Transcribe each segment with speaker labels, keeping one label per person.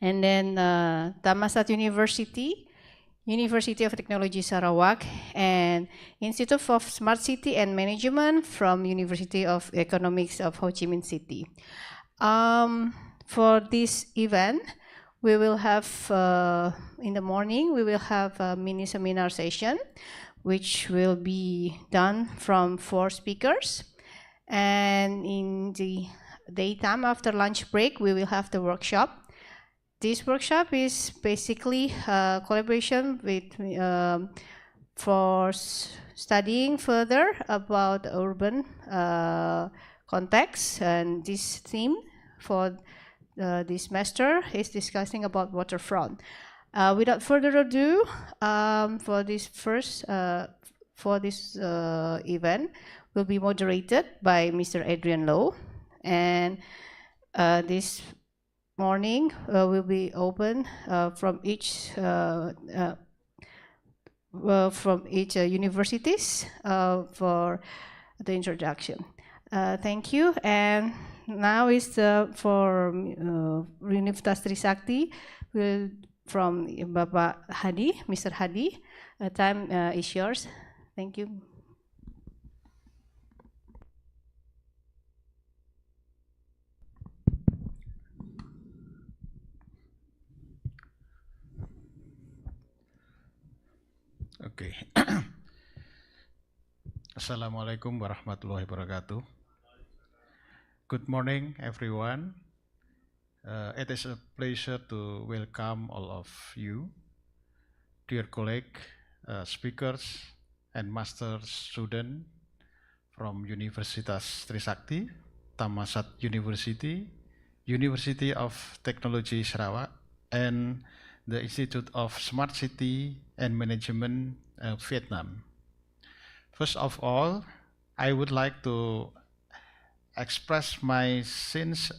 Speaker 1: And then Thammsaat University, University of Technology Sarawak, and Institute of Smart City and Management from University of Economics of Ho Chi Minh City. For this event, we will have, in the morning, we will have a mini seminar session, which will be done from 4 speakers. And in the daytime, after lunch break, we will have the workshop. This workshop is basically a collaboration with, for studying further about urban context, and this theme for this semester is discussing about waterfront. Without further ado, for this event will be moderated by Mr. Adrian Low, and this morning will be open from each universities for the introduction. Thank you, and now is for Universitas Trisakti from Bapak Hadi, Mr. Hadi. Time is yours. Thank you.
Speaker 2: Okay. Assalamualaikum warahmatullahi wabarakatuh. Good morning, everyone. It is a pleasure to welcome all of you, dear colleagues, speakers, and master students from Universitas Trisakti, Thammsaat University, University of Technology Sarawak, and the Institute of Smart City and Management, Vietnam. First of all, I would like to express my sincere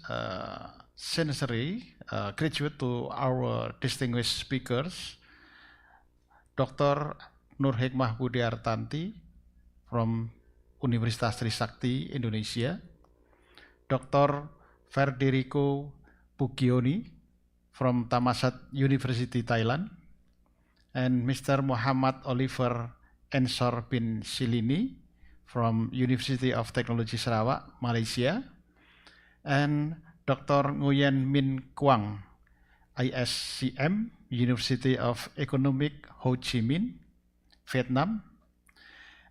Speaker 2: gratitude to our distinguished speakers, Dr. Nur Hikmah Budiartanti from Universitas Trisakti, Indonesia, Dr. Federico Pugioni from Thammsaat University, Thailand, and Mr. Muhammad Oliver Ensor bin Silini from University of Technology Sarawak, Malaysia, and Dr. Nguyen Min Quang, ISCM, University of Economic Ho Chi Minh, Vietnam,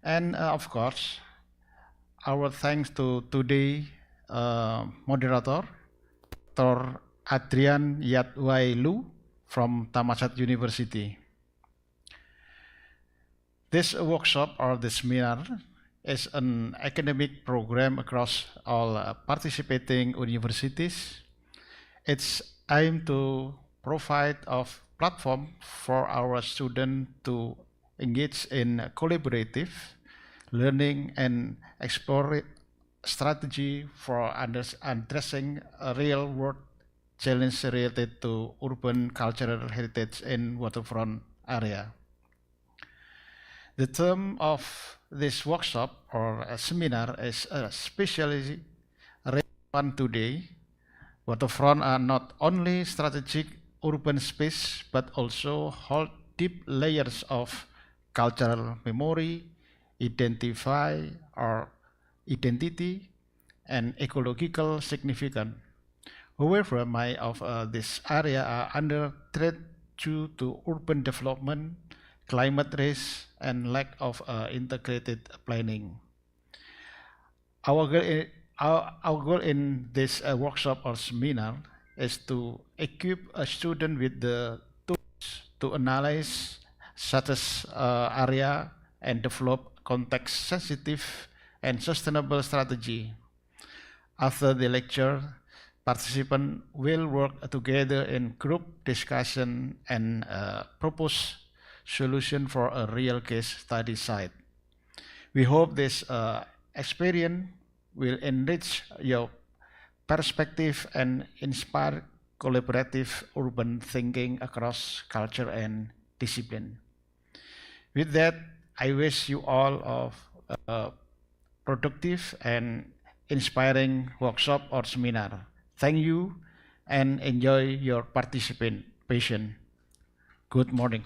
Speaker 2: and of course, our thanks to today moderator, Dr. Adrian Yatwai Lu from Thammsaat University. This workshop or this seminar is an academic program across all participating universities. It's aimed to provide a platform for our students to engage in collaborative learning and explore strategy for addressing a real-world challenge related to urban cultural heritage in waterfront area. The theme of this workshop or a seminar is especially relevant today. Waterfront are not only strategic urban space, but also hold deep layers of cultural memory, identity, and ecological significance. However, many of this area are under threat due to urban development, climate risk, and lack of integrated planning. Our goal in this workshop or seminar is to equip a student with the tools to analyze such as area and develop context-sensitive and sustainable strategy. After the lecture, participants will work together in group discussion and propose solution for a real case study site. We hope this experience will enrich your perspective and inspire collaborative urban thinking across culture and discipline. With that, I wish you all a productive and inspiring workshop or seminar. Thank you. and enjoy your participation. Good morning.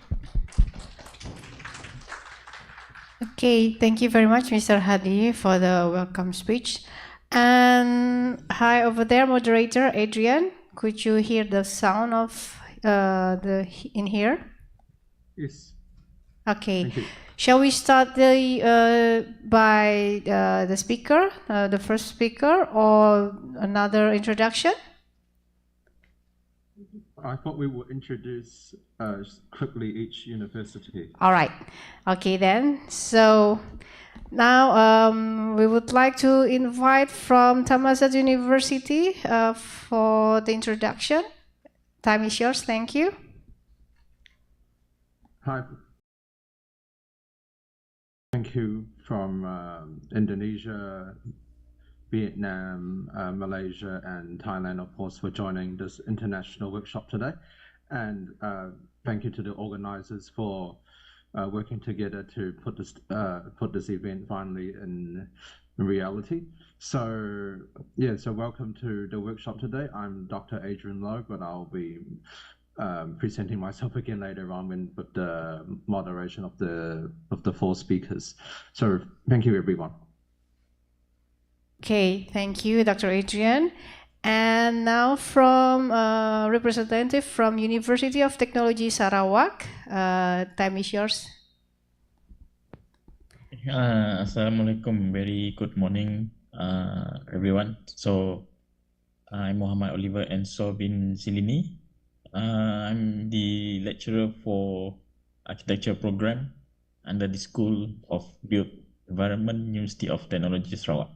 Speaker 1: Okay, thank you very much, Mr. Hadi, for the welcome speech. And hi over there, moderator Adrian. Could you hear the sound of in here?
Speaker 3: Yes.
Speaker 1: Okay.
Speaker 3: Thank you.
Speaker 1: Shall we start by the speaker, the first speaker, or another introduction?
Speaker 3: I thought we would introduce quickly each university.
Speaker 1: All right. Okay then. So now we would like to invite from Thammsaat University for the introduction. Time is yours. Thank you.
Speaker 3: Hi. Thank you from Indonesia, Vietnam, Malaysia, and Thailand, of course, for joining this international workshop today. And thank you to the organizers for working together to put this event finally in reality. So yeah, so welcome to the workshop today. I'm Dr. Adrian Lowe, but I'll be presenting myself again later on with the moderation of the four speakers. So thank you, everyone.
Speaker 1: Okay, thank you, Dr. Adrian. And now from representative from University of Technology Sarawak, time is yours.
Speaker 4: Assalamualaikum. Very good morning, everyone. So I'm Muhammad Oliver Enso bin Silini. I'm the lecturer for architecture program under the School of Built Environment, University of Technology Sarawak.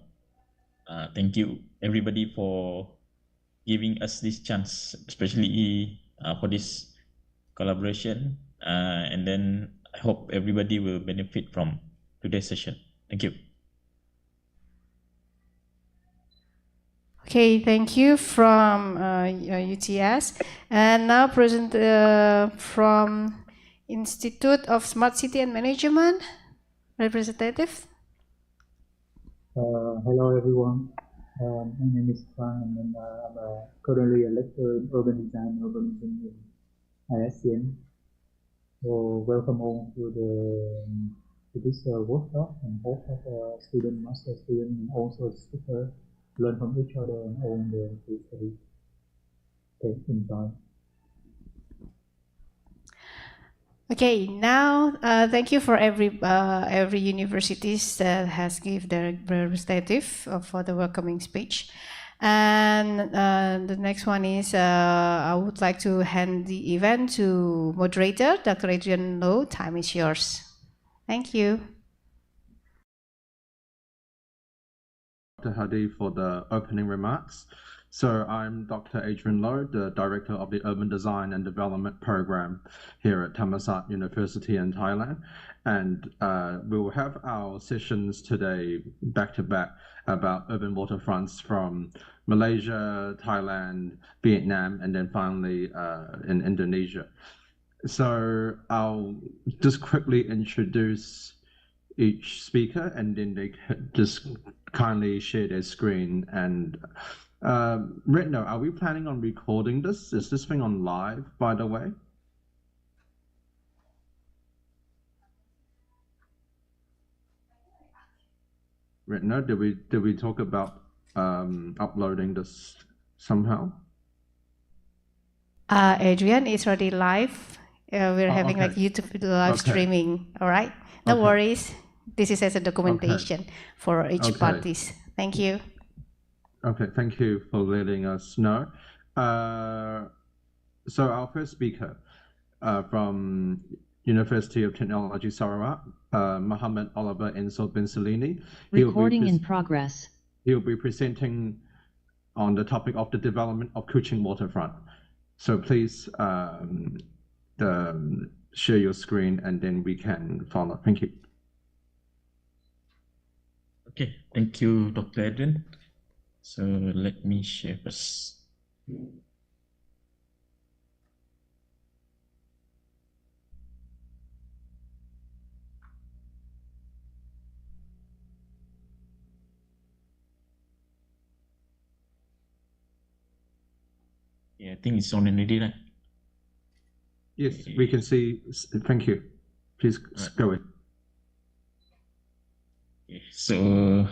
Speaker 4: Thank you everybody for giving us this chance, especially for this collaboration. And then I hope everybody will benefit from today's session. Thank you.
Speaker 1: Okay, thank you from UTS. And now present from Institute of Smart City and Management, representative.
Speaker 5: Hello everyone. My name is Frank, and then, I'm currently a lecturer in urban design and urbanism in ISCM. So welcome all to this workshop, and hope that student, master student, and also speaker learn from each other and own the case study. Okay, enjoy.
Speaker 1: Okay, now thank you for every universities that has give their representative for the welcoming speech. And the next one is I would like to hand the event to moderator Dr. Adrian Lowe. Time is yours. Thank you.
Speaker 3: Dr. Hadi for the opening remarks. So I'm Dr. Adrian Lowe, the Director of the Urban Design and Development Program here at Thammsaat University in Thailand. And we will have our sessions today back-to-back about urban waterfronts from Malaysia, Thailand, Vietnam, and then finally in Indonesia. So I'll just quickly introduce each speaker, and then they just kindly share their screen. And Retno, are we planning on recording this? Is this thing on live, by the way? Retno, did we talk about uploading this somehow?
Speaker 1: Adrian, it's already live. We're having
Speaker 3: okay.
Speaker 1: like YouTube live streaming. All right, no worries. This is as a documentation for each parties. Thank you. Okay,
Speaker 3: thank you for letting us know. So our first speaker from University of Technology Sarawak, Muhammad Oliver Enso bin Silini.
Speaker 6: Recording in progress.
Speaker 3: He'll be presenting on the topic of the development of Kuching Waterfront. So please share your screen and then we can follow. Thank you.
Speaker 4: Okay, thank you, Dr. Adrian. So let me share first. Okay. Yeah, I think it's on already, right?
Speaker 3: Yes, we can see. Thank you. Please go ahead.
Speaker 4: Okay, so,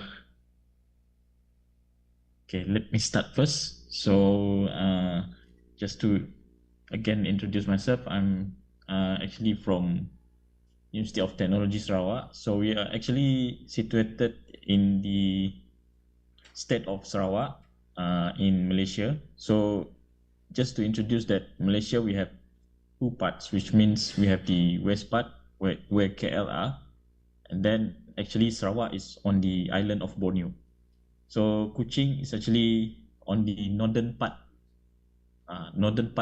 Speaker 4: okay, let me start first. So, just to again introduce myself, I'm actually from University of Technology Sarawak. So we are actually situated in the state of Sarawak in Malaysia. So just to introduce that, Malaysia, we have two parts, which means we have the west part where KL are, and then actually Sarawak is on the island of Borneo. So Kuching is actually on the northern part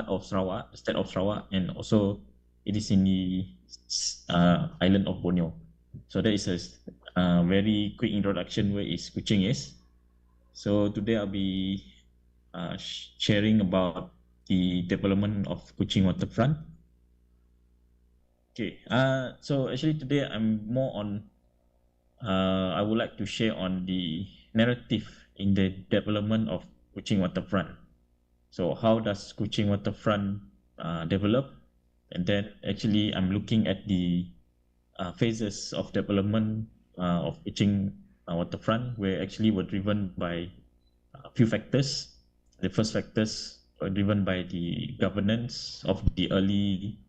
Speaker 4: of Sarawak, the state of Sarawak, and also it is in the island of Borneo. So that is a very quick introduction where is Kuching is. So today I'll be sharing about the development of Kuching Waterfront. Okay, so actually today I'm more on, I would like to share on the narrative in the development of Kuching Waterfront. So how does Kuching Waterfront develop? And then actually I'm looking at the phases of development of Kuching Waterfront, where actually were driven by a few factors. The first factors were driven by the governance of the early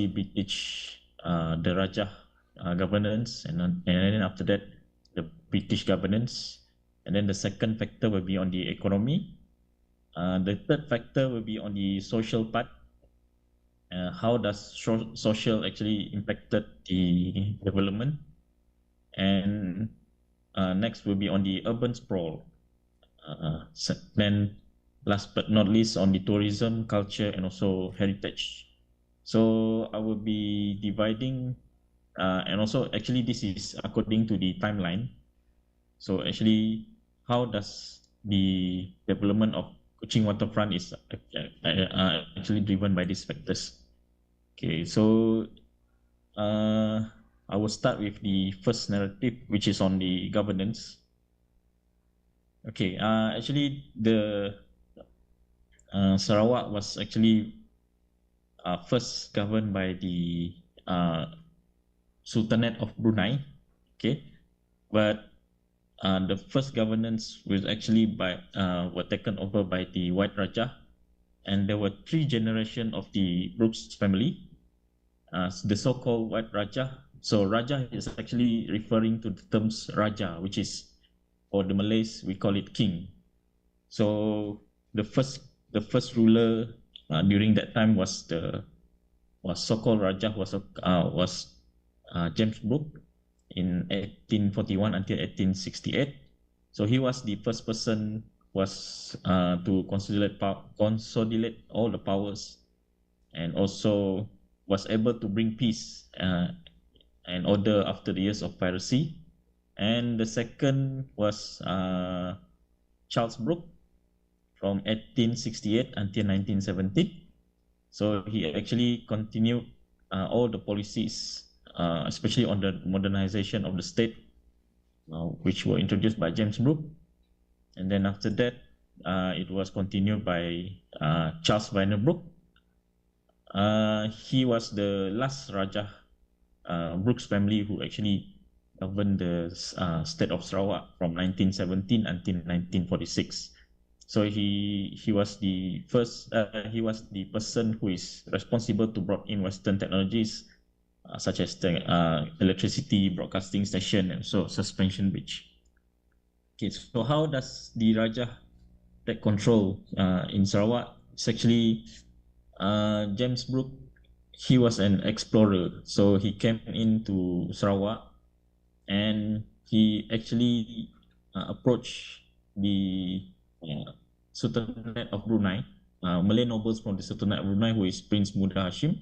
Speaker 4: British, the Rajah governance, and then after that the British governance. And then the second factor will be on the economy. The third factor will be on the social part. How does social actually impacted the development? And next will be on the urban sprawl. Then last but not least on the tourism, culture, and also heritage. So I will be dividing, and also actually this is according to the timeline. So actually, how does the development of Kuching Waterfront is actually driven by these factors? Okay, so I will start with the first narrative, which is on the governance. Okay, actually the Sarawak was actually first governed by the Sultanate of Brunei. Okay, but the first governance was actually were taken over by the White Rajah, and there were 3 generations of the Brooks family, the so-called White Rajah. So Rajah is actually referring to the terms Raja, which is, for the Malays we call it king. So the first ruler during that time was so-called Rajah was James Brooke in 1841 until 1868. So he was the first person to consolidate all the powers, and also was able to bring peace and order after the years of piracy. And the second was Charles Brooke from 1868 until 1970. So he actually continued all the policies, especially on the modernization of the state, which were introduced by James Brooke. And then after that, it was continued by Charles Viner Brooke. He was the last Rajah Brooks family who actually governed the state of Sarawak from 1917 until 1946. So he was the first. He was the person who is responsible to brought in Western technologies, such as the electricity, broadcasting station, and so suspension bridge. Okay, so how does the Rajah take control in Sarawak? It's actually James Brooke. He was an explorer, so he came into Sarawak, and he actually approached the Sultanate of Brunei, Malay nobles from the Sultanate of Brunei, who is Prince Muda Hashim.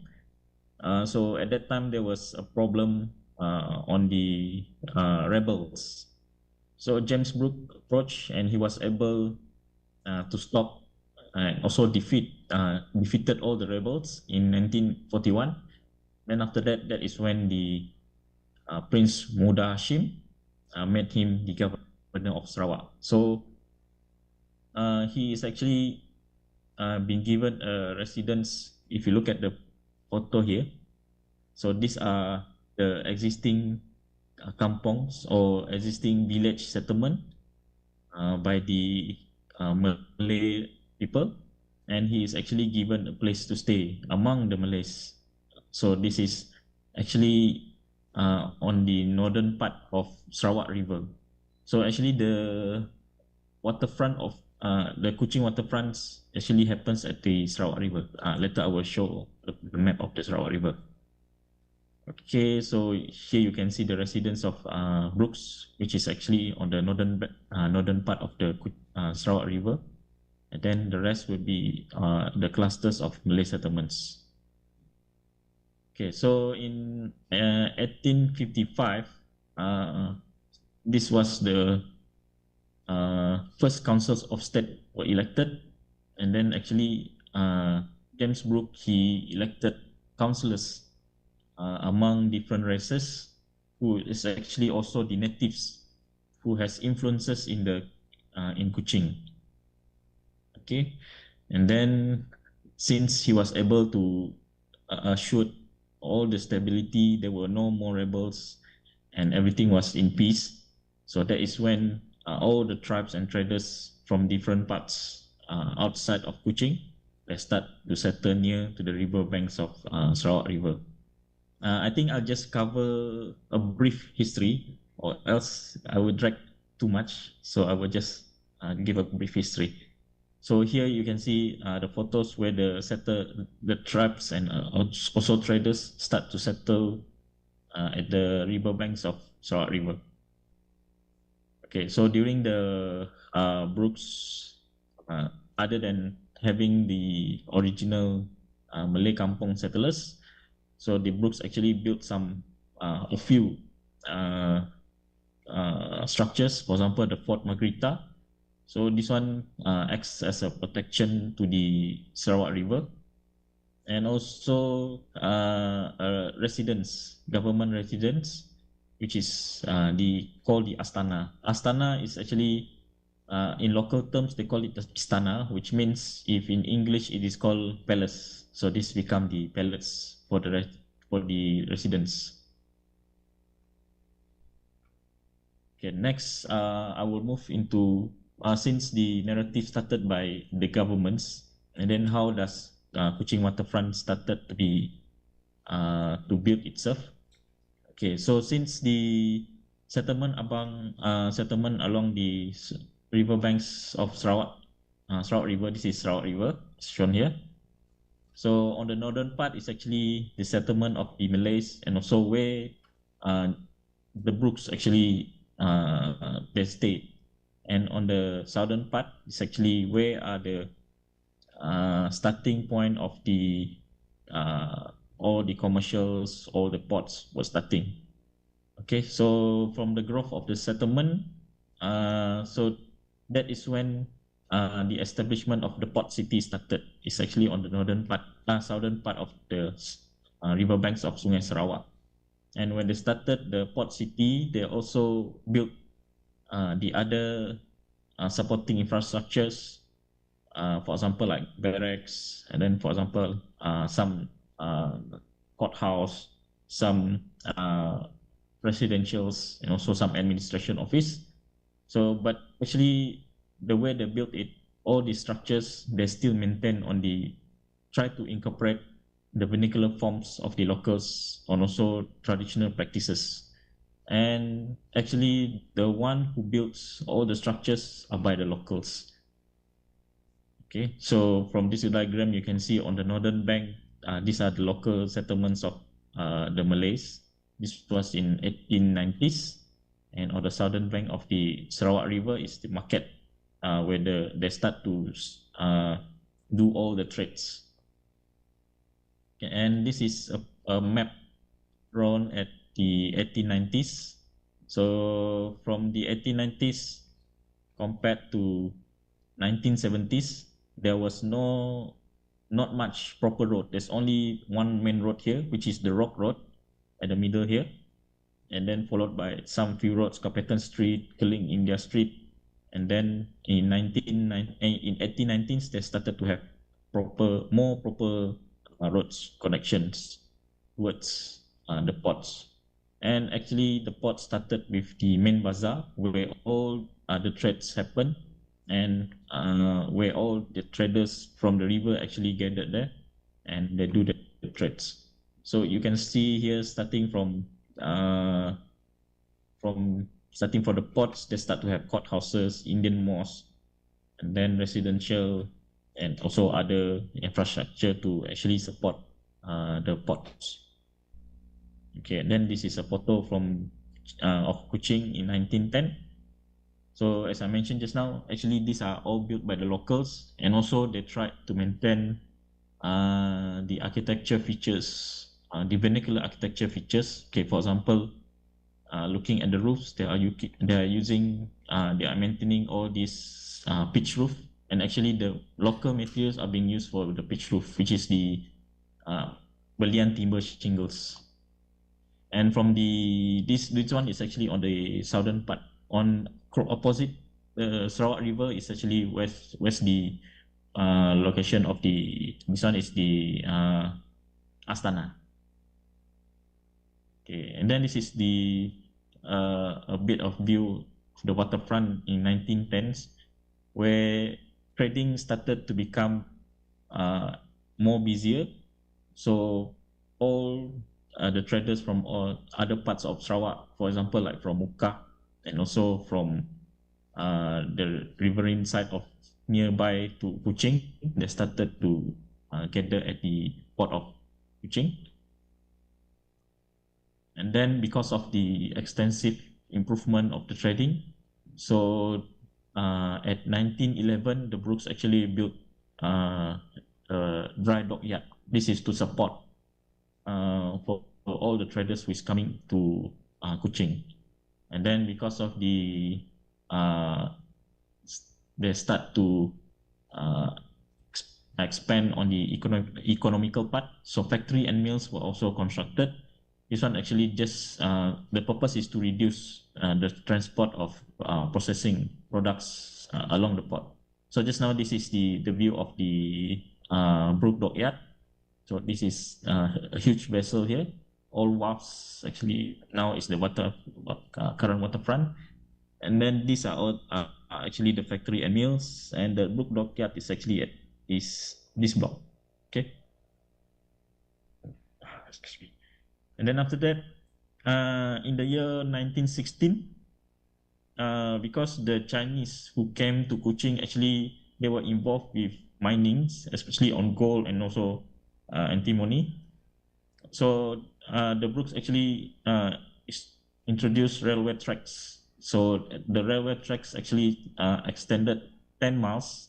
Speaker 4: So at that time there was a problem on the rebels. So James Brooke approached, and he was able to stop and also defeated all the rebels in 1941. Then after that, that is when the Prince Muda Hashim made him the governor of Sarawak. So he is actually been given a residence. If you look at the photo here, so these are the existing kampongs or existing village settlement by the Malay people, and he is actually given a place to stay among the Malays. So this is actually on the northern part of Sarawak River. So actually the waterfront of the Kuching waterfront actually happens at the Sarawak River. Later I will show the map of the Sarawak River. Okay, so here you can see the residence of Brooks, which is actually on the northern part of the Sarawak River, and then the rest will be the clusters of Malay settlements. Okay, so in 1855, this was the first councils of state were elected, and then actually James Brooke, he elected councillors among different races, who is actually also the natives who has influences in the in Kuching. Okay, and then since he was able to assure all the stability, there were no more rebels, and everything was in peace. So that is when all the tribes and traders from different parts outside of Kuching, they start to settle near to the river banks of Sarawak River. I think I'll just cover a brief history, or else I would drag too much. So I will just give a brief history. So here you can see the photos where the tribes and also traders start to settle at the river banks of Sarawak River. Okay, so during the Brooks, other than having the original Malay kampong settlers, so the Brooks actually built a few structures. For example, the Fort Margarita. So this one acts as a protection to the Sarawak River, and also a residence, government residence, which is called the Astana. Astana is actually in local terms they call it the Istana, which means if in English it is called palace. So this become the palace for the residents. Okay, next I will move into since the narrative started by the governments, and then how does Kuching Waterfront started to be to build itself. Okay, so since the settlement along the riverbanks of Sarawak River, this is Sarawak River shown here. So on the northern part is actually the settlement of the Malays, and also where the Brooks actually they stayed. And on the southern part is actually where are the starting point of the all the commercials, all the ports were starting. Okay, so from the growth of the settlement, so that is when the establishment of the port city started. It's actually on the southern part of the riverbanks of Sungai Sarawak. And when they started the port city, they also built the other supporting infrastructures, for example, like barracks, and then, for example, some courthouse, some residentials, and also some administration office. So, but actually, the way they built it, all the structures, they still maintain try to incorporate the vernacular forms of the locals and also traditional practices. And actually, the one who builds all the structures are by the locals. Okay, so from this diagram, you can see on the northern bank, these are the local settlements of the Malays. This was in 1890s. And on the southern bank of the Sarawak River is the market, where they start to do all the trades. Okay, and this is a map drawn at the 1890s. So from the 1890s compared to 1970s, there was not much proper road. There's only one main road here, which is the Rock Road at the middle here, and then followed by some few roads, Kapatan Street, Keling India Street, and then in 1819s they started to have more proper roads connections towards the ports. And actually, the port started with the main bazaar where all the trades happen, and where all the traders from the river actually gathered there, and they do the trades. So you can see here, starting from starting from the ports, they start to have courthouses, Indian mosques, and then residential, and also other infrastructure to actually support the ports. Okay, and then this is a photo from of Kuching in 1910. So as I mentioned just now, actually these are all built by the locals, and also they tried to maintain the architecture features, the vernacular architecture features. Okay, for example, looking at the roofs, they are maintaining all these pitch roof, and actually the local materials are being used for the pitch roof, which is the Belian timber shingles. And from this one is actually on the southern part. On opposite the Sarawak River is actually west the location of this one is the Astana. Okay, and then this is a bit of view of the waterfront in 1910s, where trading started to become more busier. So all the traders from all other parts of Sarawak, for example, like from Muka, and also from the riverine side of nearby to Kuching, they started to gather at the port of Kuching. And then because of the extensive improvement of the trading, so at 1911, the Brooks actually built a dry dock yard. This is to support for all the traders who is coming to Kuching. And then because of they start to expand on the economical part. So factory and mills were also constructed. This one actually just the purpose is to reduce the transport of processing products along the port. So just now this is the view of the Brook Dockyard. So this is a huge vessel here. All wharfs actually now is the current waterfront, and then these are all actually the factory and mills, and the Brook Dockyard is actually at this block. Okay. Excuse me. And then after that, in the year 1916, because the Chinese who came to Kuching, actually they were involved with minings, especially on gold and also antimony. So the Brooks actually introduced railway tracks. So the railway tracks actually extended 10 miles.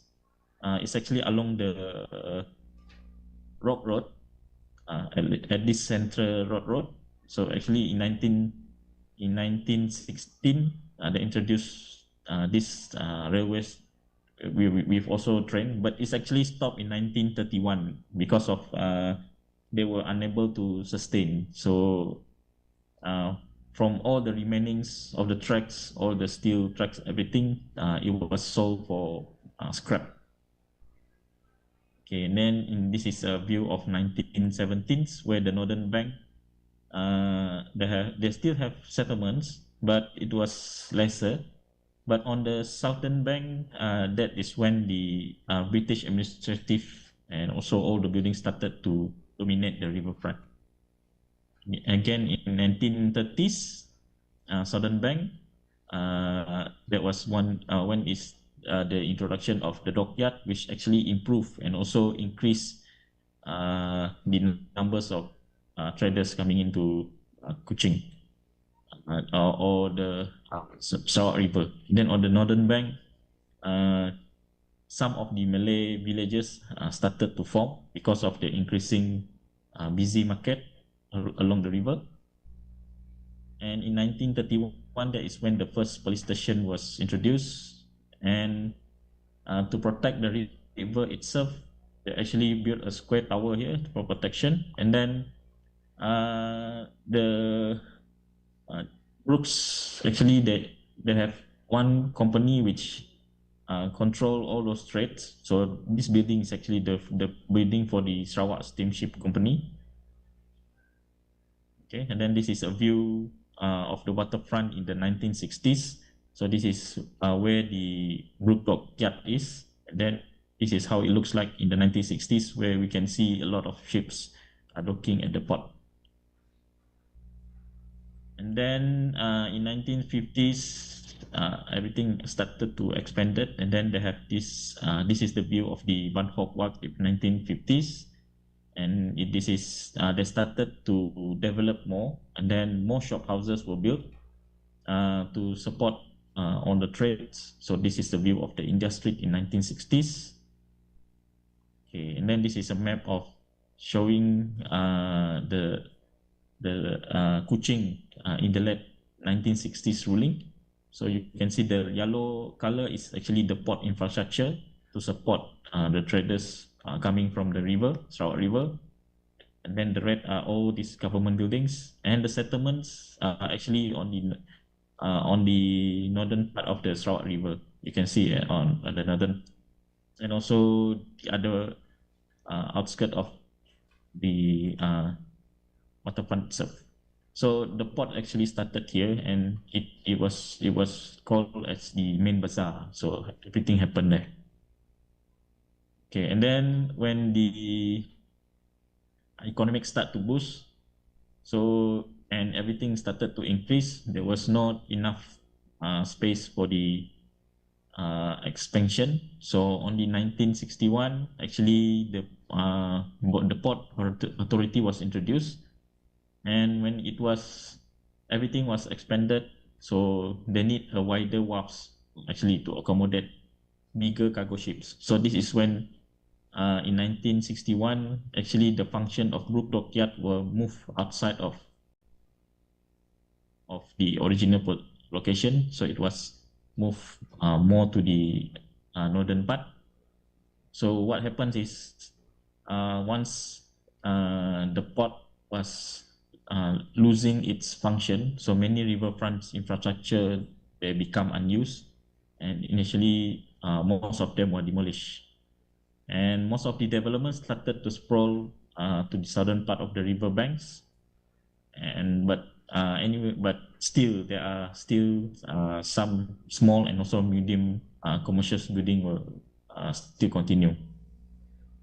Speaker 4: It's actually along the Rock Road, at this central road. So actually in 1916, they introduced this railways we've also trained, but it's actually stopped in 1931 because of they were unable to sustain. So from all the remainings of the tracks, all the steel tracks, everything, it was sold for scrap. Okay, and then this is a view of 1917s, where the Northern Bank, they still have settlements, but it was lesser. But on the Southern Bank, that is when the British administrative and also all the buildings started to dominate the riverfront. Again, in 1930s, Southern Bank, that was when is the introduction of the dockyard, which actually improved and also increased the numbers of traders coming into Kuching or the Sarawak River. Then on the Northern Bank, some of the Malay villages started to form because of the increasing busy market along the river. And in 1931, that is when the first police station was introduced. And to protect the river itself, they actually built a square tower here for protection. And then the Brooks, actually they have one company which control all those trades. So this building is actually the building for the Sarawak Steamship Company. Okay, and then this is a view of the waterfront in the 1960s. So this is where the Brook Dockyard is. And then this is how it looks like in the 1960s, where we can see a lot of ships docking at the port. And then in 1950s, everything started to expanded, and then they have this. This is the view of the Van Hoek Walk in 1950s, and they started to develop more, and then more shop houses were built to support on the trades. So this is the view of the India Street in 1960s. Okay, and then this is a map of showing the Kuching in the late 1960s ruling. So you can see the yellow color is actually the port infrastructure to support the traders coming from the river, Sarawak River. And then the red are all these government buildings, and the settlements are actually on the northern part of the Sarawak River. You can see on the northern, and also the other outskirts of the waterfront itself. So the port actually started here, and it was called as the main bazaar. So everything happened there. Okay, and then when the economic start to boost, so and everything started to increase, there was not enough space for the expansion. So only 1961, actually the port authority was introduced, and when everything was expanded, so they need a wider wharves actually to accommodate bigger cargo ships. So this is when in 1961, actually the function of Brook Dockyard were moved outside of the original location. So it was moved more to the northern part. So what happens is once the port was losing its function, so many riverfront infrastructure, they become unused, and initially most of them were demolished. And most of the developments started to sprawl to the southern part of the river banks. But still there are some small and also medium commercial building will still continue.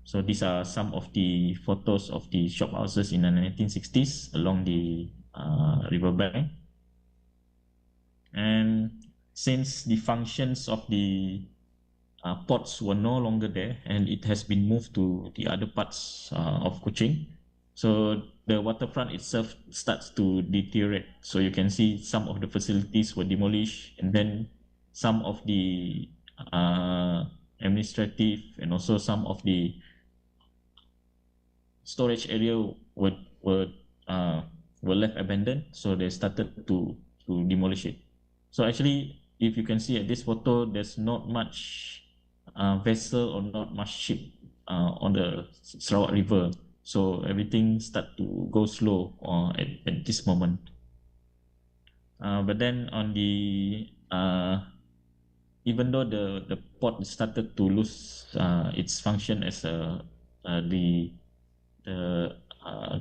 Speaker 4: So these are some of the photos of the shop houses in the 1960s along the river bank. And since the functions of the ports were no longer there, and it has been moved to the other parts of Kuching, so the waterfront itself starts to deteriorate. So you can see some of the facilities were demolished, and then some of the administrative and also some of the storage area were left abandoned. So they started to demolish it. So actually, if you can see at this photo, there's not much vessel or not much ship on the Sarawak River. So everything start to go slow at this moment. But then on the even though the port started to lose its function as the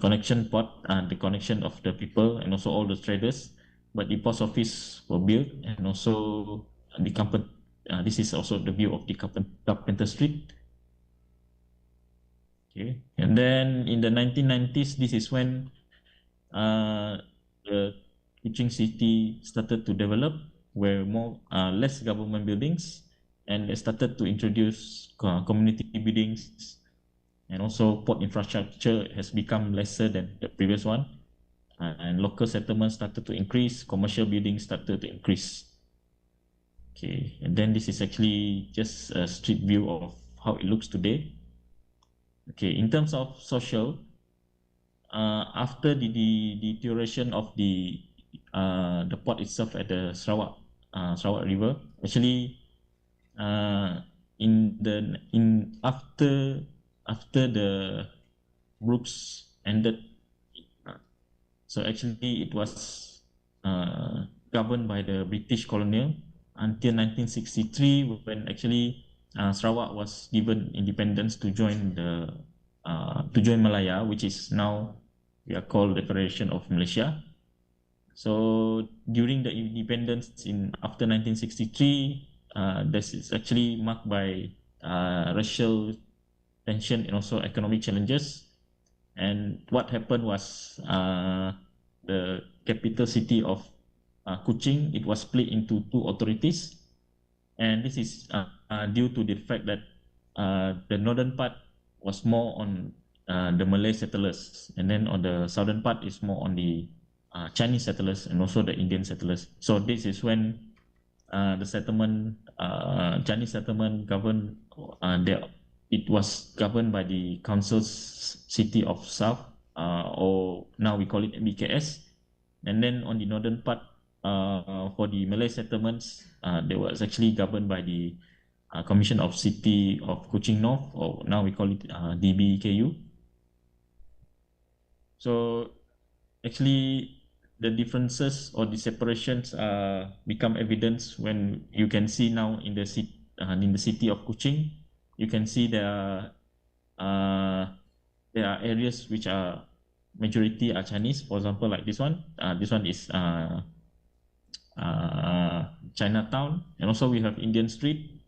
Speaker 4: connection port and the connection of the people and also all the traders, but the post office were built, and also the company. This is also the view of the Carpenter Street. Okay, and then in the 1990s, this is when the Kuching city started to develop, where less government buildings, and they started to introduce community buildings, and also port infrastructure has become lesser than the previous one, and local settlements started to increase, commercial buildings started to increase. Okay, and then this is actually just a street view of how it looks today. Okay, in terms of social, after the deterioration of the port itself at the Sarawak River, actually after the Brooks ended, so actually it was governed by the British colonial until 1963, when actually Sarawak was given independence to join Malaya, which is now we are called the Federation of Malaysia. So during the independence after 1963, this is actually marked by racial tension and also economic challenges. And what happened was the capital city of Kuching, it was split into two authorities, and this is due to the fact that the northern part was more on the Malay settlers, and then on the southern part is more on the Chinese settlers and also the Indian settlers. So this is when the settlement, Chinese settlement governed, it was governed by the Council City of South, or now we call it MBKS. And then on the northern part, for the Malay settlements, they was actually governed by the Commission of City of Kuching North, or now we call it DBKU. So actually the differences or the separations become evident when you can see now in the city of Kuching. You can see there are areas which are majority are Chinese. For example, like this one. This one is Chinatown, and also we have Indian Street.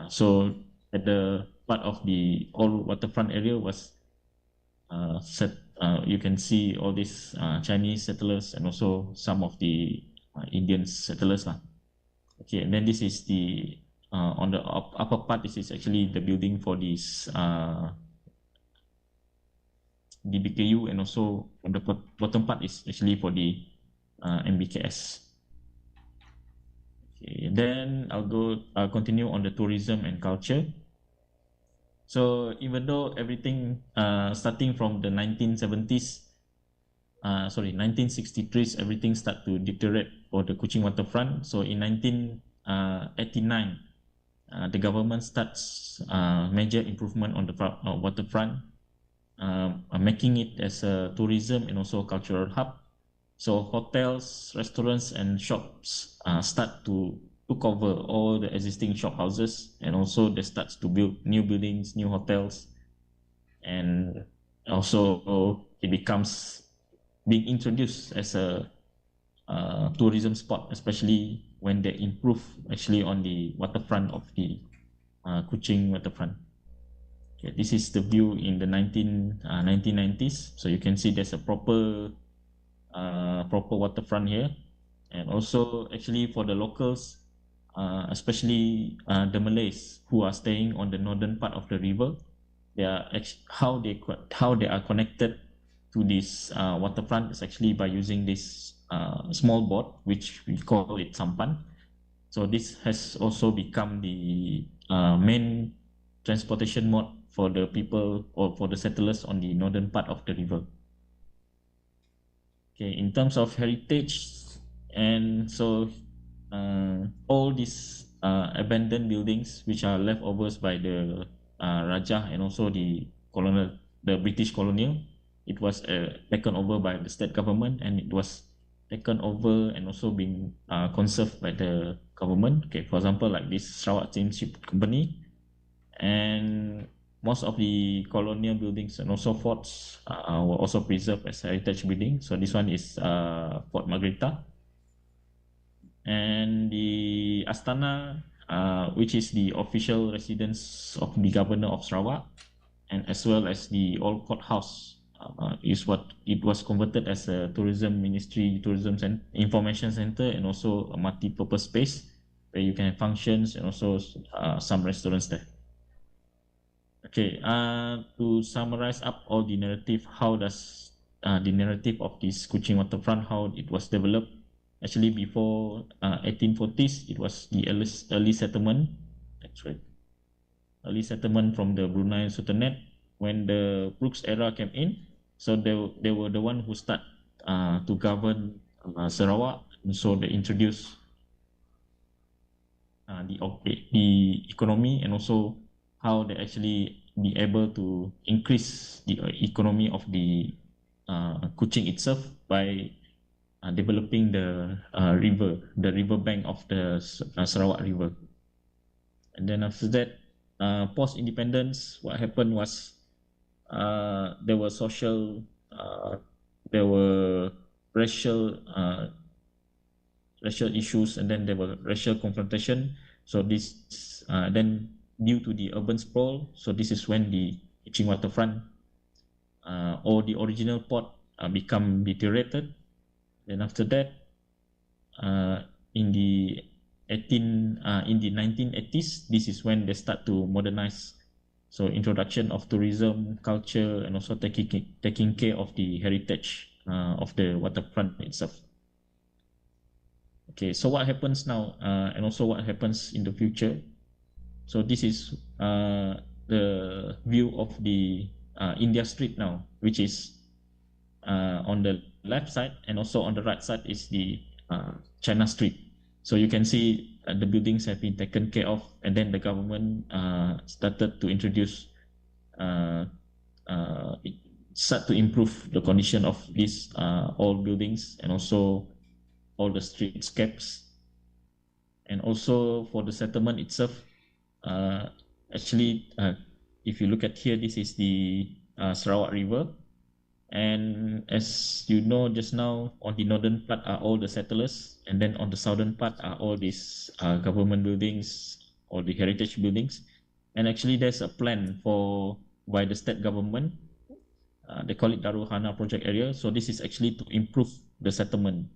Speaker 4: So at the part of the old waterfront area was set. You can see all these Chinese settlers and also some of the Indian settlers lah. Okay, and then this is the on the upper part. This is actually the building for this DBKU, and also on the bottom part is actually for the MBKS. Okay, then I'll continue on the tourism and culture. So even though everything starting from the 1963, everything start to deteriorate for the Kuching waterfront. So in 1989, the government starts major improvement on the waterfront, making it as a tourism and also cultural hub. So hotels, restaurants, and shops start to cover all the existing shop houses, and also they start to build new buildings, new hotels, and also it becomes being introduced as a tourism spot, especially when they improve actually on the waterfront of the Kuching waterfront. Okay, this is the view in the 1990s. So you can see there's a proper waterfront here, and also actually for the locals, especially the Malays who are staying on the northern part of the river, how they are connected to this waterfront is actually by using this small boat, which we call it sampan. So this has also become the main transportation mode for the people or for the settlers on the northern part of the river. Okay, in terms of heritage, and so all these abandoned buildings which are leftovers by the Raja and also the British colonial, it was taken over by the state government, and it was taken over and also being conserved by the government. Okay, for example, like this Sarawak Steamship Company, and most of the colonial buildings and also forts were also preserved as heritage buildings. So this one is Fort Margherita, and the Astana, which is the official residence of the governor of Sarawak, and as well as the old courthouse, is what it was converted as a tourism ministry, information center, and also a multi-purpose space where you can have functions and also some restaurants there. Okay, to summarize up all the narrative, how does the narrative of this Kuching waterfront, how it was developed? Actually, before 1840s, it was the early settlement. That's right, early settlement from the Brunei Sultanate. When the Brooks era came in, so they were the one who start to govern Sarawak, and so they introduced the economy, and also how they actually be able to increase the economy of the Kuching itself by developing the river bank of the Sarawak River. And then after that, post-independence, what happened was there were there were racial issues, and then there were racial confrontation. So this then due to the urban sprawl, so this is when the Kuching Waterfront or the original port become deteriorated. Then after that, in the 1980s, this is when they start to modernize. So introduction of tourism, culture, and also taking care of the heritage of the waterfront itself. Okay, so what happens now, and also what happens in the future? So this is the view of the India Street now, which is on the left side, and also on the right side is the China Street. So you can see the buildings have been taken care of, and then the government started to introduce, start to improve the condition of these old buildings, and also all the streetscapes. And also for the settlement itself, actually, if you look at here, this is the Sarawak River. And as you know just now, on the northern part are all the settlers, and then on the southern part are all these government buildings, or the heritage buildings. And actually there's a plan by the state government, they call it Daruhana project area. So this is actually to improve the settlement.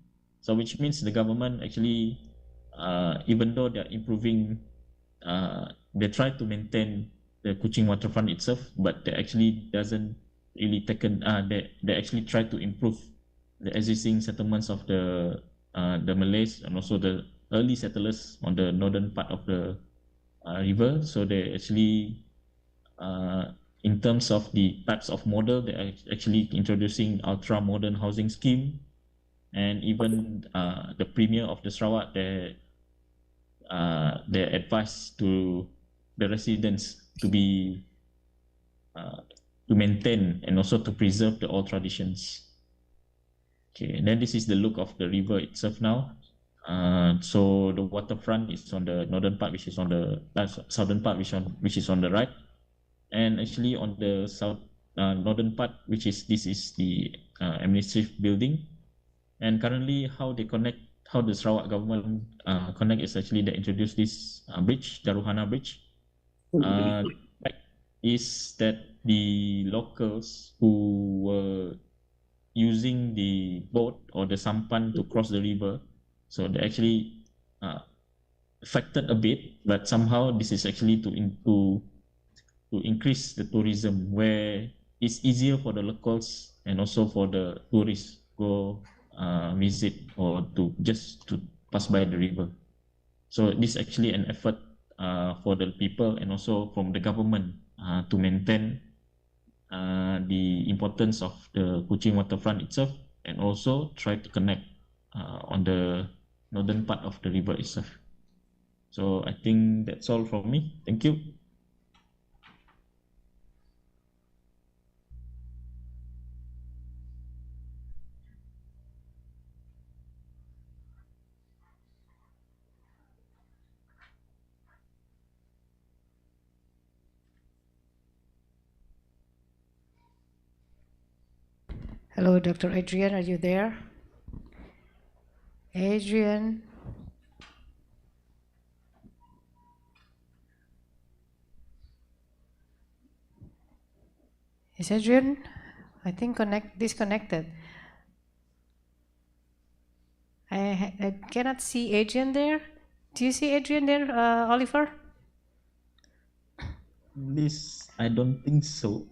Speaker 4: So which means the government actually, even though they're improving, they try to maintain the Kuching Waterfront itself, but they actually doesn't really they actually try to improve the existing settlements of the Malays, and also the early settlers on the northern part of the river. So they actually, in terms of the types of model, they are actually introducing ultra modern housing scheme, and even the premier of the Sarawak, they advise to the residents to be to maintain and also to preserve the old traditions. Okay, and then this is the look of the river itself now. So the waterfront is on the northern part, which is on the southern part, which is on the right, and actually on the northern part, this is the administrative building. And currently, how the Sarawak government connect is actually they introduced this bridge, Daruhana Bridge. Is that the locals who were using the boat or the sampan to cross the river, so they actually affected a bit, but somehow this is actually to increase the tourism, where it's easier for the locals and also for the tourists go visit or to pass by the river. So this is actually an effort for the people and also from the government to maintain the importance of the Kuching Waterfront itself, and also try to connect on the northern part of the river itself. So I think that's all from me. Thank you.
Speaker 1: Hello, Dr. Adrian, are you there? Adrian? Is Adrian, I think, disconnected? I cannot see Adrian there. Do you see Adrian there, Oliver?
Speaker 4: This, I don't think so.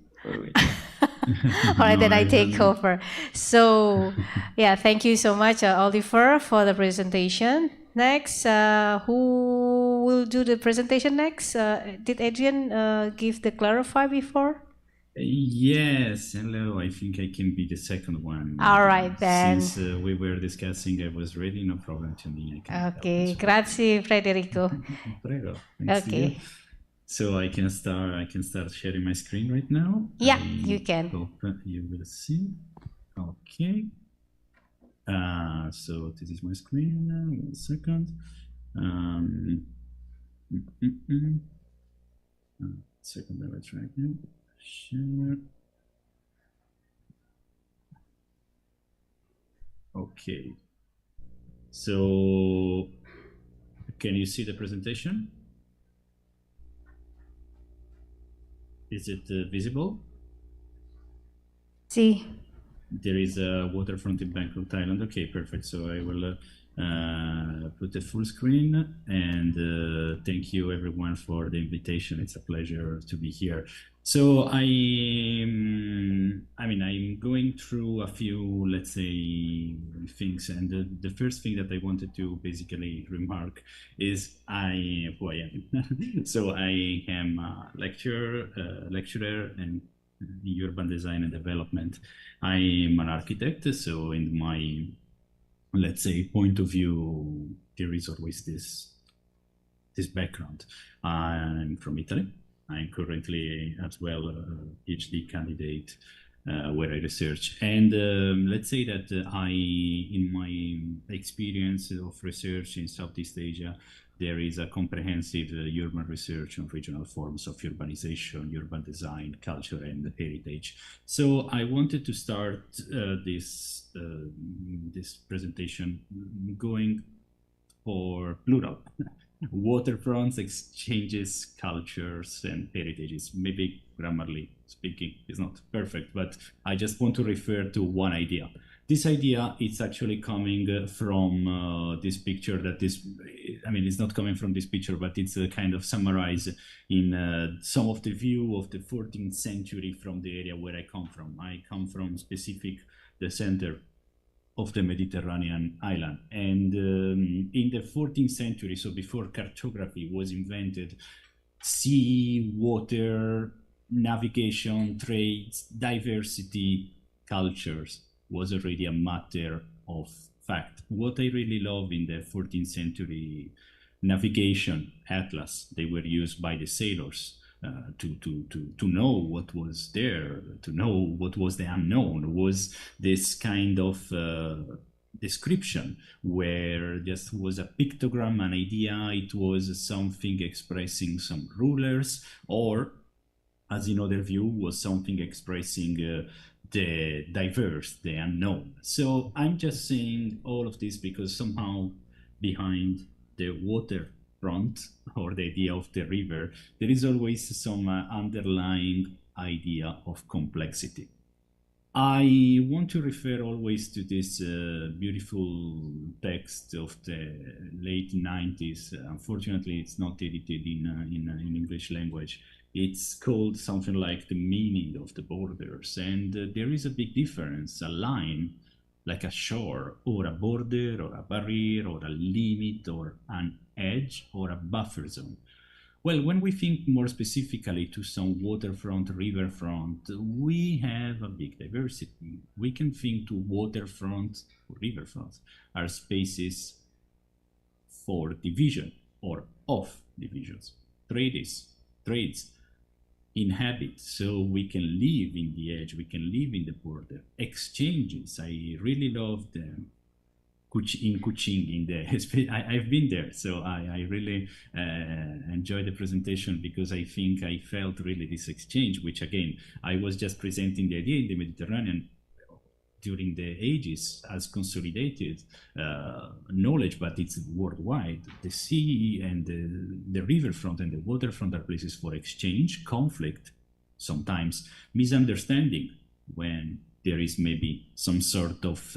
Speaker 1: All right, then I take over. So, yeah, thank you so much, Oliver, for the presentation. Next, who will do the presentation next? Did Adrian give the clarify before?
Speaker 7: Yes, hello. I think I can be the second one.
Speaker 1: All right, then.
Speaker 7: Since we were discussing, I was ready. No problem to me.
Speaker 1: Okay, grazie, Federico.
Speaker 7: Prego. Thanks to you.
Speaker 1: Okay.
Speaker 7: So I can start sharing my screen right now.
Speaker 1: Yeah, you can.
Speaker 7: You will see. Okay. So this is my screen. 1 second. Second, I will try again. Share. Okay. So, can you see the presentation? Is it visible?
Speaker 1: See.
Speaker 7: There is a waterfront in Bangkok, Thailand. Okay, perfect. So I will put the full screen, and thank you everyone for the invitation. It's a pleasure to be here. So I'm going through a few, let's say, things, and the first thing that I wanted to basically remark is who I am. So I am a lecturer and in urban design and development. I'm an architect, so in my, let's say, point of view, there is always this background. I'm from Italy. I'm currently as well a PhD candidate where I research. And let's say that in my experience of research in Southeast Asia, there is a comprehensive urban research on regional forms of urbanization, urban design, culture, and heritage. So I wanted to start this presentation going for plural. Waterfronts, exchanges, cultures, and heritages. Maybe grammarly speaking is not perfect, but I just want to refer to one idea. This idea is actually coming from this picture it's not coming from this picture, but it's kind of summarized in some of the view of the 14th century from the area where I come from. I come from the center of the Mediterranean island. And in the 14th century, so before cartography was invented, sea, water, navigation, trades, diversity, cultures was already a matter of fact. What I really love in the 14th century navigation atlas, they were used by the sailors to know what was there, to know what was the unknown, was this kind of description where just was a pictogram, an idea, it was something expressing some rulers, or as in other view was something expressing the diverse, the unknown. So I'm just saying all of this because somehow behind the waterfront or the idea of the river, there is always some underlying idea of complexity. I want to refer always to this beautiful text of the late 90s. Unfortunately, it's not edited in English language. It's called something like The Meaning of the Borders. And there is a big difference, a line like a shore or a border or a barrier or a limit or an edge or a buffer zone. Well, when we think more specifically to some waterfront, riverfront, we have a big diversity. We can think to waterfront or riverfront are spaces for division or of divisions. Trades inhabit, so we can live in the edge, we can live in the border. Exchanges, I really love them. In Kuching, I've been there, so I really enjoyed the presentation because I think I felt really this exchange, which again, I was just presenting the idea in the Mediterranean during the ages as consolidated knowledge, but it's worldwide. The sea and the riverfront and the waterfront are places for exchange, conflict, sometimes misunderstanding when there is maybe some sort of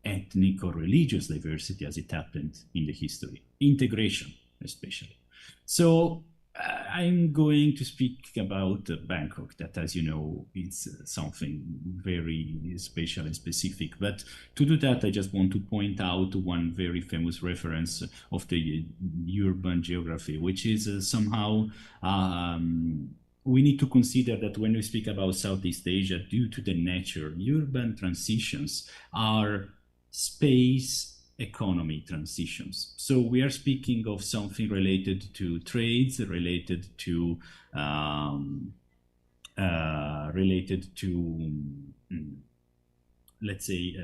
Speaker 7: ethnic or religious diversity as it happened in the history, integration especially. So I'm going to speak about Bangkok, that as you know, it's something very special and specific. But to do that, I just want to point out one very famous reference of the urban geography, which is somehow we need to consider that when we speak about Southeast Asia, due to the nature, urban transitions are space economy transitions. So we are speaking of something related to trades, related to let's say,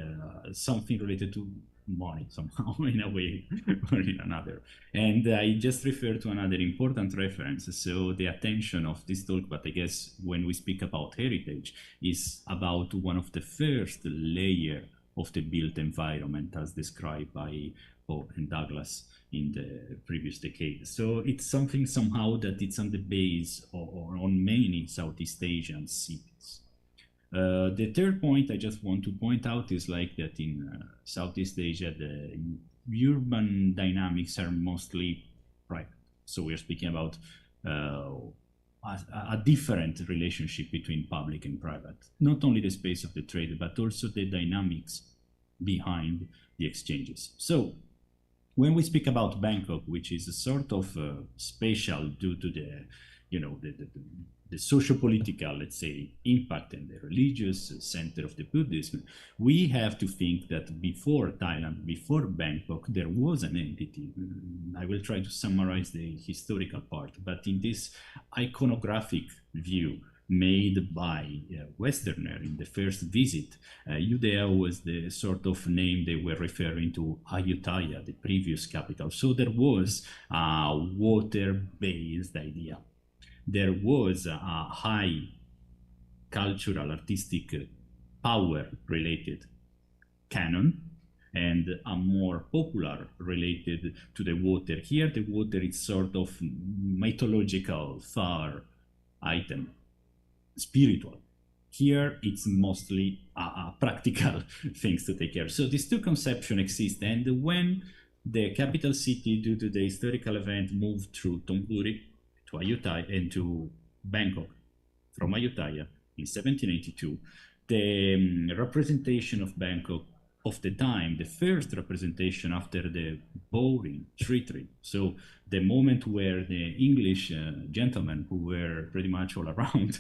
Speaker 7: something related to money somehow in a way or in another. And I just refer to another important reference. So the attention of this talk, but I guess when we speak about heritage, is about one of the first layer of the built environment as described by Poe and Douglas in the previous decade. So it's something somehow that it's on the base or on many Southeast Asian cities. The third point I just want to point out is like that in Southeast Asia, the urban dynamics are mostly private. So we're speaking about a different relationship between public and private. Not only the space of the trade, but also the dynamics behind the exchanges. So when we speak about Bangkok, which is a sort of special due to the, you know, the socio-political, let's say, impact and the religious center of the Buddhism, we have to think that before Thailand, before Bangkok, there was an entity. I will try to summarize the historical part, but in this iconographic view made by Westerner in the first visit, Judea was the sort of name they were referring to Ayutthaya, the previous capital. So there was a water-based idea. There was a high cultural, artistic, power-related canon, and a more popular related to the water. Here, the water is sort of mythological, far item, spiritual. Here, it's mostly practical things to take care of. So these two conceptions exist, and when the capital city, due to the historical event, moved through Thonburi, to Ayutthaya and to Bangkok from Ayutthaya in 1782, the representation of Bangkok of the time, the first representation after the Boring Treaty. So the moment where the English gentlemen who were pretty much all around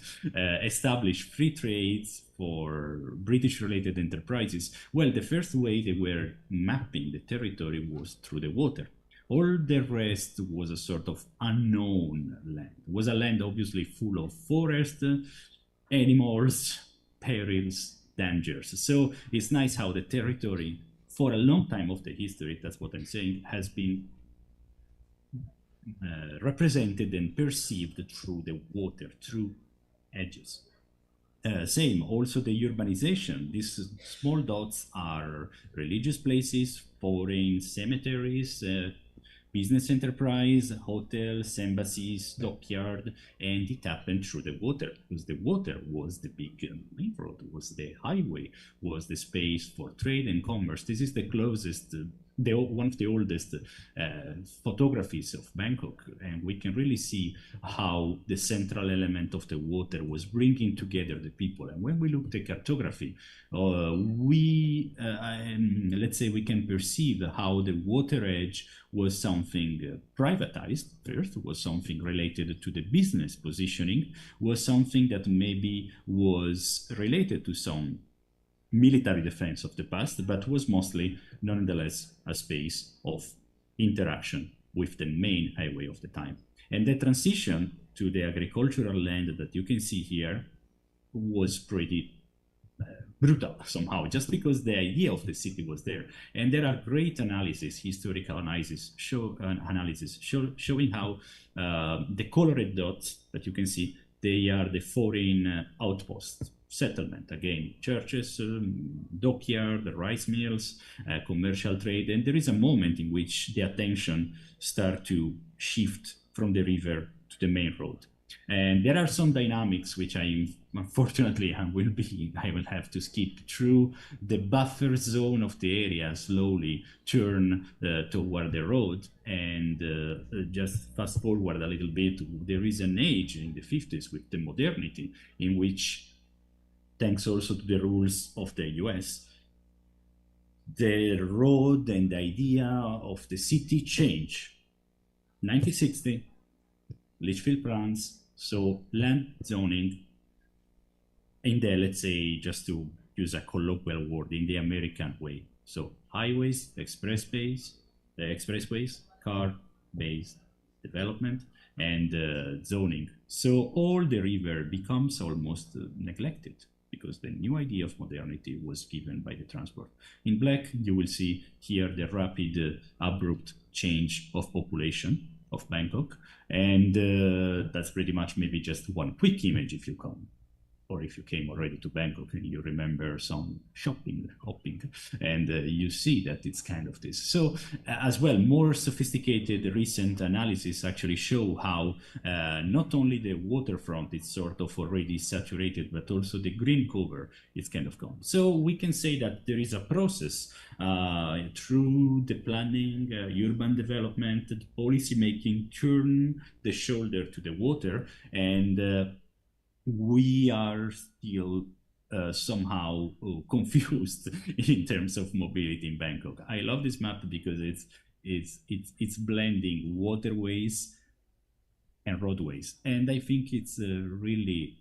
Speaker 7: established free trades for British-related enterprises. Well, the first way they were mapping the territory was through the water. All the rest was a sort of unknown land. It was a land obviously full of forest, animals, perils, dangers. So it's nice how the territory, for a long time of the history, that's what I'm saying, has been represented and perceived through the water, through edges. Same, also the urbanization. These small dots are religious places, foreign cemeteries, business enterprise, hotels, embassies, dockyard, and it happened through the water, because the water was the big main road, was the highway, was the space for trade and commerce. This is the closest, one of the oldest photographies of Bangkok, and we can really see how the central element of the water was bringing together the people. And when we look at cartography, let's say we can perceive how the water edge was something privatized first, was something related to the business positioning, was something that maybe was related to some military defense of the past, but was mostly nonetheless a space of interaction with the main highway of the time. And the transition to the agricultural land that you can see here was pretty brutal somehow, just because the idea of the city was there. And there are great analysis, historical analysis, showing how the colored dots that you can see, they are the foreign outposts, settlement, again, churches, dockyard, rice mills, commercial trade. And there is a moment in which the attention starts to shift from the river to the main road. And there are some dynamics which unfortunately I will have to skip through. The buffer zone of the area slowly turn toward the road, and just fast forward a little bit, there is an age in the 50s with the modernity in which, thanks also to the rules of the US, the road and the idea of the city change. 1960, Litchfield plans, so land zoning in the, let's say, just to use a colloquial word, in the American way. So highways, expressways, car-based development, and zoning. So all the river becomes almost neglected, because the new idea of modernity was given by the transport. In black, you will see here the rapid, abrupt change of population of Bangkok. And that's pretty much maybe just one quick image if you come, or if you came already to Bangkok and you remember some shopping, hopping, and you see that it's kind of this. So as well, more sophisticated recent analysis actually show how not only the waterfront is sort of already saturated, but also the green cover is kind of gone. So we can say that there is a process through the planning, urban development, the policy making, turn the shoulder to the water, and we are still somehow confused in terms of mobility in Bangkok. I love this map because it's blending waterways and roadways, and I think it's really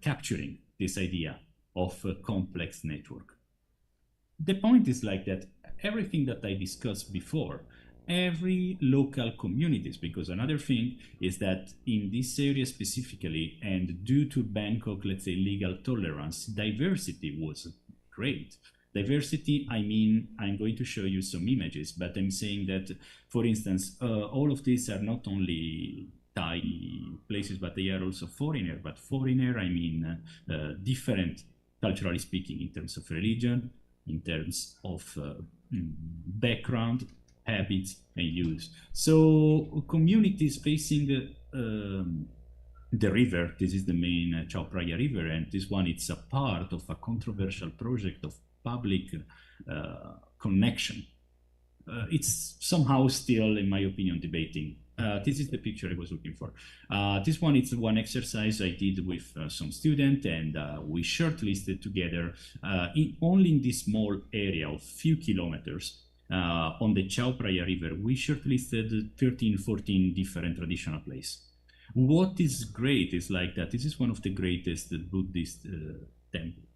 Speaker 7: capturing this idea of a complex network. The point is like that everything that I discussed before, every local communities, because another thing is that in this area specifically, and due to Bangkok, let's say, legal tolerance, diversity was great. Diversity, I mean, I'm going to show you some images, but I'm saying that, for instance, all of these are not only Thai places, but they are also foreigner. But foreigner, I mean, different, culturally speaking, in terms of religion, in terms of background, habits, and use. So communities facing the river, this is the main Chao Phraya River, and this one, it's a part of a controversial project of public connection. It's somehow still, in my opinion, debating. This is the picture I was looking for. This one, it's one exercise I did with some students, and we shortlisted together only in this small area of few kilometers on the Chao Phraya River. We shortlisted 13, 14 different traditional places. What is great is like that this is one of the greatest Buddhist temples.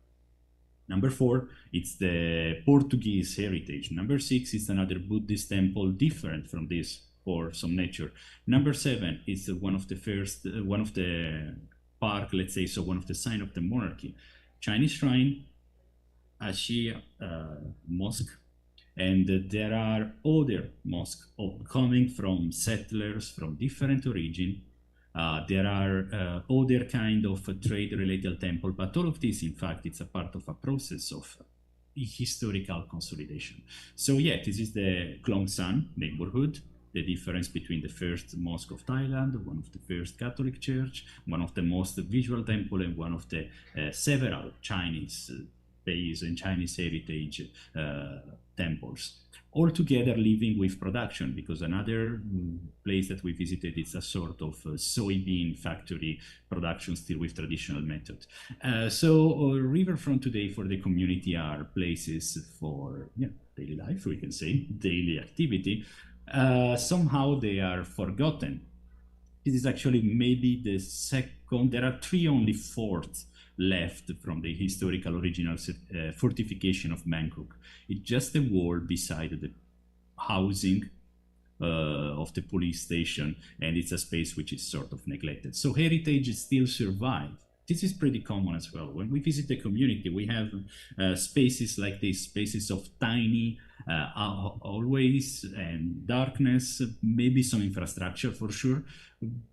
Speaker 7: Number 4, it's the Portuguese heritage. Number 6 is another Buddhist temple different from this for some nature. Number 7 is one of the first, one of the park, let's say, so one of the sign of the monarchy. Chinese shrine, a Shia mosque, and there are other mosques coming from settlers from different origin. There are other kind of trade-related temple, but all of this, in fact, it's a part of a process of historical consolidation. So yeah, this is the Klong San neighborhood, the difference between the first mosque of Thailand, one of the first Catholic church, one of the most visual temple, and one of the several Chinese base and Chinese heritage temples. All together living with production, because another place that we visited is a sort of soybean factory production still with traditional method. So riverfront today for the community are places for daily life, we can say, daily activity. Somehow they are forgotten. This is actually maybe the second, there are 3 only forts left from the historical original fortification of Bangkok. It's just a wall beside the housing of the police station, and it's a space which is sort of neglected. So heritage still survive. This is pretty common as well. When we visit the community, we have spaces like this, spaces of tiny always and darkness, maybe some infrastructure for sure,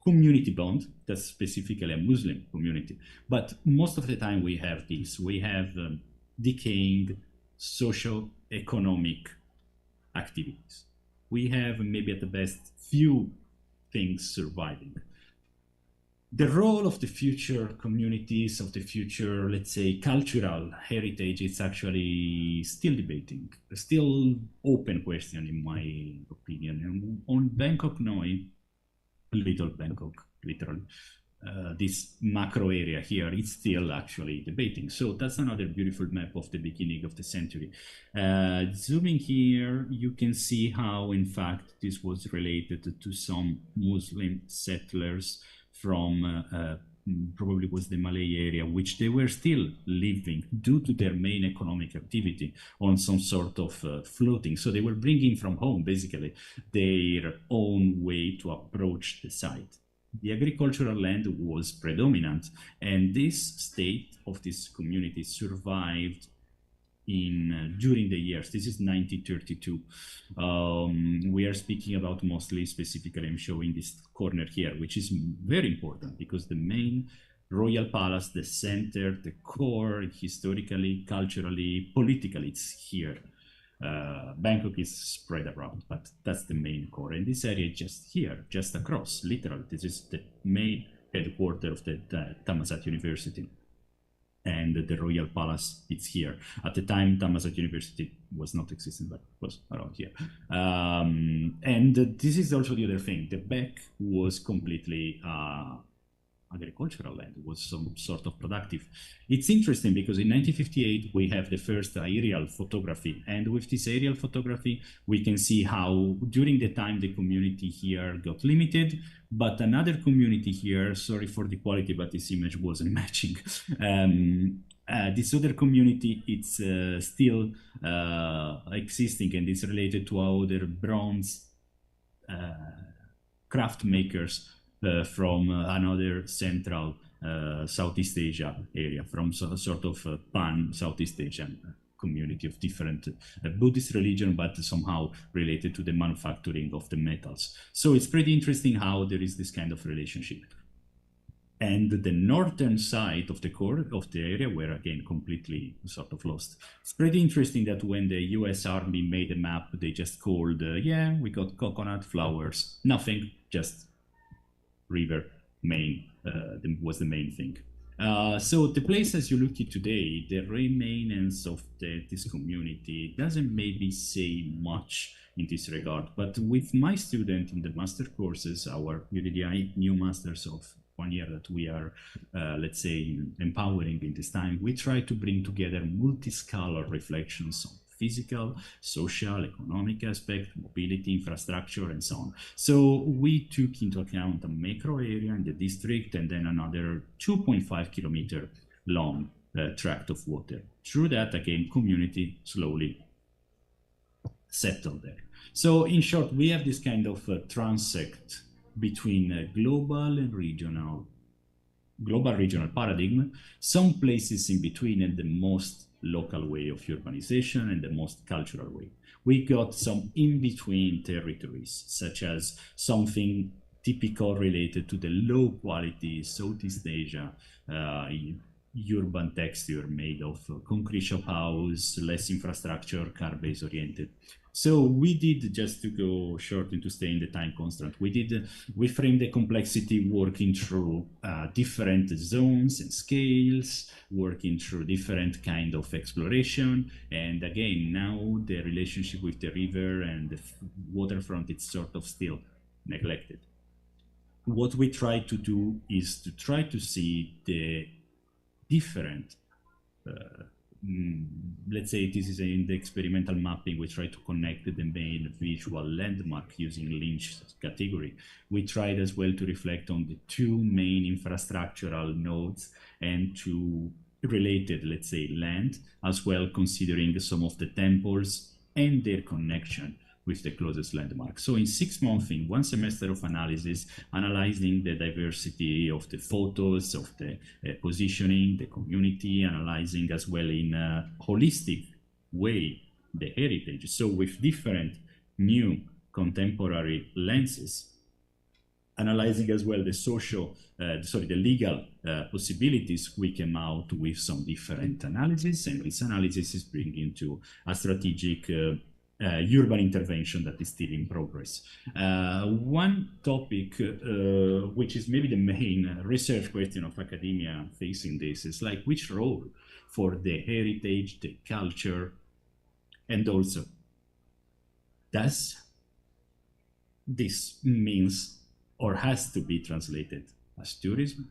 Speaker 7: community bond, that's specifically a Muslim community. But most of the time we have this, we have decaying socio-economic activities. We have maybe at the best few things surviving. The role of the future communities, of the future, let's say, cultural heritage, is actually still debating, still open question in my opinion. And on Bangkok Noi, little Bangkok, literally, this macro area here, it's still actually debating. So that's another beautiful map of the beginning of the century. Zooming here, you can see how, in fact, this was related to some Muslim settlers from probably was the Malay area, which they were still living due to their main economic activity on some sort of floating. So they were bringing from home, basically, their own way to approach the site. the agricultural land was predominant, and this state of this community survived during the years. This is 1932. We are speaking about mostly, specifically, I'm showing this corner here, which is very important because the main royal palace, the center, the core, historically, culturally, politically, it's here. Bangkok is spread around, but that's the main core. And this area is just here, just across, literally. This is the main headquarters of the Thammsaat University. And the royal palace, it's here. At the time, Thammsaat University was not existing, but was around here. And this is also the other thing. The back was completely agricultural land. It was some sort of productive. It's interesting because in 1958, we have the first aerial photography. And with this aerial photography, we can see how during the time the community here got limited, but another community here, sorry for the quality, but this image wasn't matching. This other community, it's still existing, and it's related to other bronze craft makers from another central Southeast Asia area, from sort of pan-Southeast Asian community of different Buddhist religion, but somehow related to the manufacturing of the metals. So it's pretty interesting how there is this kind of relationship. And the northern side of the core of the area were again completely sort of lost. It's pretty interesting that when the US Army made a map, they just called, yeah, we got coconut, flowers, nothing, just river, main, was the main thing. So the place as you look at today, the remainance of this community doesn't maybe say much in this regard, but with my student in the master courses, our UDDI new masters of 1 year that we are, let's say, empowering in this time, we try to bring together multi-scalar reflections on physical, social, economic aspect, mobility, infrastructure, and so on. So we took into account a macro area in the district and then another 2.5 kilometer long tract of water. Through that, again, community slowly settled there. So in short, we have this kind of transect between global and regional paradigm, some places in between, and the most local way of urbanization and the most cultural way. We got some in-between territories, such as something typical related to the low quality Southeast Asia urban texture made of concrete shop house, less infrastructure, car-based oriented. So we did, just to go short and to stay in the time constraint, we framed the complexity working through different zones and scales, working through different kind of exploration. And again, now the relationship with the river and the waterfront, it's sort of still neglected. What we try to do is to try to see the different let's say this is in the experimental mapping, we try to connect the main visual landmark using Lynch category. We tried as well to reflect on the two main infrastructural nodes and to related, let's say, land, as well considering some of the temples and their connection with the closest landmark. So in 6 months, in 1 semester of analysis, analyzing the diversity of the photos, of the positioning, the community, analyzing as well in a holistic way the heritage. So with different new contemporary lenses, analyzing as well the social, the legal possibilities, we came out with some different analysis, and this analysis is bringing to a strategic urban intervention that is still in progress. One topic, which is maybe the main research question of academia facing this, is like which role for the heritage, the culture, and also does this means or has to be translated as tourism?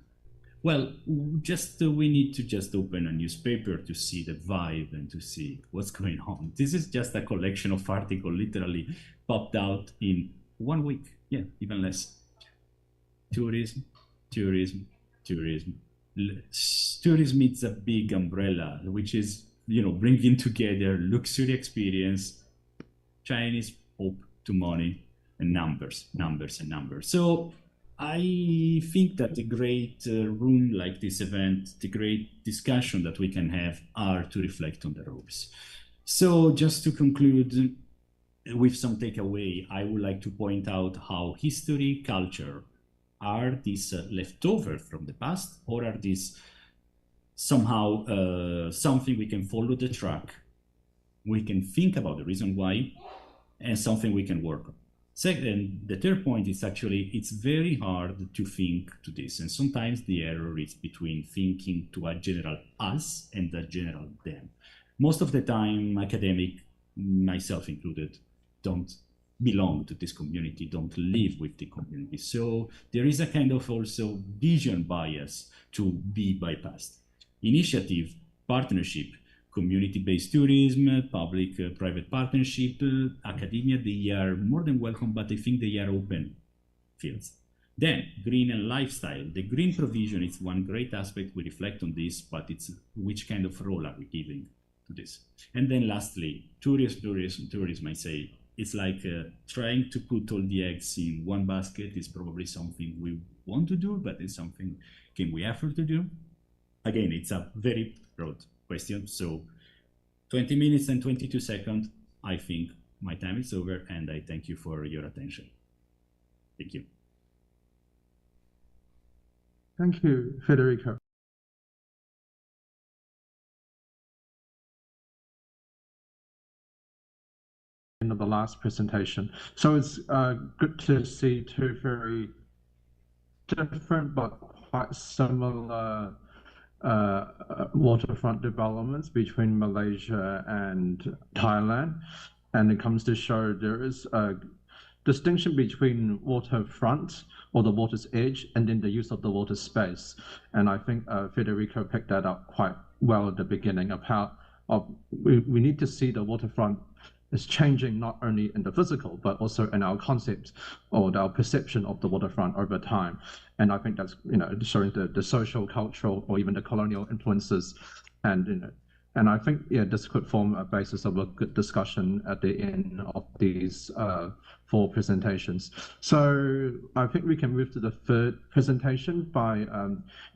Speaker 7: Well, we need to just open a newspaper to see the vibe and to see what's going on. This is just a collection of articles literally popped out in 1 week. Yeah, even less. Tourism, tourism, tourism. Tourism is a big umbrella, which is, bringing together luxury experience, Chinese hope to money, and numbers, numbers, and numbers. So I think that the great room like this event, the great discussion that we can have are to reflect on the rules. So just to conclude with some takeaway, I would like to point out how history, culture, are these leftover from the past, or are these somehow something we can follow the track, we can think about the reason why, and something we can work on. Second, the third point is actually it's very hard to think to this, and sometimes the error is between thinking to a general us and a general them. Most of the time, academic, myself included, don't belong to this community, don't live with the community. So there is a kind of also vision bias to be bypassed. Initiative, partnership, community-based tourism, public-private partnership, academia, they are more than welcome, but I think they are open fields. Then, green and lifestyle. The green provision is one great aspect. We reflect on this, but it's which kind of role are we giving to this? And then lastly, tourism, I say, it's like trying to put all the eggs in one basket is probably something we want to do, but it's something can we afford to do? Again, it's a very broad question. So 20 minutes and 22 seconds, I think my time is over, and I thank you for your attention. Thank you.
Speaker 3: Thank you, Federico. End of the last presentation. So it's good to see two very different but quite similar waterfront developments between Malaysia and Thailand, and it comes to show there is a distinction between waterfront or the water's edge and then the use of the water space. And I think Federico picked that up quite well at the beginning of how we need to see the waterfront is changing not only in the physical, but also in our concept or our perception of the waterfront over time. And I think that's, showing the social, cultural, or even the colonial influences. And, and I think, this could form a basis of a good discussion at the end of these 4 presentations. So I think we can move to the third presentation by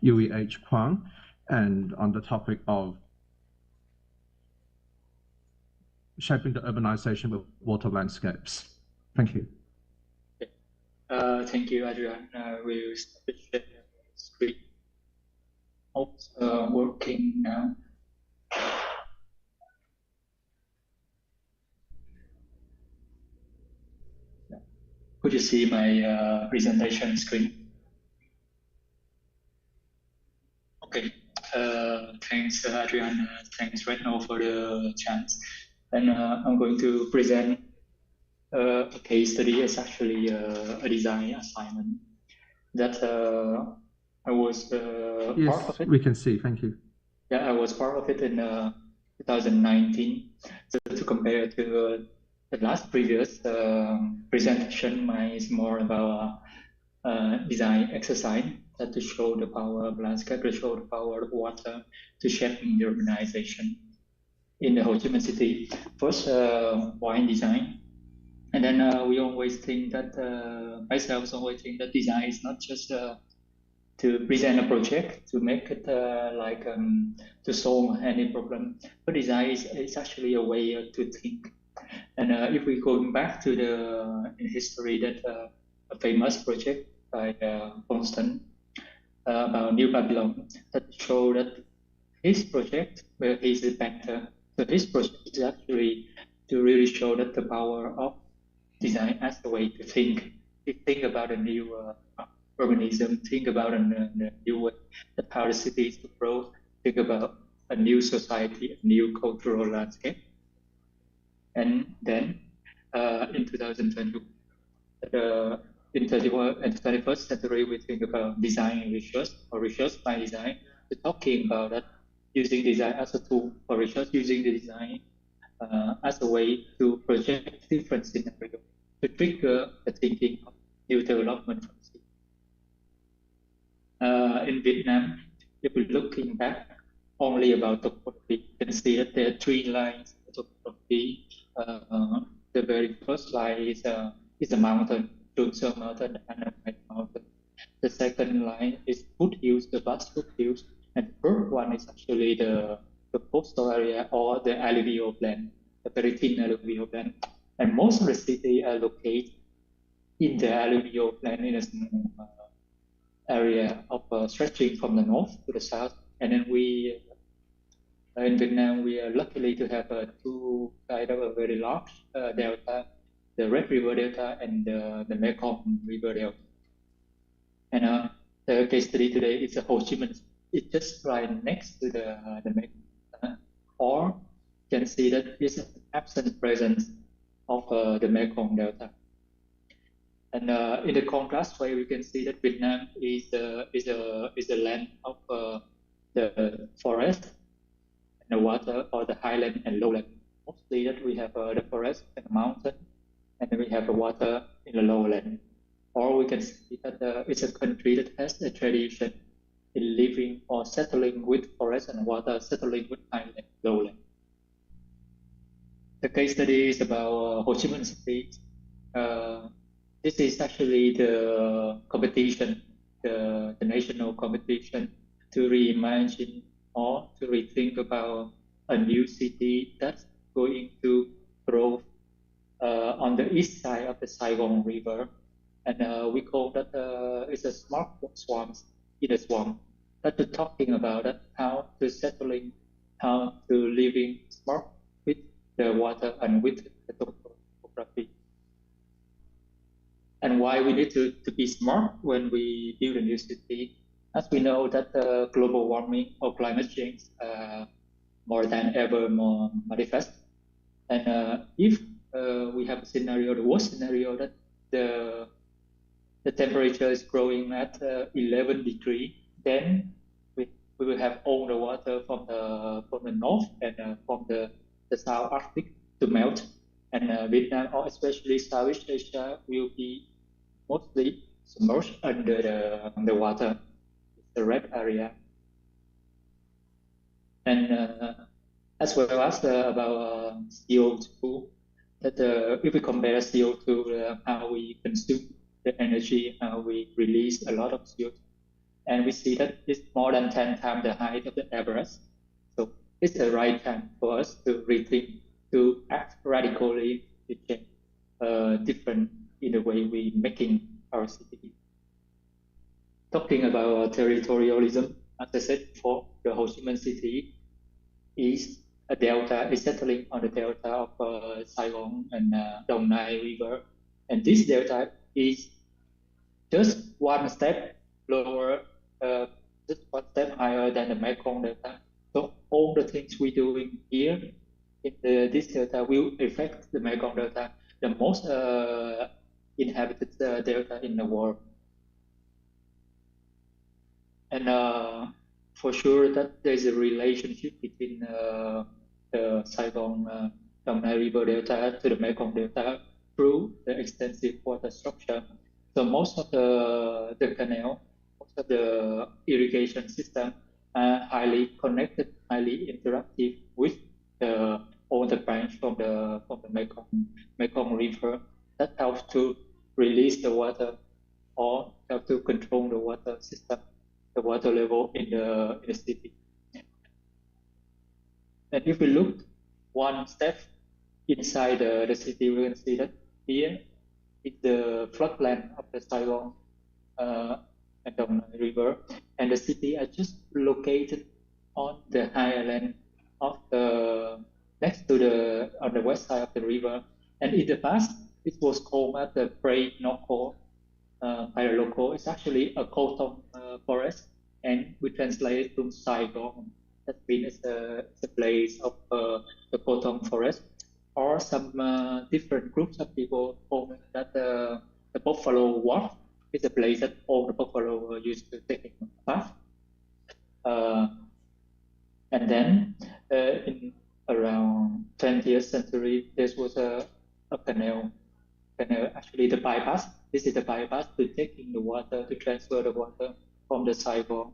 Speaker 3: UEH Kwang, and on the topic of shaping the urbanization with water landscapes. Thank you.
Speaker 8: Thank you, Adrian. We'll start the share screen. Hope working now. Could you see my presentation screen? Okay. Thanks, Adrian. Thanks, Retno, for the chance. And I'm going to present a case study. It's actually a design assignment that I was part of it.
Speaker 3: We can see. Thank you.
Speaker 8: Yeah, I was part of it in 2019. So to compare to the last previous presentation, mine is more about design exercise that to show the power of landscape, to show the power of water to shaping the urbanization in the Ho Chi Minh City. First, wine design. And then we always think that, myself always think that design is not just to present a project, to make it to solve any problem. But design is actually a way to think. And if we go back to in history, that a famous project by Constant about New Babylon, that show that his project, where he's the painter, so this project is actually to really show that the power of design as a way to think about a new urbanism, think about a new way that how the city is to grow, think about a new society, a new cultural landscape. And then in 2020, in the 21st century, we think about design research or research by design. We're talking about that, using design as a tool for research, using the design as a way to project different scenarios, to trigger the thinking of new development from the city. In Vietnam, if we're looking back only about topography, you can see that there are 3 lines of topography. The very first line is a mountain, Thammsaat mountain, and a mountain. The second line is foothills, the vast foothills, and the third one is actually the coastal area or the alluvial plain, the very thin alluvial plain. And most of the city are located in the alluvial plain in a small area of stretching from the north to the south. And then we, in Vietnam, we are luckily to have two kind of a very large delta, the Red River Delta and the Mekong River Delta. And the case study today is Ho Chi Minh. It's just right next to the Mekong. Or you can see that it's an absent presence of the Mekong Delta. And in the contrast way, we can see that Vietnam is a land of the forest and the water, or the highland and lowland. Mostly that we have the forest and the mountain, and then we have the water in the lowland. Or we can see that it's a country that has a tradition in living or settling with forest and water, settling with highland and lowland. The case study is about Ho Chi Minh City. This is actually the competition, the national competition to reimagine or to rethink about a new city that's going to grow on the east side of the Saigon River. And we call that it's a smart swamp in a swamp. That we're talking about that how to settling, how to living smart with the water and with the topography. And why we need to be smart when we build a new city. As we know that global warming or climate change more than ever more manifest. And if we have a scenario, the worst scenario, that the temperature is growing at 11 degrees, then we will have all the water from the north and from the South Arctic to melt. And Vietnam, or especially Southeast Asia, will be mostly submerged under the water, the red area. And as well as about CO2, that if we compare CO2, how we consume the energy, how we release a lot of CO2, and we see that it's more than 10 times the height of the Everest. So it's the right time for us to rethink, to act radically, to change different in the way we're making our city. Talking about territorialism, as I said before, the Ho Chi Minh City is a delta, is settling on the delta of Saigon and Dong Nai River. And this delta is just one step lower, just one step higher than the Mekong Delta. So all the things we're doing here in this delta will affect the Mekong Delta, the most inhabited delta in the world. And for sure that there's a relationship between the Saigon Dong Nai River Delta to the Mekong Delta through the extensive water structure. So most of the canal, most of the irrigation system are highly connected, highly interactive with all the branch from the Mekong River that helps to release the water or help to control the water system, the water level in the city. And if we look one step inside the city, we can see that here is the floodland of the Saigon and Dong Nai River, and the city are just located on the higher land of next to on the west side of the river. And in the past, it was called as the Prey Noko by the local. It's actually a cotton forest, and we translate it to Saigon. That means it's a place of the cotton forest. Or some different groups of people call that the Buffalo Wharf is a place that all the buffalo used to take a bath. And then in around 20th century, there was a canal, actually the bypass. This is the bypass to taking the water, to transfer the water from the Saigon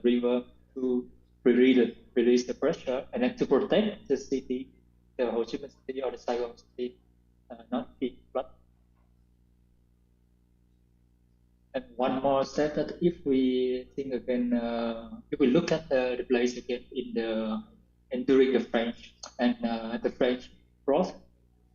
Speaker 8: River to release the pressure, and then to protect the city, the Ho Chi Minh City or the Saigon City, not be flooded. And one more step that if we think again, if we look at the place again in the and during the French and the French brought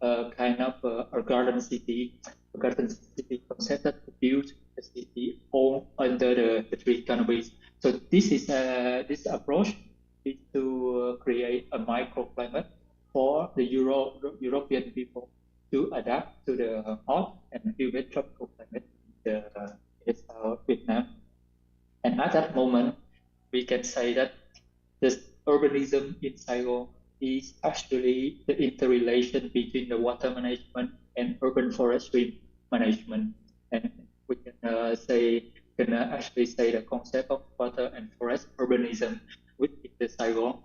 Speaker 8: kind of a garden city concept that built the city all under the tree canopies. So this is this approach is to create a microclimate for the European people to adapt to the hot and humid tropical climate in the South Vietnam. And at that moment, we can say that this urbanism in Saigon is actually the interrelation between the water management and urban forestry management. And we can actually say the concept of water and forest urbanism within the Saigon.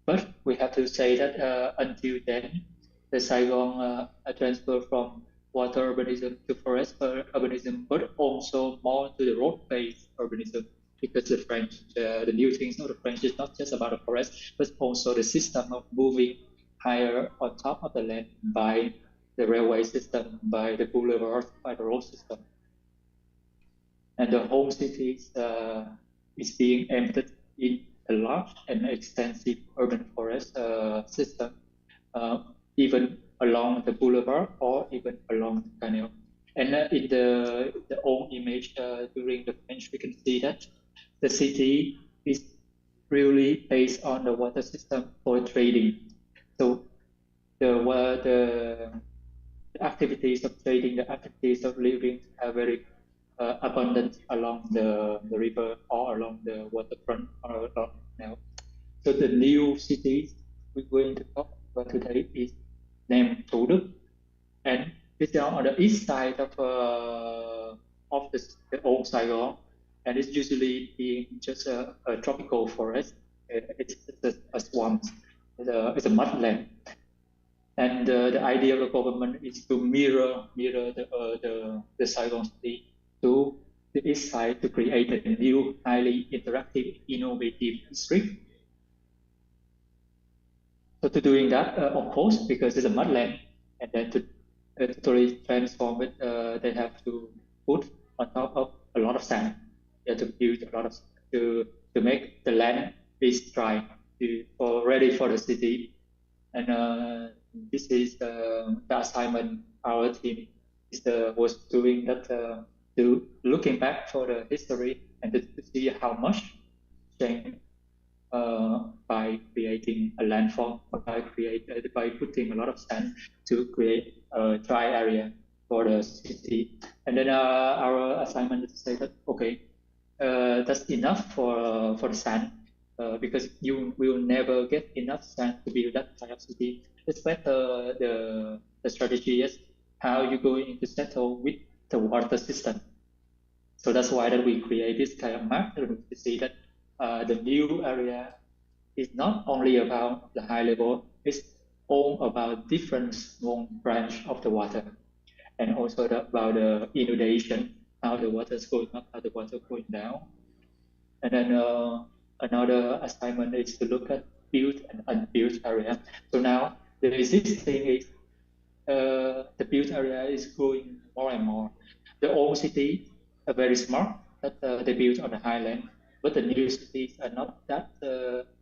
Speaker 8: But we have to say that until then, the Saigon transfer from water urbanism to forest urbanism, but also more to the road-based urbanism, because the French, the new things of the French is not just about the forest, but also the system of moving higher on top of the land by the railway system, by the boulevards, by the road system. And the whole city is being embedded in a large and extensive urban forest system, even along the boulevard or even along the canal. And in the old image during the French, we can see that the city is really based on the water system for trading. So the activities of trading, the activities of living are very abundant along the river or along the waterfront or along now. So the new cities we're going to talk about today is named Thủ Đức, and it's on the east side of the old Saigon, and it's usually being just a tropical forest. It's a swamp. It's a mudland. And the idea of the government is to mirror the Saigon city to the east side to create a new, highly interactive, innovative district. So to doing that, of course, because it's a mudland, and then to totally transform it, they have to put on top of a lot of sand. They have to build a lot of to make the land is dry, ready for the city. And this is the assignment our team was doing, that to looking back for the history and to see how much changed by creating a landform, by putting a lot of sand to create a dry area for the city. And then our assignment is to say that, okay, that's enough for the sand, because you will never get enough sand to build that kind of city. It's better the strategy is how you're going to settle with the water system. So that's why that we create this kind of map to see that the new area is not only about the high level, it's all about different small branch of the water, and also about the inundation, how the water is going up, how the water is going down. And then another assignment is to look at built and unbuilt area. So now the existing is the built area is growing more and more. The old cities are very smart, that they built on the highland, but the new cities are not that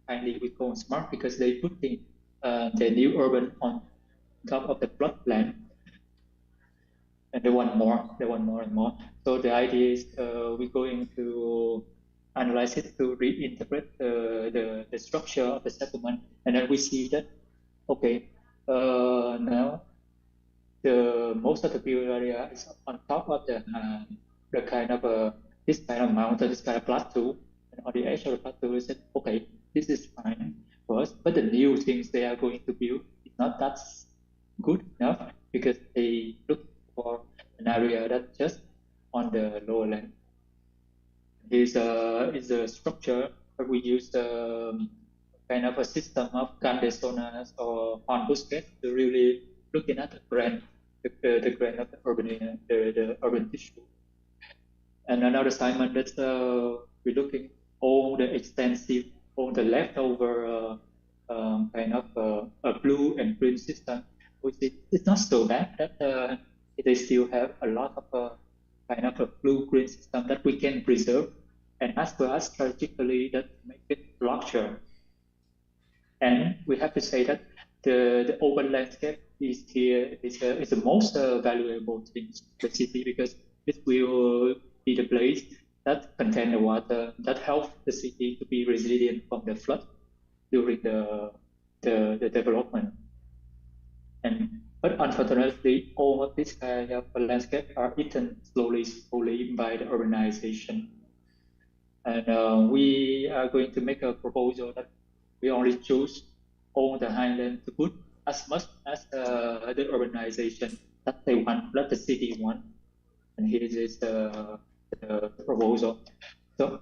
Speaker 8: kindly we call smart, because they put the new urban on top of the floodland, and they want more and more. So the idea is we're going to analyze it to reinterpret the structure of the settlement, and then we see that, okay, now most of the built area is on top of the kind of this kind of mountain, this kind of plateau, and on the edge of the plateau, we said, okay, this is fine for us, but the new things they are going to build is not that good enough, because they look for an area that's just on the lower land. Is a structure that we use kind of a system of grandes zonas or hornbuskets to really looking at the grain of the urban tissue. And another assignment that we're looking all the extensive, all the leftover kind of a blue and green system, which is not so bad, that they still have a lot of kind of a blue-green system that we can preserve, and as well as strategically that make it larger. And we have to say that the open landscape is the most valuable thing in the city, because it will be the place that contain the water that helps the city to be resilient from the flood during the development. But unfortunately, all of this kind of landscape are eaten slowly by the urbanization. And we are going to make a proposal that we only choose all the highland to put as much as the urbanization that they want, that the city want. And here is the proposal. So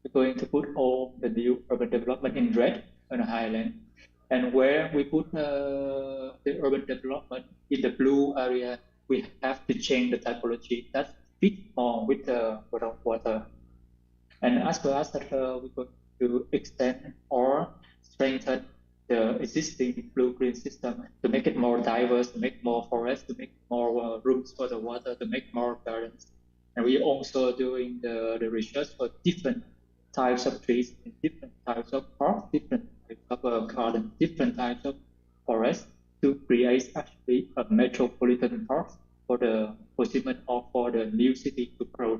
Speaker 8: we're going to put all the new urban development in red on the highland. And where we put the urban development in the blue area, we have to change the typology that fits more with the water. And as well as that, we're going to extend or strengthen the existing blue-green system to make it more diverse, to make more forests, to make more rooms for the water, to make more gardens. And we're also doing the research for different types of trees, different types of parks, different types of gardens, different types of forests, to create actually a metropolitan park for the Ho Chi Minh or for the new city to grow.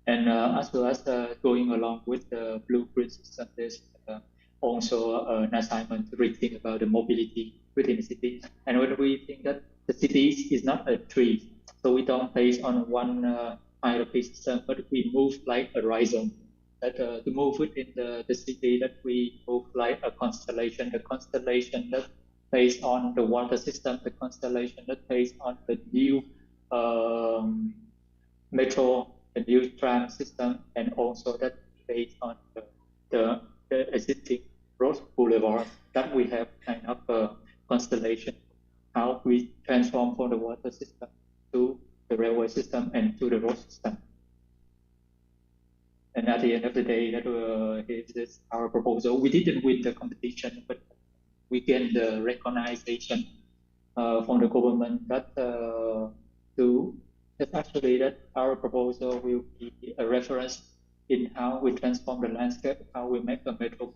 Speaker 8: And as well as going along with the blue-green system, there's also an assignment to rethink about the mobility within the city. And when we think that the city is not a tree, so we don't base on one hierarchy system, but we move like a rhizome. That to move within the city, that we move like a constellation, the constellation that based on the water system, the constellation that based on the new metro, the new tram system, and also that based on the existing road boulevard that we have kind of a constellation, how we transform from the water system to the railway system and to the road system. And at the end of the day, that is our proposal. We didn't win the competition, but we gained the recognition from the government that that actually that our proposal will be a reference in how we transform the landscape, how we make a metro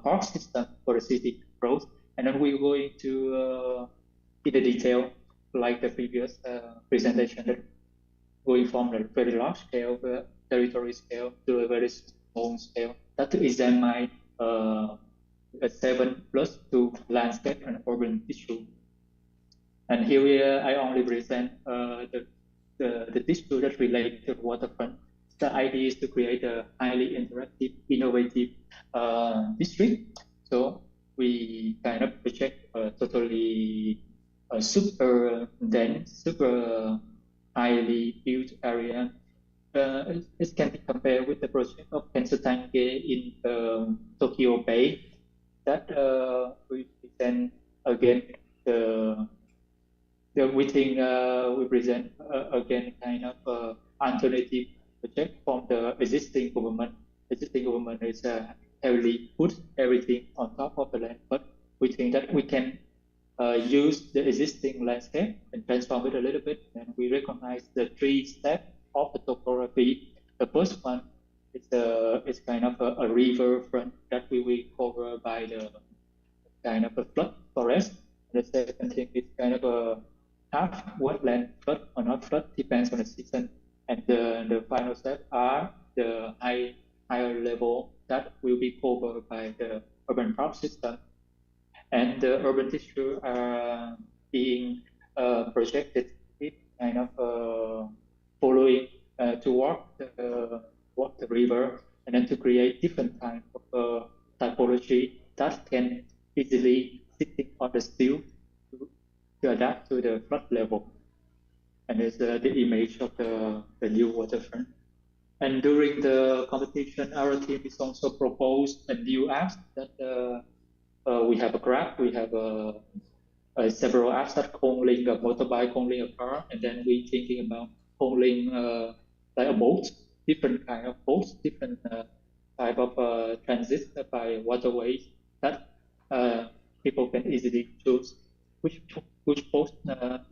Speaker 8: park system for the city growth. And then we're going to in the detail, like the previous presentation, that going from the very large scale, the territory scale, to a very small scale, that to examine a 7+2 landscape and urban issue. And here I only present the issue that relates to waterfront. The idea is to create a highly interactive, innovative district. So we kind of project a totally super dense, super highly built area. It can be compared with the project of Thammsaat in Tokyo Bay. That we present again we think we present again kind of alternative project from the existing government. Existing government is heavily put everything on top of the land, but we think that we can use the existing landscape and transform it a little bit. And we recognize the 3 steps of the topography. The first one is kind of a river front that we will cover by the kind of a flood forest. The second thing is kind of a half wetland, flood or not flood, depends on the season. And the final step are the higher level that will be covered by the urban park system. And the urban district are being projected with kind of following to walk the river, and then to create different kind of typology that can easily sit on the steel to adapt to the flood level. And it's the image of the new waterfront. And during the competition, our team is also proposed a new app that we have a Grab, we have several apps that co-link a motorbike, co-link a car, and then we're thinking about co-link like a boat, different kind of boats, different type of transit by waterways that people can easily choose which which boat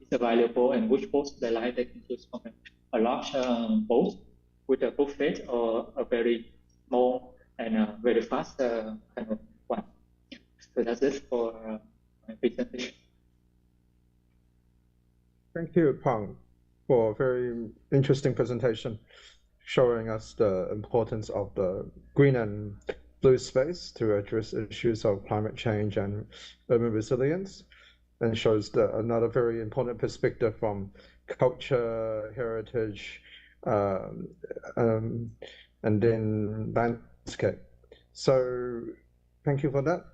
Speaker 8: is available and which boat the light they can choose from a large boat with a buffet or a very small and very fast kind of one. So that's it for my presentation.
Speaker 3: Thank you, Pang, for a very interesting presentation showing us the importance of the green and blue space to address issues of climate change and urban resilience, and shows another very important perspective from culture, heritage, and then landscape. So thank you for that.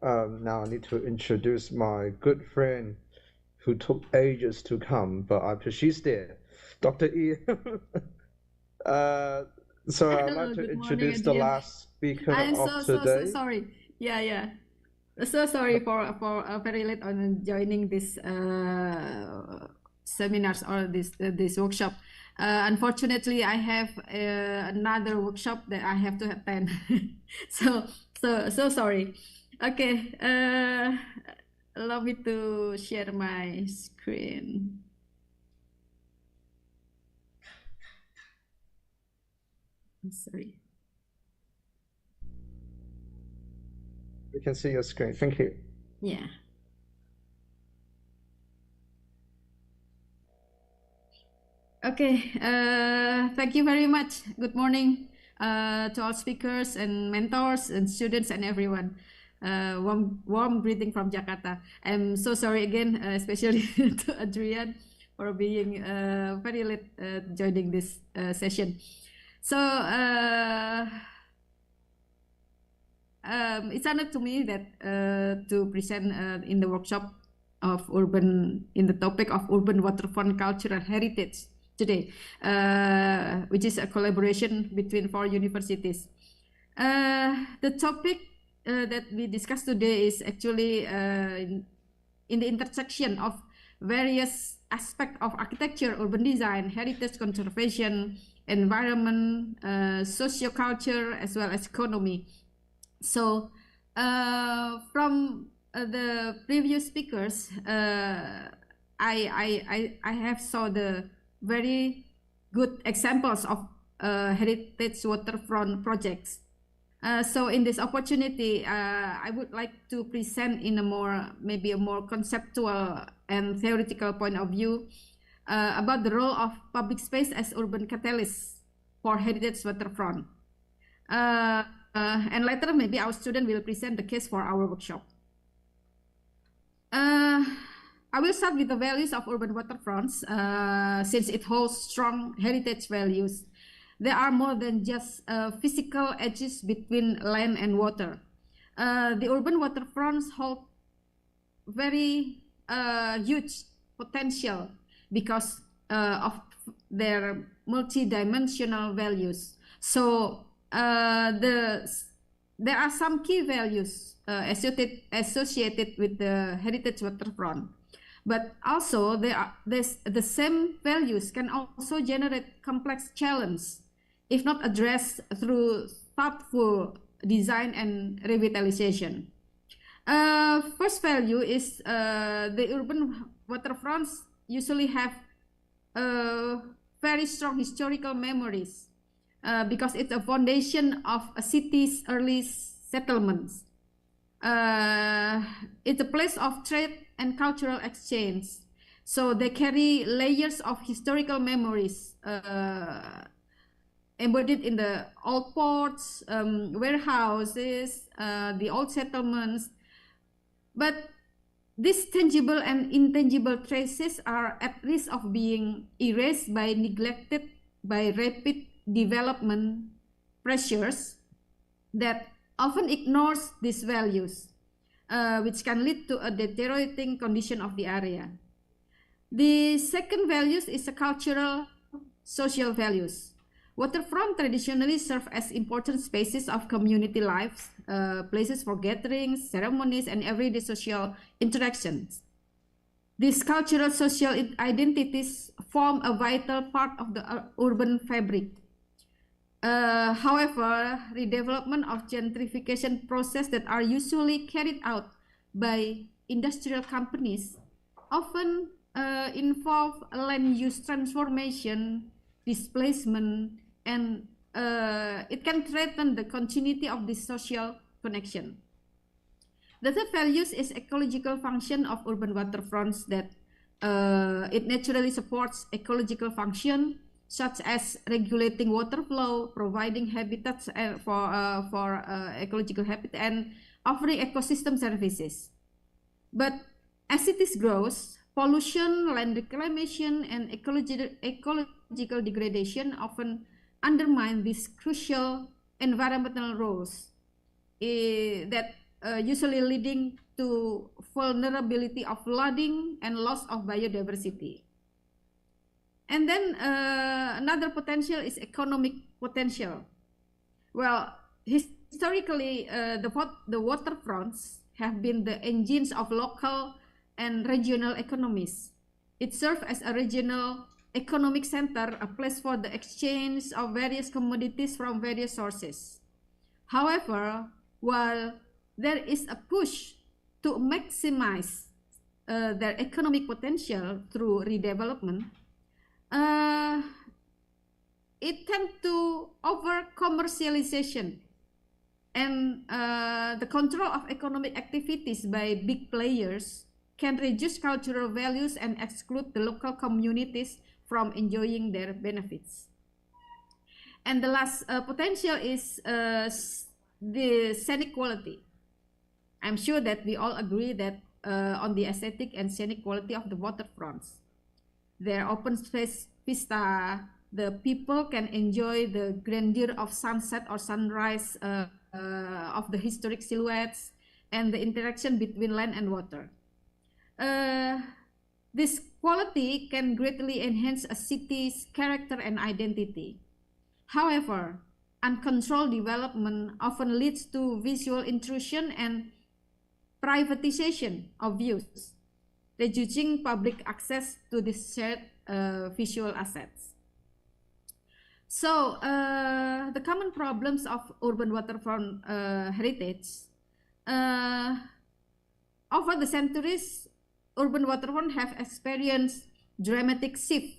Speaker 3: Now I need to introduce my good friend who took ages to come, but after she's there, Dr. E. So I'd like to introduce the last speaker of today.
Speaker 9: So sorry. Yeah. So sorry for very late on joining this seminars or this workshop. Unfortunately, I have another workshop that I have to attend. so sorry. Okay. Allow me to share my screen. I'm sorry.
Speaker 3: We can see your screen. Thank you.
Speaker 9: Yeah. Okay. Thank you very much. Good morning to all speakers and mentors and students and everyone. Warm greeting from Jakarta. I'm so sorry again, especially to Adrian for being very late joining this session. So it's honored to me that to present in the workshop of in the topic of urban waterfront cultural heritage today, which is a collaboration between 4 universities. The topic that we discussed today is actually in the intersection of various aspects of architecture, urban design, heritage conservation, environment, socio-culture, as well as economy. So from the previous speakers, I have saw the very good examples of heritage waterfront projects. So in this opportunity, I would like to present in maybe a more conceptual and theoretical point of view about the role of public space as urban catalyst for heritage waterfront. And later, maybe our student will present the case for our workshop. I will start with the values of urban waterfronts, since it holds strong heritage values. There are more than just physical edges between land and water. The urban waterfronts hold very huge potential because of their multi-dimensional values. So there are some key values associated with the heritage waterfront, but also the same values can also generate complex challenges if not addressed through thoughtful design and revitalization. First value is the urban waterfronts usually have very strong historical memories because it's a foundation of a city's early settlements. It's a place of trade and cultural exchange. So they carry layers of historical memories embodied in the old ports, warehouses, the old settlements. But these tangible and intangible traces are at risk of being erased by neglected by rapid development pressures that often ignores these values, which can lead to a deteriorating condition of the area. The second values is the cultural social values. Waterfront traditionally serve as important spaces of community lives, places for gatherings, ceremonies, and everyday social interactions. These cultural social identities form a vital part of the urban fabric. However, redevelopment of gentrification process that are usually carried out by industrial companies often involve land use transformation, displacement, and it can threaten the continuity of this social connection. The third values is ecological function of urban waterfronts, that it naturally supports ecological function such as regulating water flow, providing habitats for ecological habitat, and offering ecosystem services. But as cities grows, pollution, land reclamation, and ecological degradation often undermine these crucial environmental roles that usually leading to vulnerability of flooding and loss of biodiversity. And then another potential is economic potential. Well, historically, the waterfronts have been the engines of local and regional economies. It serves as a regional economic center, a place for the exchange of various commodities from various sources. However, while there is a push to maximize their economic potential through redevelopment, it tends to over commercialization, and the control of economic activities by big players can reduce cultural values and exclude the local communities from enjoying their benefits. And the last potential is the scenic quality. I'm sure that we all agree that on the aesthetic and scenic quality of the waterfronts. Their open space vista, the people can enjoy the grandeur of sunset or sunrise of the historic silhouettes and the interaction between land and water. This quality can greatly enhance a city's character and identity. However, uncontrolled development often leads to visual intrusion and privatization of views, reducing public access to these shared visual assets. So, the common problems of urban waterfront heritage. Over the centuries, urban waterfront have experienced dramatic shift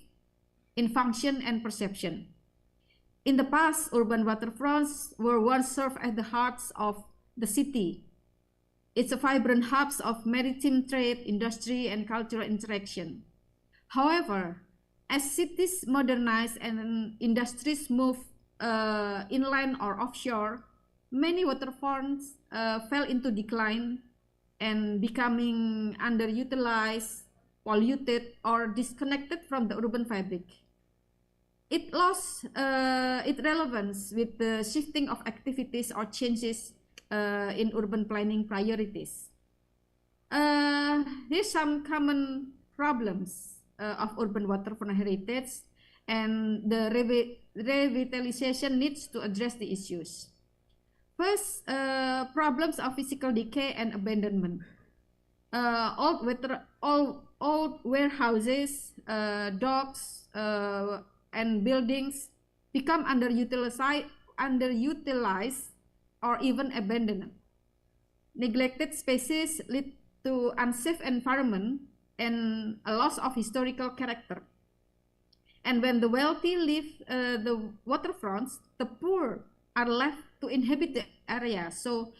Speaker 9: in function and perception. In the past, urban waterfronts were once served as the hearts of the city. It's a vibrant hubs of maritime trade, industry, and cultural interaction. However, as cities modernize and industries move inland or offshore, many waterfronts fell into decline and becoming underutilized, polluted, or disconnected from the urban fabric. It lost its relevance with the shifting of activities or changes in urban planning priorities. Here's some common problems of urban waterfront heritage, and the revitalization needs to address the issues. First, problems of physical decay and abandonment. Old warehouses, docks, and buildings become underutilized or even abandoned. Neglected spaces lead to unsafe environment and a loss of historical character. And when the wealthy leave the waterfronts, the poor are left to inhabit the area. So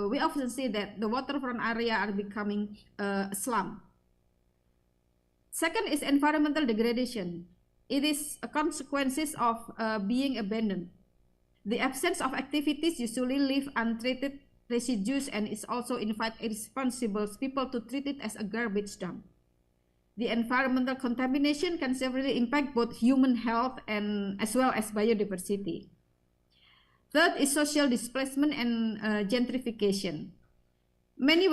Speaker 9: we often see that the waterfront area are becoming a slum. Second is environmental degradation. It is a consequences of being abandoned. The absence of activities usually leave untreated residues, and is also invite irresponsible people to treat it as a garbage dump. The environmental contamination can severely impact both human health and as well as biodiversity. Third is social displacement and gentrification. Many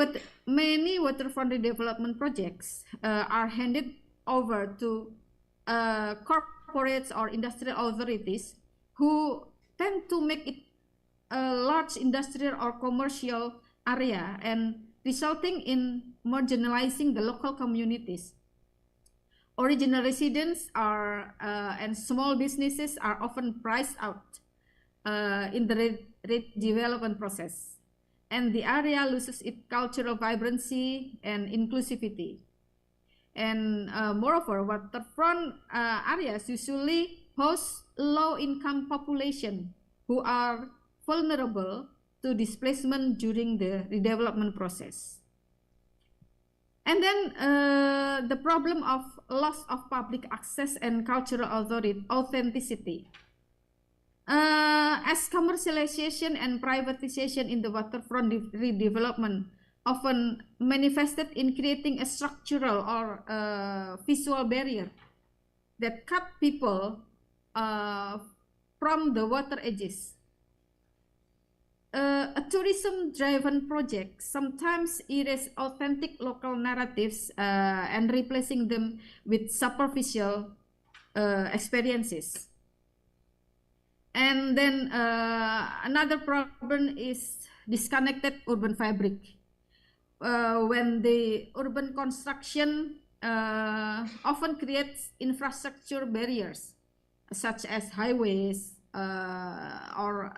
Speaker 9: waterfront redevelopment projects are handed over to corporates or industrial authorities who tend to make it a large industrial or commercial area, and resulting in marginalizing the local communities. Original residents and small businesses are often priced out in the redevelopment process, and the area loses its cultural vibrancy and inclusivity. And moreover, waterfront areas usually host low-income population who are vulnerable to displacement during the redevelopment process. And then the problem of loss of public access and cultural authenticity. As commercialization and privatization in the waterfront redevelopment often manifested in creating a structural or visual barrier that cut people from the water edges. A tourism-driven project sometimes erases authentic local narratives and replacing them with superficial experiences. And then another problem is disconnected urban fabric. When the urban construction often creates infrastructure barriers, such as highways or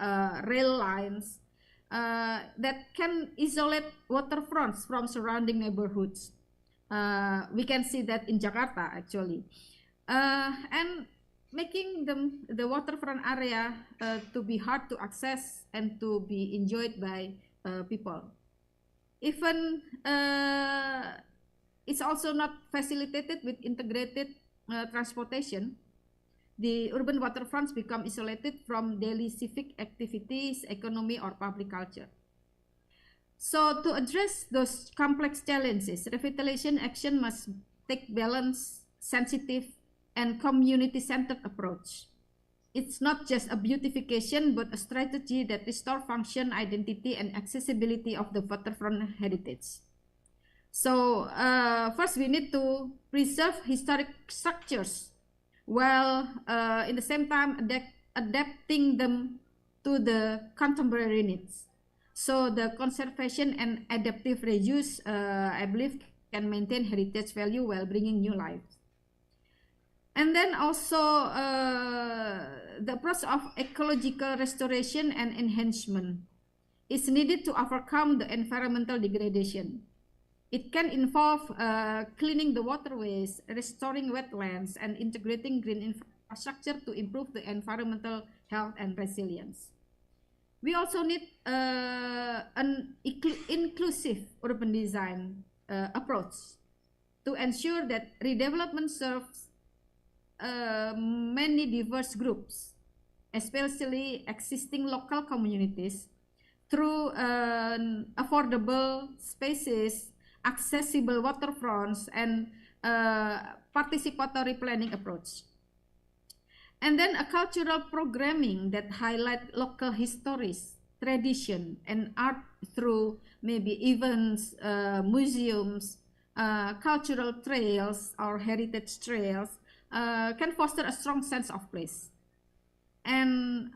Speaker 9: rail lines, that can isolate waterfronts from surrounding neighborhoods. We can see that in Jakarta, actually. And making the waterfront area to be hard to access and to be enjoyed by people. Even it's also not facilitated with integrated transportation. The urban waterfronts become isolated from daily civic activities, economy, or public culture. So to address those complex challenges, revitalization action must take balanced, sensitive, and community-centered approach. It's not just a beautification, but a strategy that restores function, identity, and accessibility of the waterfront heritage. So first we need to preserve historic structures while in the same time adapting them to the contemporary needs. So the conservation and adaptive reuse, I believe, can maintain heritage value while bringing new life. And then also the approach of ecological restoration and enhancement is needed to overcome the environmental degradation. It can involve cleaning the waterways, restoring wetlands, and integrating green infrastructure to improve the environmental health and resilience. We also need an inclusive urban design approach to ensure that redevelopment serves many diverse groups, especially existing local communities, through affordable spaces, accessible waterfronts, and participatory planning approach. And then a cultural programming that highlight local histories, tradition, and art through maybe events, museums, cultural trails or heritage trails can foster a strong sense of place. And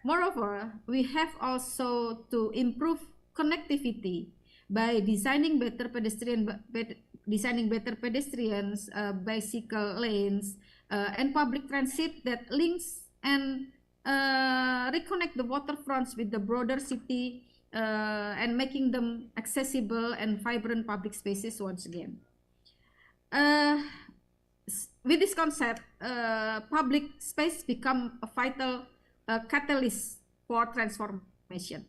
Speaker 9: moreover, we have also to improve connectivity by designing better pedestrians, bicycle lanes, and public transit that links and reconnect the waterfronts with the broader city and making them accessible and vibrant public spaces once again. With this concept, public space become a vital catalyst for transformation.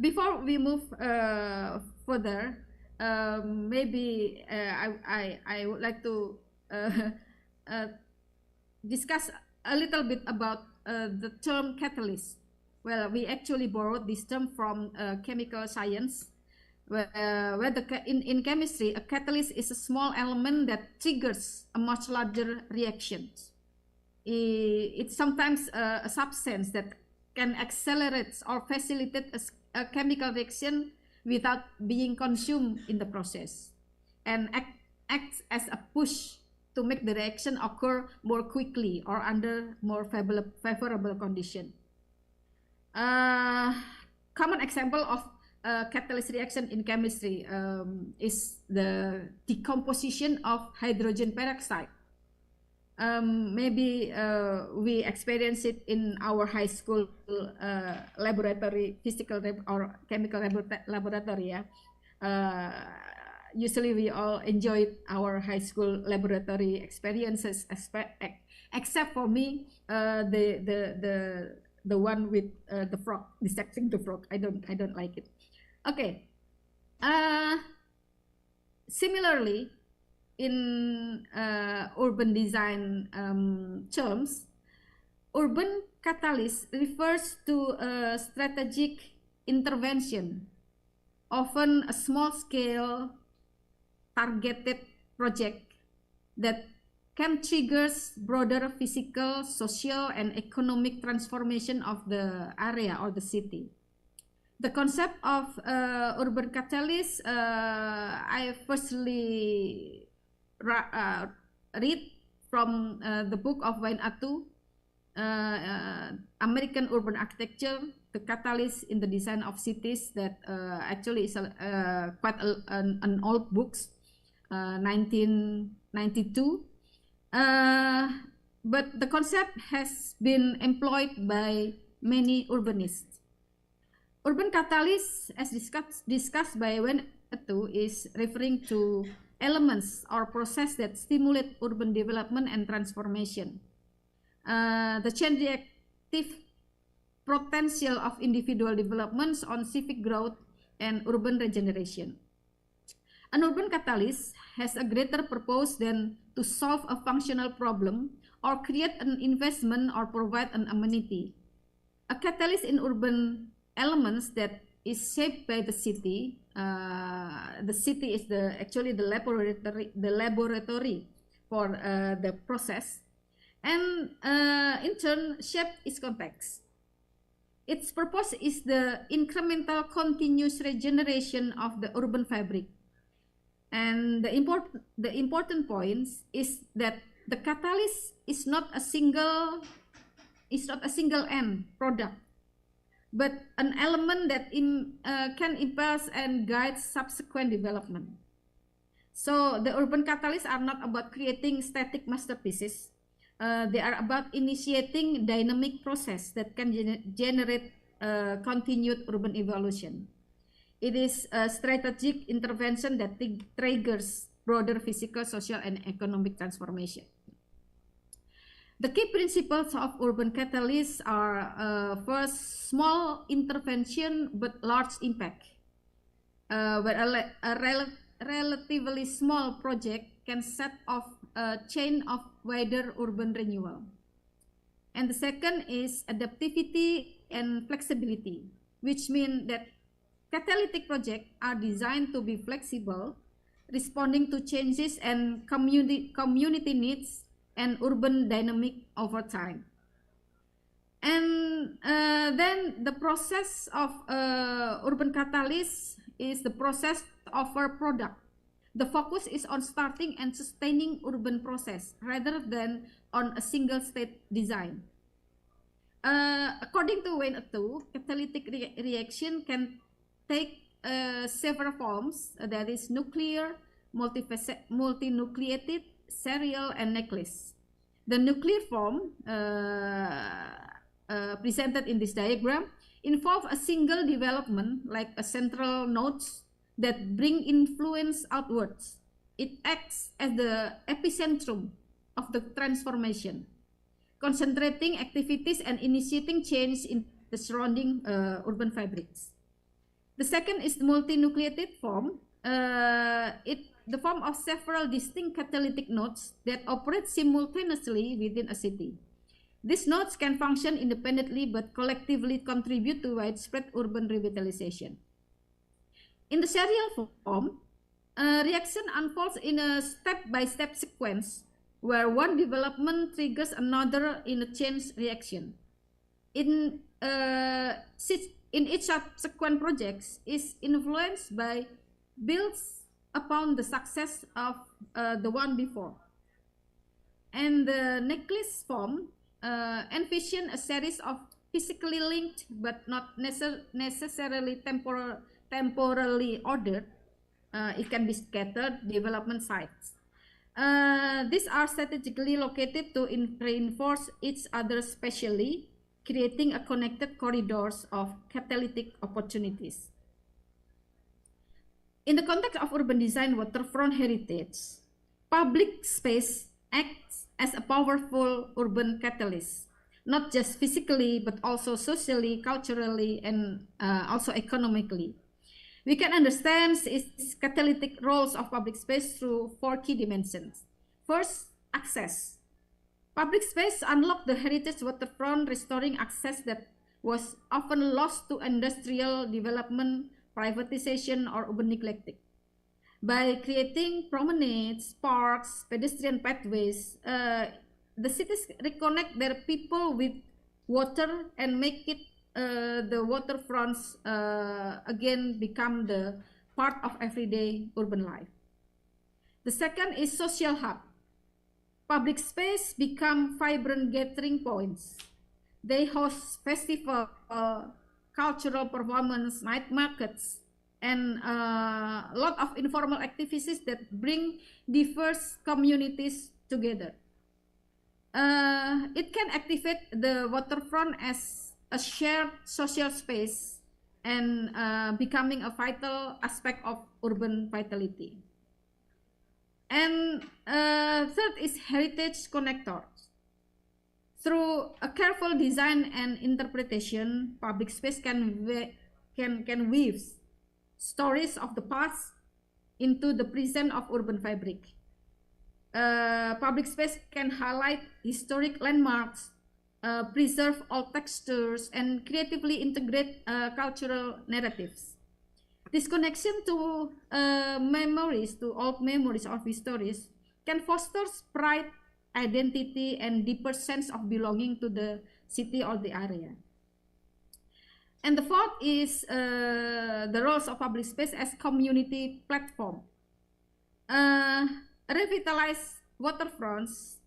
Speaker 9: Before we move further, maybe I would like to discuss a little bit about the term catalyst. Well, we actually borrowed this term from chemical science, where in chemistry, a catalyst is a small element that triggers a much larger reaction. It's sometimes a substance that can accelerate or facilitate a chemical reaction without being consumed in the process, and acts as a push to make the reaction occur more quickly or under more favorable condition. Common example of catalyst reaction in chemistry is the decomposition of hydrogen peroxide. Maybe we experience it in our high school laboratory, physical or chemical laboratory. Yeah? usually we all enjoyed our high school laboratory experiences, except for me, the one with the frog, dissecting the frog. I don't like it. Okay. Similarly, in urban design terms, urban catalyst refers to a strategic intervention, often a small-scale, targeted project that can trigger broader physical, social, and economic transformation of the area or the city. The concept of urban catalyst, I firstly read from the book of Wayne Atu, American Urban Architecture, the catalyst in the design of cities, that actually is quite an old book, 1992. But the concept has been employed by many urbanists. Urban catalyst, as discussed by Wayne Atu, is referring to elements or process that stimulate urban development and transformation. The chain reactive potential of individual developments on civic growth and urban regeneration. An urban catalyst has a greater purpose than to solve a functional problem or create an investment or provide an amenity. A catalyst in urban elements that is shaped by the city. The city is actually the laboratory for the process, and in turn shape its context. Its purpose is the incremental continuous regeneration of the urban fabric. And the important point is that the catalyst is not a single end product, but an element that can impulse and guide subsequent development. So the urban catalysts are not about creating static masterpieces. They are about initiating dynamic process that can generate continued urban evolution. It is a strategic intervention that triggers broader physical, social, and economic transformation. The key principles of urban catalysts are first, small intervention but large impact, where a relatively small project can set off a chain of wider urban renewal. And the second is adaptivity and flexibility, which mean that catalytic projects are designed to be flexible, responding to changes and community needs and urban dynamic over time. And then the process of urban catalyst is the process to offer product. The focus is on starting and sustaining urban process rather than on a single state design. According to Wayne Atu, catalytic reaction can take several forms. That is nuclear, multinucleated, serial, and necklace. The nuclear form presented in this diagram involve a single development like a central nodes that bring influence outwards. It acts as the epicentrum of the transformation, concentrating activities and initiating change in the surrounding urban fabrics. The second is the multinucleated form. The form of several distinct catalytic nodes that operate simultaneously within a city. These nodes can function independently but collectively contribute to widespread urban revitalization. In the serial form, reaction unfolds in a step-by-step sequence where one development triggers another in a chain reaction. In each subsequent project is influenced by, builds upon the success of the one before. And the necklace form envision a series of physically linked but not necessarily temporally ordered, it can be scattered development sites. These are strategically located to reinforce each other spatially, creating a connected corridors of catalytic opportunities. In the context of urban design waterfront heritage, public space acts as a powerful urban catalyst, not just physically, but also socially, culturally, and also economically. We can understand its catalytic roles of public space through 4 key dimensions. First, access. Public space unlocked the heritage waterfront, restoring access that was often lost to industrial development, privatization, or urban neglecting. By creating promenades, parks, pedestrian pathways, the cities reconnect their people with water and make it the waterfronts again become the part of everyday urban life. The second is social hub. Public space become vibrant gathering points. They host festival, cultural performance, night markets, and a lot of informal activities that bring diverse communities together. It can activate the waterfront as a shared social space and becoming a vital aspect of urban vitality. And third is heritage connectors. Through a careful design and interpretation, public space can weave stories of the past into the present of urban fabric. Public space can highlight historic landmarks, preserve old textures, and creatively integrate cultural narratives. This connection to memories, to old memories of histories, can foster pride, identity, and deeper sense of belonging to the city or the area. And the fourth is the roles of public space as community platform. Revitalized waterfronts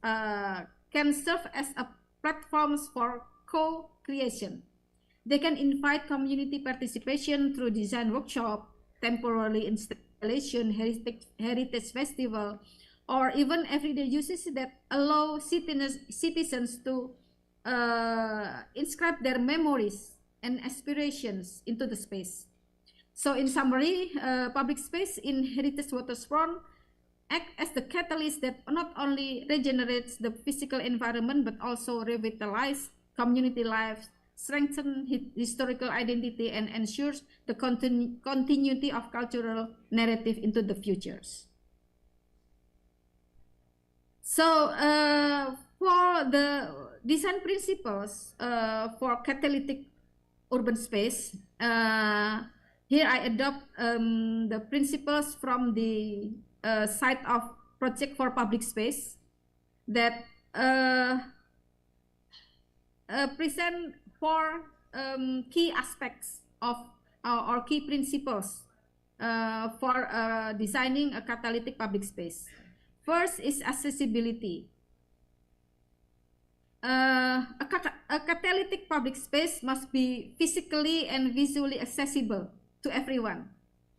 Speaker 9: can serve as a platforms for co-creation. They can invite community participation through design workshop, temporary installation, heritage festival, or even everyday uses that allow citizens to inscribe their memories and aspirations into the space. So in summary, public space in heritage waterfront act as the catalyst that not only regenerates the physical environment, but also revitalize community life, strengthen historical identity, and ensures the continuity of cultural narrative into the futures. So for the design principles for catalytic urban space, here I adopt the principles from the side of Project for Public Space that present 4 key aspects of or key principles for designing a catalytic public space. First is accessibility. A catalytic public space must be physically and visually accessible to everyone.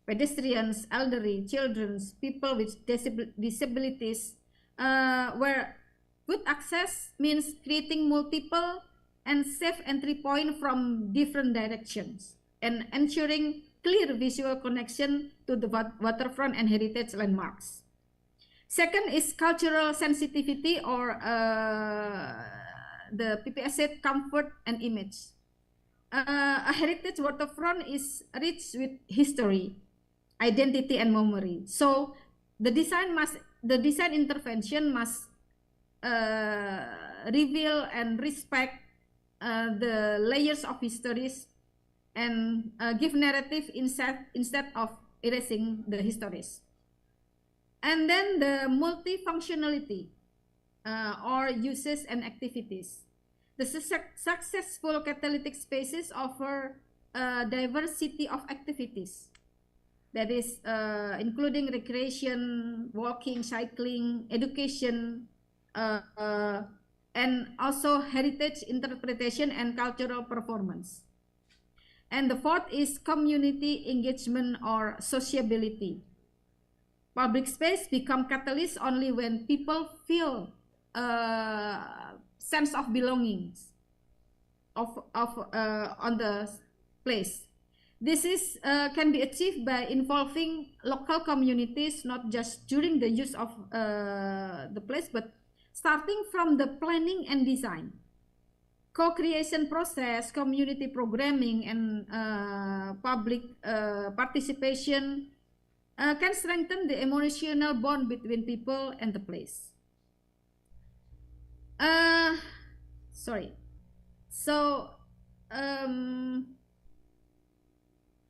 Speaker 9: Pedestrians, elderly, children, people with disabilities, where good access means creating multiple and safe entry point from different directions and ensuring clear visual connection to the waterfront and heritage landmarks. Second is cultural sensitivity, or the PPS said comfort and image. A heritage waterfront is rich with history, identity, and memory. So the design intervention must reveal and respect the layers of histories and give narrative instead of erasing the histories. And then the multifunctionality or uses and activities. The successful catalytic spaces offer a diversity of activities, that is including recreation, walking, cycling, education, and also heritage interpretation and cultural performance. And the fourth is community engagement or sociability. Public space become catalyst only when people feel a sense of belonging on the place. This is can be achieved by involving local communities, not just during the use of the place, but starting from the planning and design. Co-creation process, community programming, and public participation can strengthen the emotional bond between people and the place. Sorry. So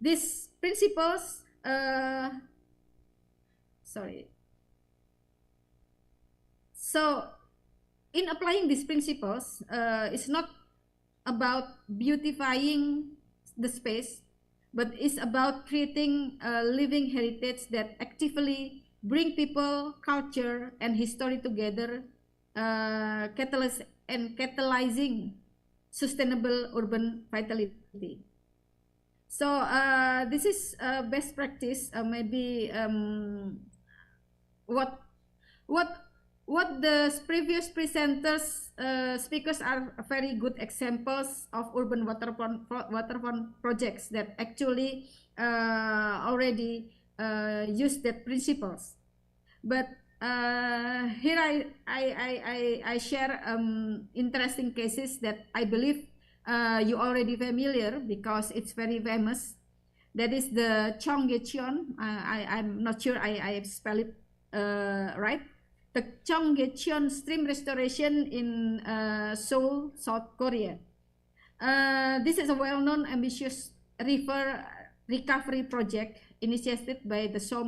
Speaker 9: these principles, sorry. So in applying these principles, it's not about beautifying the space, but it's about creating a living heritage that actively bring people, culture, and history together, catalyzing sustainable urban vitality. So this is best practice. Maybe what the previous presenters, speakers are very good examples of urban waterfront projects that actually already use that principles. But here I share interesting cases that I believe you already familiar because it's very famous. That is the Cheonggyecheon. I'm not sure I spell it right. The Cheonggyecheon stream restoration in Seoul, South Korea. This is a well-known ambitious river recovery project initiated by the Seoul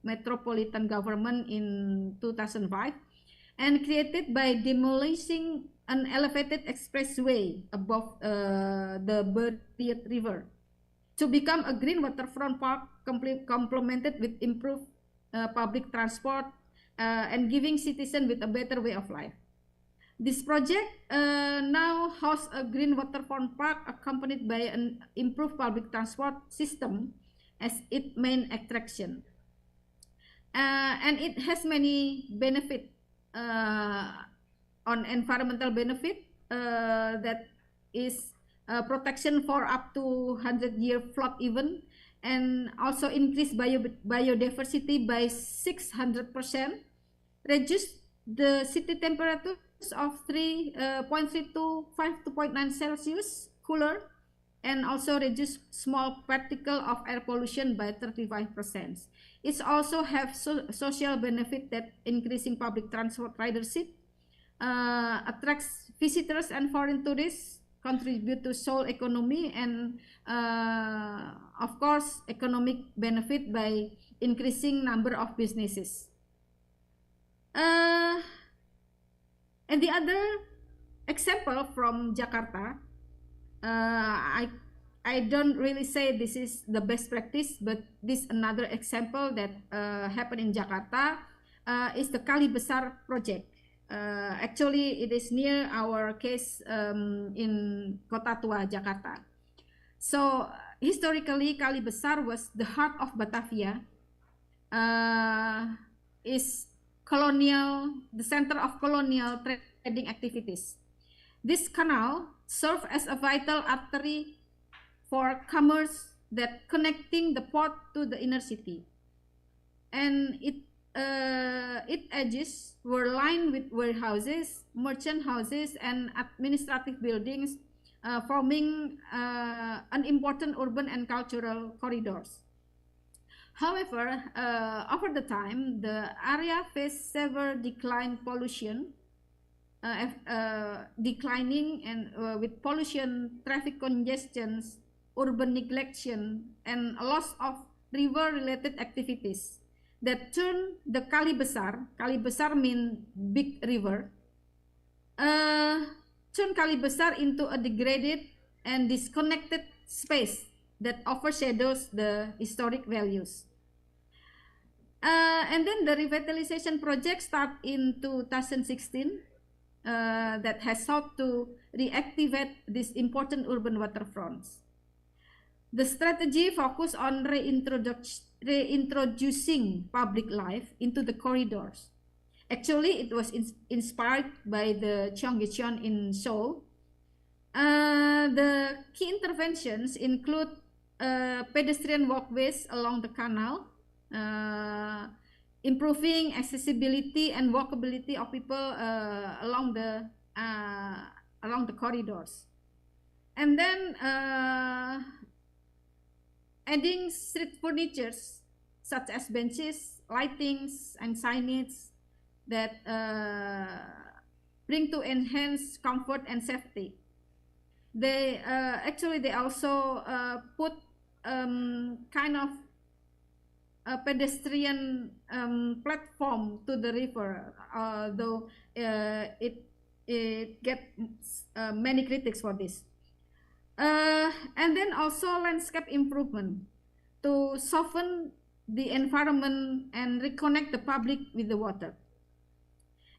Speaker 9: Metropolitan Government in 2005 and created by demolishing an elevated expressway above the Buried River to become a green waterfront park complemented with improved public transport and giving citizens with a better way of life. This project now hosts a green waterfront park accompanied by an improved public transport system as its main attraction. And it has many benefits on environmental benefit, that is protection for up to 100-year flood event, and also increase biodiversity by 600%, reduce the city temperatures of 3.3 to 5.9 Celsius cooler, and also reduce small particle of air pollution by 35%. It also have social benefit that increasing public transport ridership, attracts visitors and foreign tourists, contribute to Seoul economy, and of course economic benefit by increasing number of businesses. And the other example from Jakarta, I don't really say this is the best practice, but this another example that happened in Jakarta is the Kali Besar project. Actually, it is near our case in Kota Tua, Jakarta. So historically, Kali Besar was the heart of Batavia. Is colonial, the center of colonial trading activities. This canal served as a vital artery for commerce that connecting the port to the inner city, and its edges were lined with warehouses, merchant houses, and administrative buildings, forming an important urban and cultural corridors. However, over the time, the area faced severe pollution, declining, and with pollution, traffic congestions, urban neglection, and a loss of river-related activities that turned the Kali Besar means big river, turned Kali Besar into a degraded and disconnected space that overshadows the historic values. And then the revitalization project started in 2016 that has sought to reactivate these important urban waterfronts. The strategy focused on reintroducing public life into the corridors. Actually, it was inspired by the Cheonggyecheon in Seoul. The key interventions include pedestrian walkways along the canal, improving accessibility and walkability of people along the corridors, and then adding street furnitures such as benches, lightings, and signage that bring to enhance comfort and safety. They also put kind of a pedestrian platform to the river, though it gets many critics for this. And then also landscape improvement to soften the environment and reconnect the public with the water.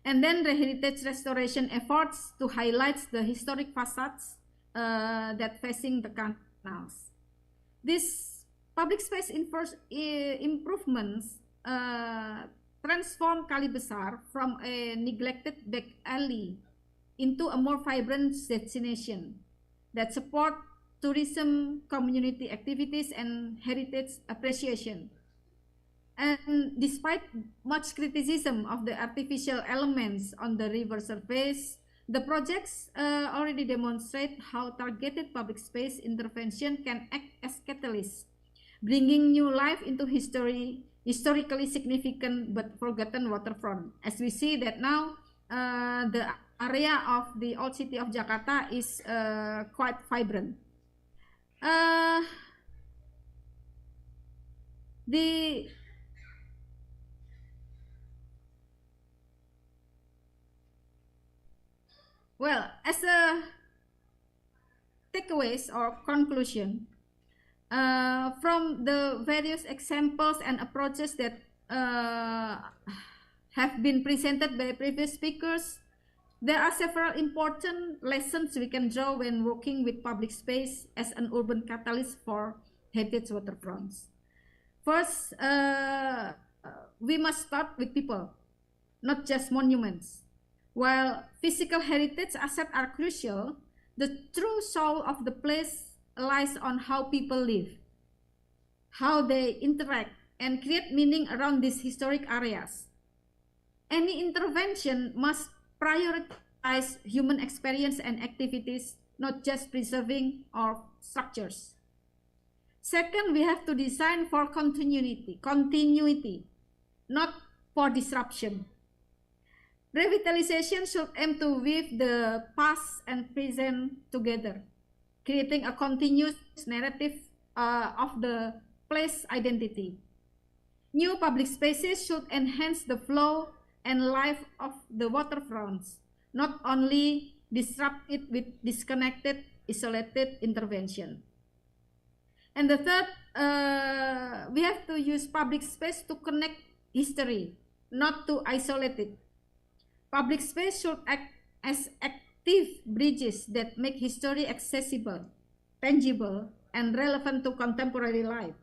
Speaker 9: And then the heritage restoration efforts to highlight the historic facades that facing the canals. These public space improvements transform Kali Besar from a neglected back alley into a more vibrant destination that support tourism, community activities, and heritage appreciation. And despite much criticism of the artificial elements on the river surface, the projects already demonstrate how targeted public space intervention can act as catalysts, bringing new life into historically significant but forgotten waterfront. As we see that now, the area of the old city of Jakarta is quite vibrant. Well, as a takeaways or conclusion, from the various examples and approaches that have been presented by previous speakers, there are several important lessons we can draw when working with public space as an urban catalyst for heritage waterfronts. First, we must start with people, not just monuments. While physical heritage assets are crucial, the true soul of the place lies on how people live, how they interact, and create meaning around these historic areas. Any intervention must prioritize human experience and activities, not just preserving our structures. Second, we have to design for continuity, not for disruption. Revitalization should aim to weave the past and present together, creating a continuous narrative of the place identity. New public spaces should enhance the flow and life of the waterfronts, not only disrupt it with disconnected, isolated intervention. And the third, we have to use public space to connect history, not to isolate it. Public space should act as active bridges that make history accessible, tangible, and relevant to contemporary life,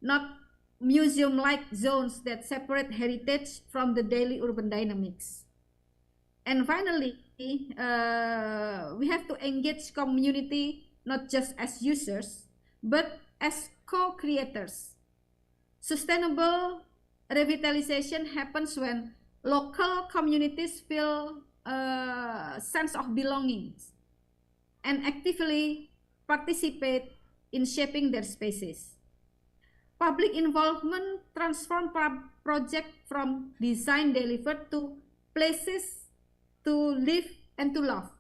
Speaker 9: not museum-like zones that separate heritage from the daily urban dynamics. And finally, we have to engage community not just as users, but as co-creators. Sustainable revitalization happens when local communities feel a sense of belonging and actively participate in shaping their spaces. Public involvement transforms project from design delivered to places to live and to love.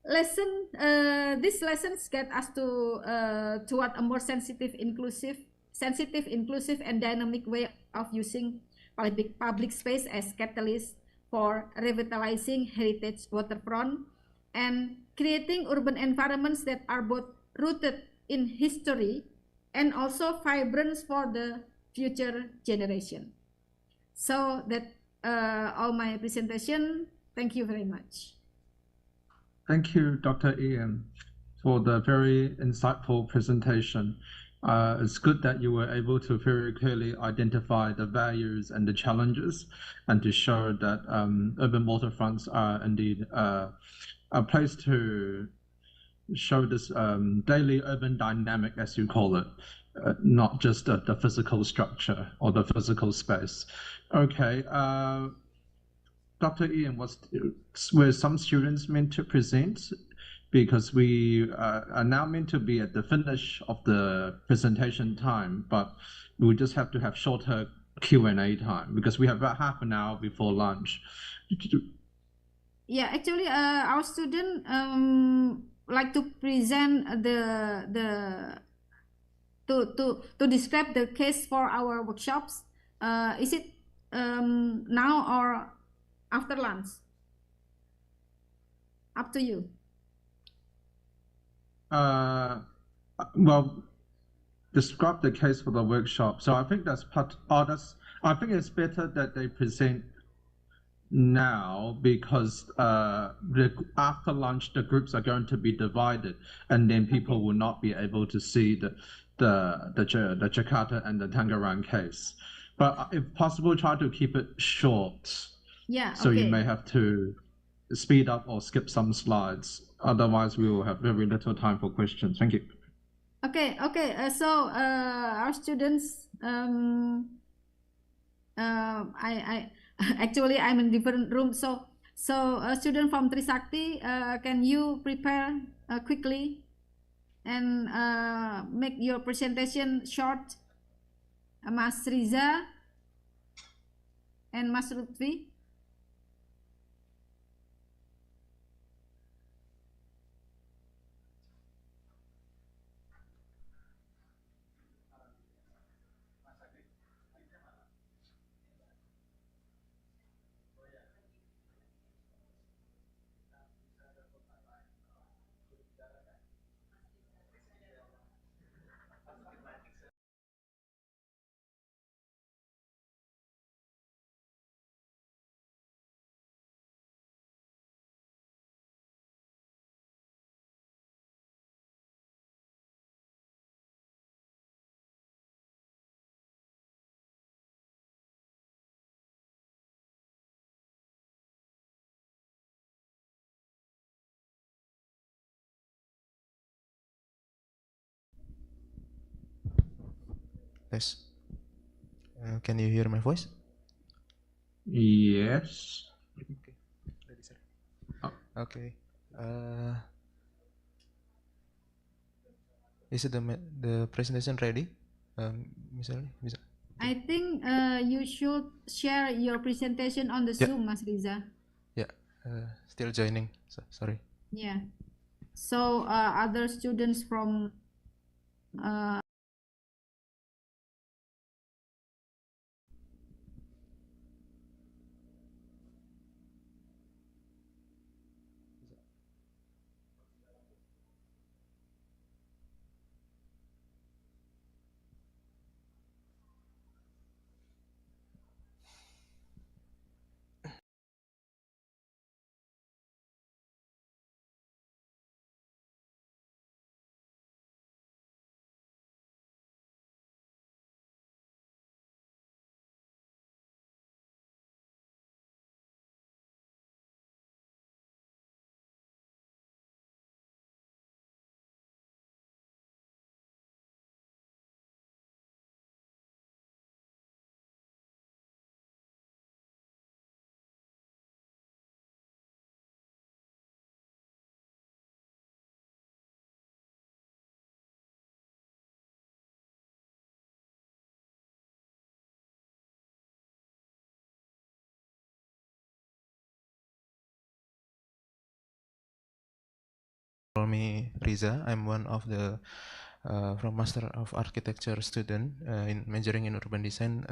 Speaker 9: These lessons get us toward a more sensitive, inclusive, and dynamic way of using public space as catalyst for revitalizing heritage waterfront and creating urban environments that are both rooted in history and also vibrant for the future generation. So that all my presentation. Thank you very much.
Speaker 3: Thank you, Dr. Ian, for the very insightful presentation. It's good that you were able to very clearly identify the values and the challenges and to show that urban waterfronts are indeed a place to show this daily urban dynamic, as you call it, not just the physical structure or the physical space. Okay, Dr. Ian, were some students meant to present? Because we are now meant to be at the finish of the presentation time, but we just have to have shorter Q&A time because we have about half an hour before lunch.
Speaker 9: Yeah, actually, our student like to present to describe the case for our workshops. Is it now or after lunch? Up to you.
Speaker 3: Well, describe the case for the workshop. So I think that's I think it's better that they present now because after lunch the groups are going to be divided, and then people will not be able to see the Jakarta and the Tangerang case. But if possible, try to keep it short.
Speaker 9: Yeah.
Speaker 3: So
Speaker 9: okay.
Speaker 3: You may have to speed up or skip some slides. Otherwise, we will have very little time for questions. Thank you.
Speaker 9: Okay. So our students, I actually I'm in different room. So a student from Trisakti, can you prepare quickly and make your presentation short? Mas Riza and Mas Lutfi.
Speaker 10: Yes. Can you hear my voice?
Speaker 3: Yes.
Speaker 10: Okay. Ready, sir.
Speaker 3: Oh.
Speaker 10: Okay. Is it the presentation ready? Misalnya, bisa.
Speaker 9: I think you should share your presentation on the Zoom, Mas Riza.
Speaker 10: Yeah. Still joining. Sorry.
Speaker 9: Yeah. So other students from
Speaker 10: Call me Riza. I'm one of the from Master of Architecture student in majoring in urban design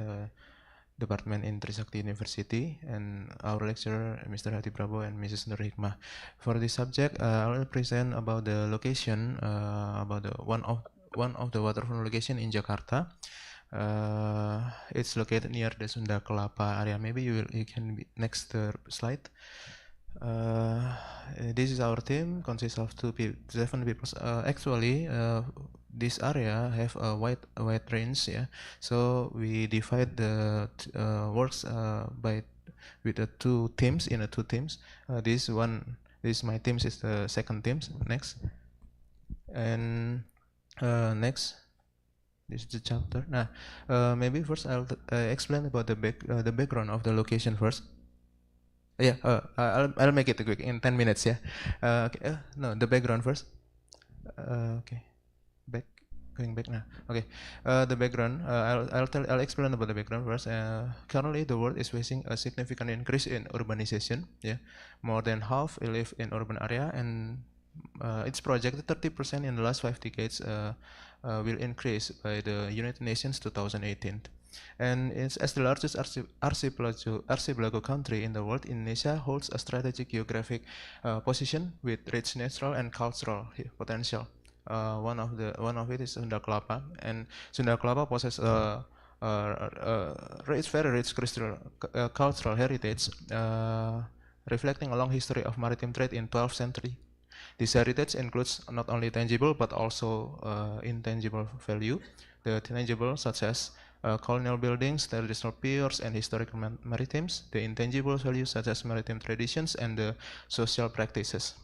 Speaker 10: department in Trisakti University, and our lecturer Mr. Hati Prabo and Mrs. Nur Hikmah. For this subject, I will present about the location, about the one of the waterfront location in Jakarta. It's located near the Sunda Kelapa area. Maybe you can be next slide. This is our team, consists of 7 people. Actually, this area have a wide range, yeah. So we divide the works with the 2 teams in the 2 teams. This my team is the second team. Next. And next, this is the chapter. Now, maybe first I'll explain about the background of the location first. Yeah, I'll make it quick in 10 minutes. Yeah. Okay. No, the background first. Okay. Going back now. Okay. The background. I'll explain about the background first. Currently, the world is facing a significant increase in urbanization. Yeah, more than half live in urban area, and it's projected 30% in the last 5 decades will increase by the United Nations 2018. And it's as the largest archipelago country in the world, Indonesia holds a strategic geographic position with rich natural and cultural potential. One of it is Sunda Kelapa, and Sunda Kelapa possesses very rich cultural heritage, reflecting a long history of maritime trade in 12th century. This heritage includes not only tangible but also intangible value. The tangible, such as colonial buildings, traditional piers, and historical maritimes. The intangible values, such as maritime traditions and the social practices.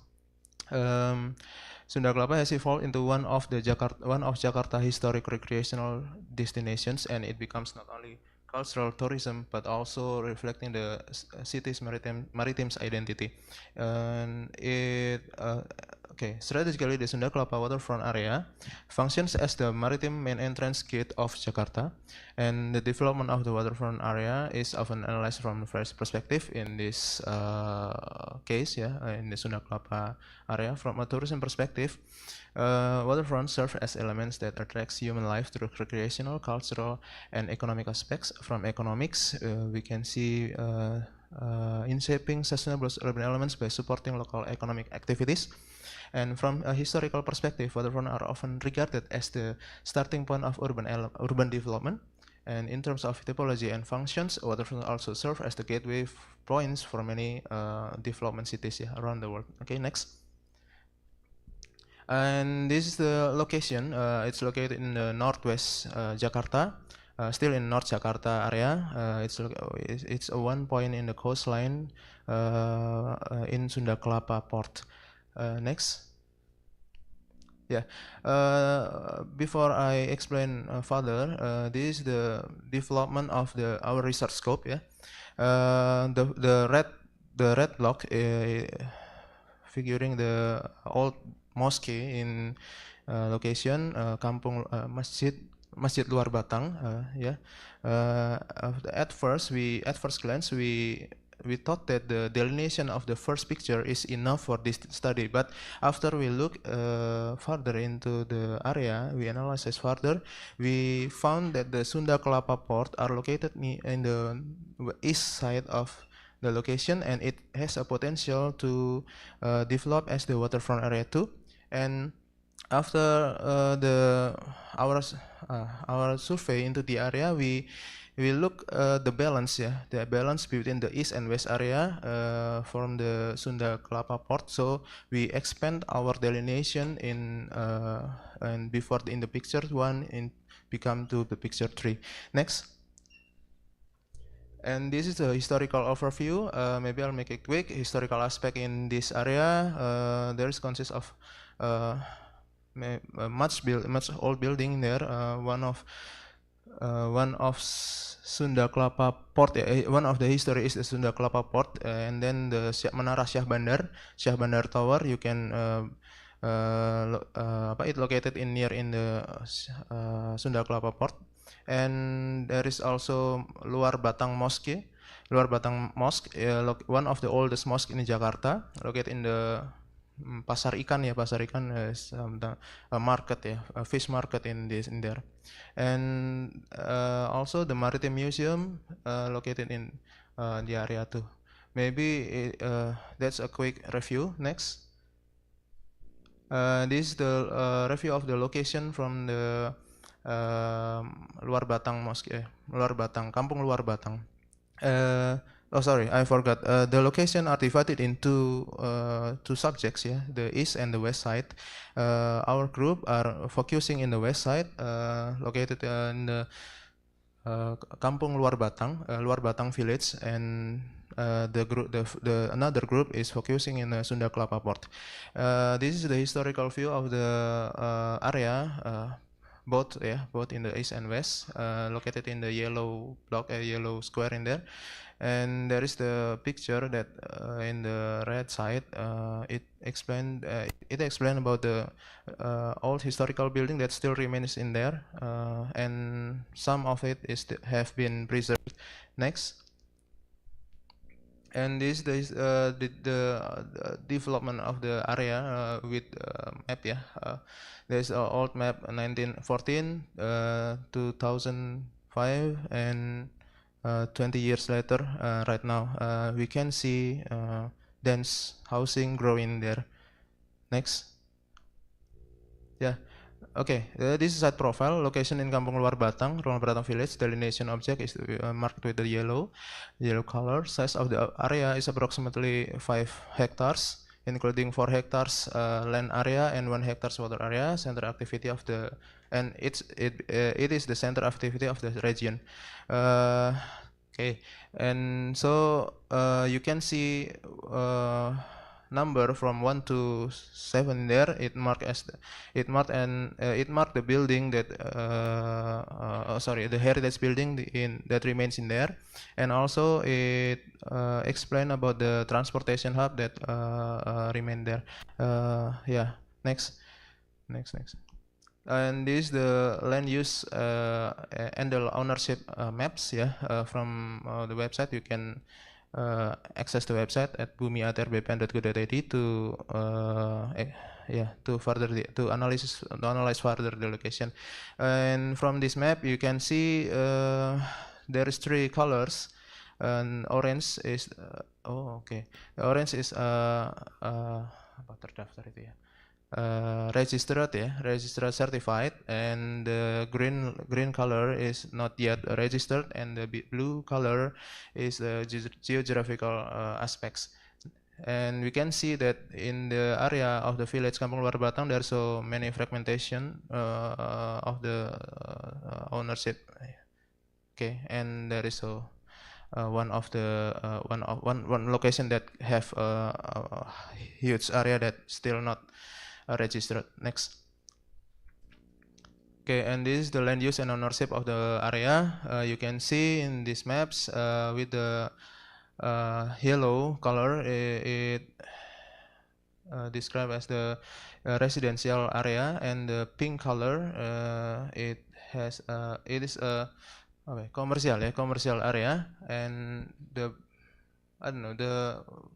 Speaker 10: Sunda Kelapa has evolved into one of Jakarta historic recreational destinations, and it becomes not only cultural tourism but also reflecting the city's maritime's identity. And strategically, the Sunda Kelapa waterfront area functions as the maritime main entrance gate of Jakarta, and the development of the waterfront area is often analyzed from various perspectives. In this case, in the Sunda Kelapa area, from a tourism perspective, waterfronts serve as elements that attracts human life through recreational, cultural, and economic aspects. From economics, we can see in shaping sustainable urban elements by supporting local economic activities. And from a historical perspective, waterfronts are often regarded as the starting point of urban development. And in terms of typology and functions, waterfronts also serve as the gateway points for many development cities around the world. Okay, next. And this is the location. It's located in the northwest Jakarta, still in North Jakarta area. It's a one point in the coastline in Sunda Kelapa port. Next. Yeah. Before I explain further, this is the development of our research scope. Yeah. The red block figuring the old mosque in location Kampung Masjid Luar Batang. At first glance we thought that the delineation of the first picture is enough for this study, but after we look further into the area, we analyzed further, we found that the Sunda Kelapa port are located in the east side of the location, and it has a potential to develop as the waterfront area too. And after our survey into the area, we look the balance between the east and west area from the Sunda Kelapa port. So we expand our delineation in the picture 1 become to the picture 3. Next. And this is the historical overview. Maybe I'll make it quick. Historical aspect in this area, there consists of much old building there. One of Sunda Kelapa port. One of the history is the Sunda Kelapa port, and then the Menara Syah Bandar Tower. You can it located near the Sunda Kelapa port. And there is also Luar Batang Mosque, one of the oldest mosque in Jakarta, located in the Pasar Ikan. Pasar Ikan is a market, a fish market in there. And also the Maritime Museum located in the area too. Maybe that's a quick review. Next. This is the review of the location from the Luar Batang Mosque, Kampung Luar Batang. Sorry, I forgot. The location are divided into two subjects, the east and the west side. Our group are focusing in the west side, located in the Kampung Luar Batang village, and another group is focusing in the Sunda Kelapa Port. This is the historical view of the area, both in the east and west, located in the yellow block, yellow square in there. And there is the picture that in the right side, it explained about the old historical building that still remains in there, and some of it have been preserved. Next. And this is the development of the area with map. There's an old map 1914, 2005, and 20 years later. Right now, we can see dense housing growing there. Next. Yeah. Okay, this is site profile, location in Kampung Luar Batang, Luar Batang village. Delineation object is marked with the yellow color. Size of the area is approximately 5 hectares, including 4 hectares land area and 1 hectares water area. Center activity of the it is the center activity of the region. Okay, and so you can see number from 1 to 7 there. It marked the building that the heritage building that remains in there, and also it explain about the transportation hub that remain there. Yeah, next. And this is the land use and the ownership maps. From the website. You can access the website at bumiatrbpn.go.id to analyze further the location. And from this map you can see there is 3 colors, and orange is orange is terdaftar itu ya. Registered certified, and the green color is not yet registered, and the blue color is the geographical aspects. And we can see that in the area of the village Kampung Luar Batang there are so many fragmentation of the ownership. Okay, and there is one location that have a huge area that still not registered. Next. Okay, and this is the land use and ownership of the area. You can see in these maps with the yellow color, it described as the residential area, and the pink color it is a commercial area, and the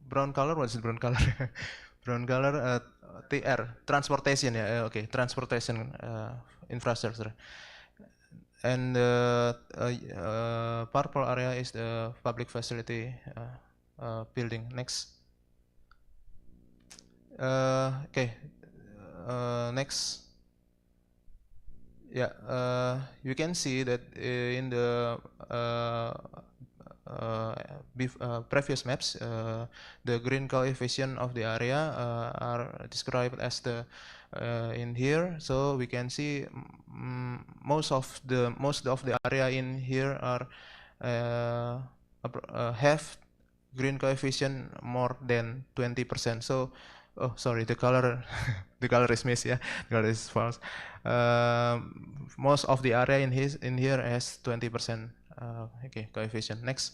Speaker 10: brown color. What is the brown color? Brown color TR, transportation. Transportation infrastructure. And the purple area is the public facility building. Next. Next. You can see that in the previous maps, the green coefficient of the area are described as the in here. So we can see most of the area in here are have green coefficient more than 20%. So the color the color is missed. The color is false. Most of the area in here has 20% coefficient. Next.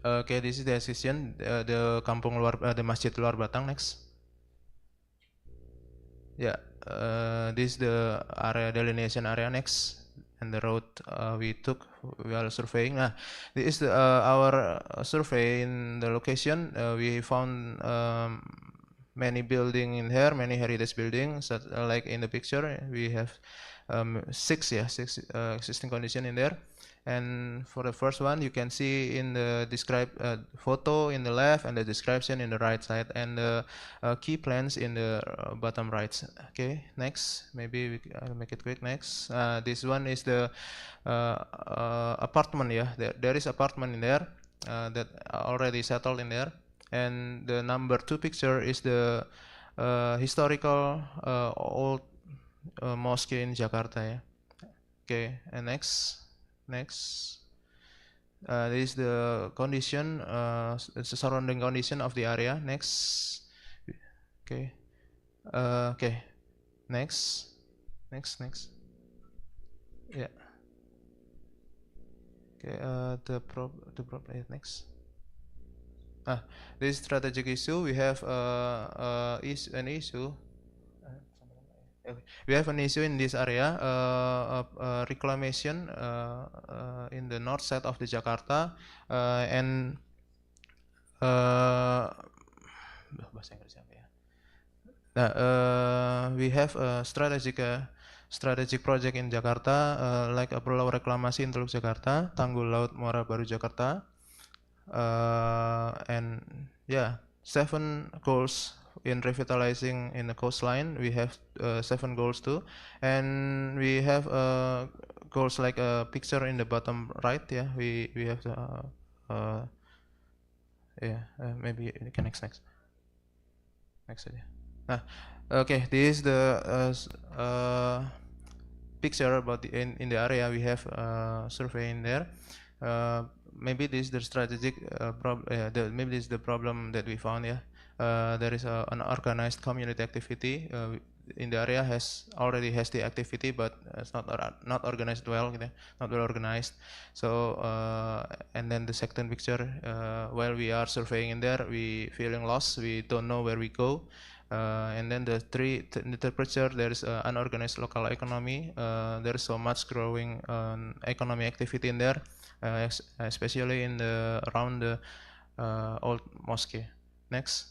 Speaker 10: This is the association, the Kampung Luar, the Masjid Luar Batang. Next. This is the area delineation area. Next. And the road we took while surveying. This is our survey in the location. We found many building in here, many heritage buildings. Like in the picture, we have 6 existing condition in there. And for the first one, you can see in the described photo in the left and the description in the right side, and the key plans in the bottom right. Okay, next. Maybe I'll make it quick. Next. This one is the apartment. There is apartment in there that already settled in there. And the number 2 picture is the historical old mosque in Jakarta. Okay, and next. This is the condition, it's the surrounding condition of the area. Next. Okay. Okay. Next. Yeah. Okay. Next. This strategic issue. We have an issue. We have an issue in this area, reclamation in the north side of the Jakarta, and we have a strategic project in Jakarta, like a Pulau Reklamasi in Teluk Jakarta, Tanggul Laut Muara Baru Jakarta, and yeah, 7 goals in revitalizing in the coastline. We have 7 goals too, and we have goals like a picture in the bottom right. Yeah, we have the maybe you can next idea. Okay, this is the picture about in the area. We have survey in there. Maybe this is the strategic maybe this is the problem that we found. Yeah, there is an organized community activity in the area, already has the activity, but it's not organized well, not well organized. So and then the second picture, while we are surveying in there, we feeling lost, we don't know where we go. And then the third picture, there is unorganized local economy. There is so much growing economic activity in there, especially in around the old mosque. Next.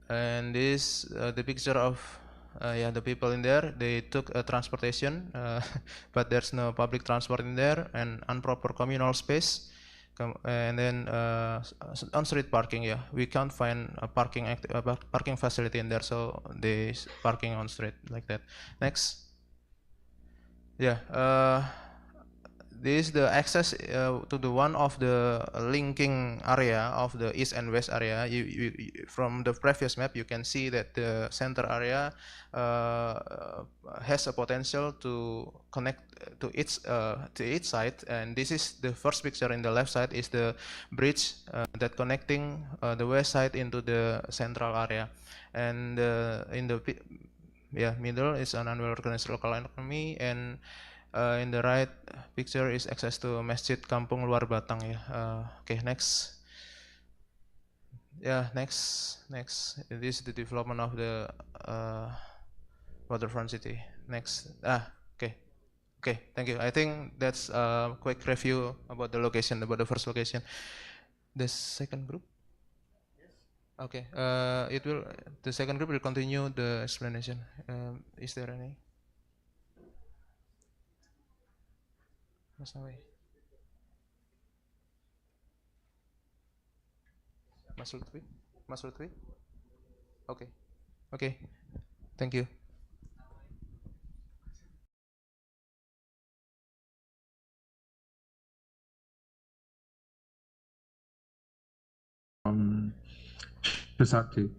Speaker 10: And this the picture of the people in there. They took transportation, but there's no public transport in there, and improper communal space. And then on street parking, yeah, we can't find a parking facility in there, so they parking on street like that. Next. Yeah, this is the access to the one of the linking area of the east and west area. From the previous map, you can see that the center area has a potential to connect to each side, and this is the first picture in the left side is the bridge that connecting the west side into the central area, and in the middle is an unwell organized local economy, and in the right picture is access to Masjid Kampung Luar Batang. Okay, next. Yeah, next. This is the development of the Waterfront city. Next. Okay, thank you. I think that's a quick review about the location, about the first location. The second group? Yes. Okay, the second group will continue the explanation. Is there any? Mas Lutfi? Okay, thank you.
Speaker 3: Trisakti.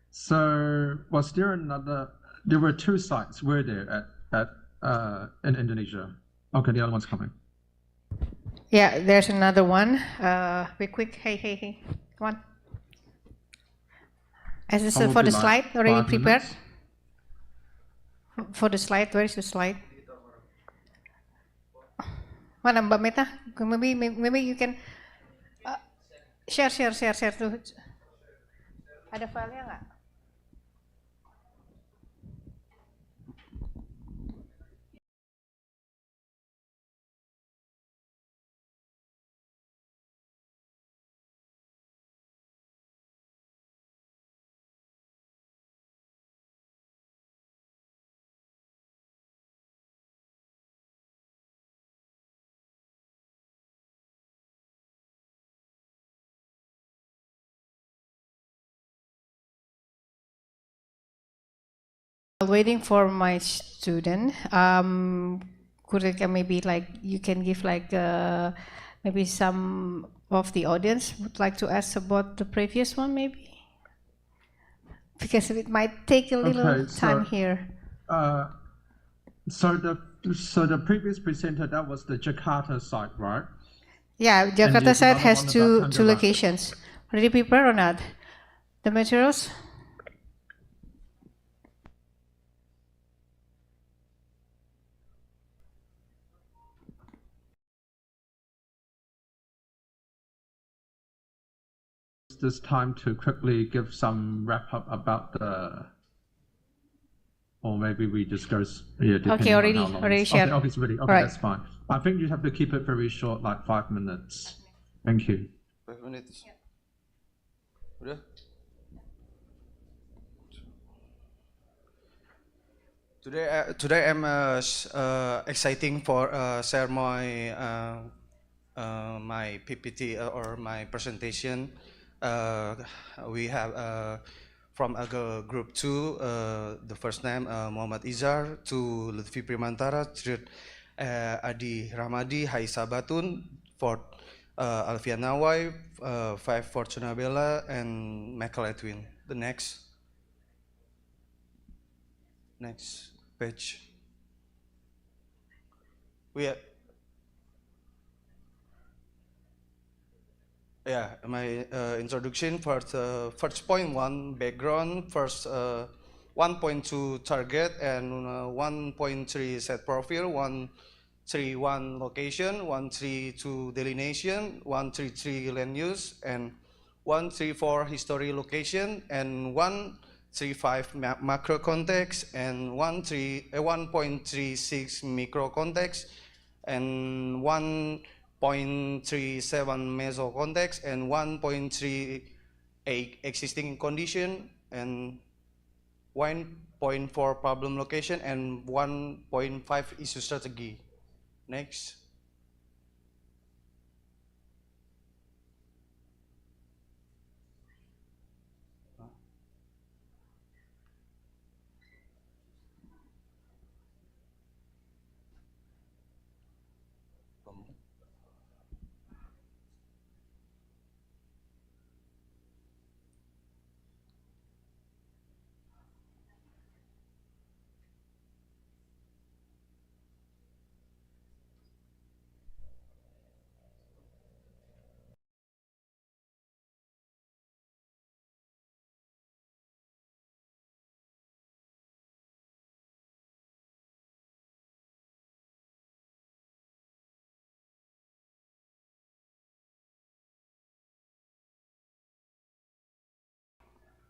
Speaker 3: So was there another? There were 2 sites, were there, in Indonesia? Okay, the other one's coming.
Speaker 1: Yeah, there's another one. Be quick. Hey. Come on. As this for the slide, already prepared? For the slide, where is the slide? Mana Mbak Meta? Maybe you can share tuh. Ada filenya nggak? Waiting for my student. Could I maybe like you can give like maybe some of the audience would like to ask about the previous one maybe, because it might take a little time here.
Speaker 3: So the previous presenter, that was the Jakarta site, right?
Speaker 1: Yeah, Jakarta site has two
Speaker 3: Tanjung
Speaker 1: locations. Ready prepared or not? The materials?
Speaker 3: This time to quickly give some wrap up about the, or maybe we just go. Yeah,
Speaker 1: Okay, already shared.
Speaker 3: Okay, it's ready. Okay,
Speaker 1: right.
Speaker 3: That's fine. I think you have to keep it very short, like 5 minutes. Thank you.
Speaker 11: 5 minutes. Udah? Today I'm exciting for share my my PPT or my presentation. We have from group 2, the first name Muhammad Izar, to Lutfi Primantara, third Adi Ramadi, Hai Sabatun, fourth Alfian Nawai, 5 Fortuna Bella, and Michael Edwin. The next page. We have, my introduction first point 1 background, first 1.2 target, and 1.3 set profile, 131 location, 132 delineation, 133 land use, and 134 history location, and 135 macro context, and 1.36 micro context, and 1.37 meso context, and 1.38 existing condition, and 1.4 problem location, and 1.5 issue strategy. Next.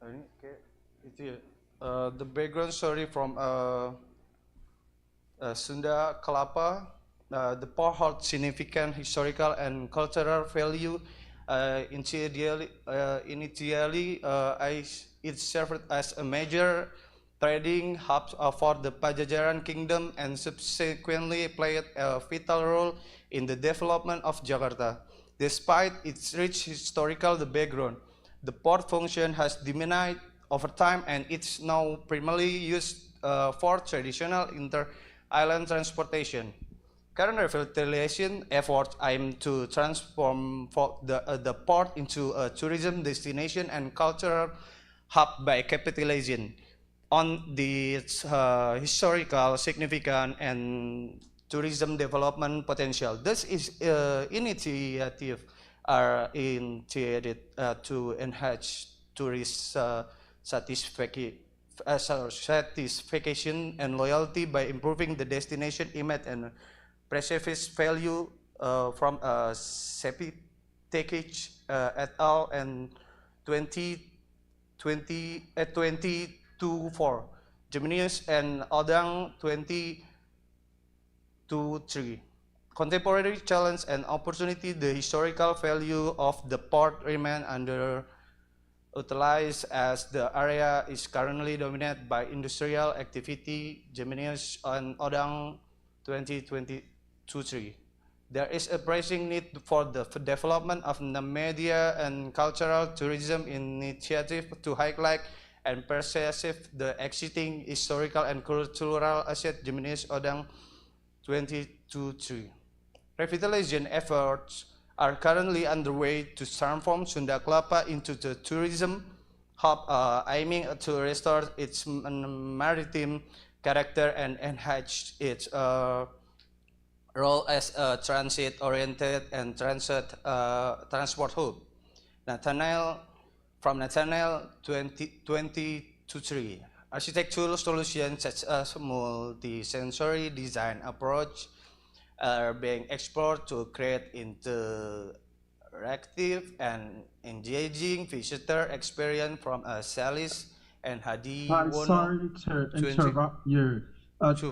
Speaker 11: Okay, the background story from Sunda Kelapa. The port holds significant historical and cultural value. Initially, it served as a major trading hub for the Pajajaran kingdom and subsequently played a vital role in the development of Jakarta. Despite its rich historical background, the port function has diminished over time, and it's now primarily used for traditional inter-island transportation. Current revitalization efforts aim to transform the port into a tourism destination and cultural hub by capitalizing on its historical significance and tourism development potential. This initiative are initiated to enhance tourist satisfaction and loyalty by improving the destination image and preserves value from Sepiteki et al. And 2024, Geminius and Odang 2023. Contemporary challenge and opportunity, the historical value of the port remain underutilized as the area is currently dominated by industrial activity, Geminius and Odang 2023. There is a pressing need for the development of the media and cultural tourism initiative to highlight and preserve the existing historical and cultural asset Geminius Odang 2023. Revitalization efforts are currently underway to transform Sunda Kelapa into the tourism hub, aiming to restore its maritime character and enhance its role as a transit-oriented and transport hub. From Nathaniel 2023. Architectural solutions such as multi-sensory design approach are being explored to create interactive and engaging visitor experience from Salis and Hadi Wono.
Speaker 3: Sorry to interrupt you.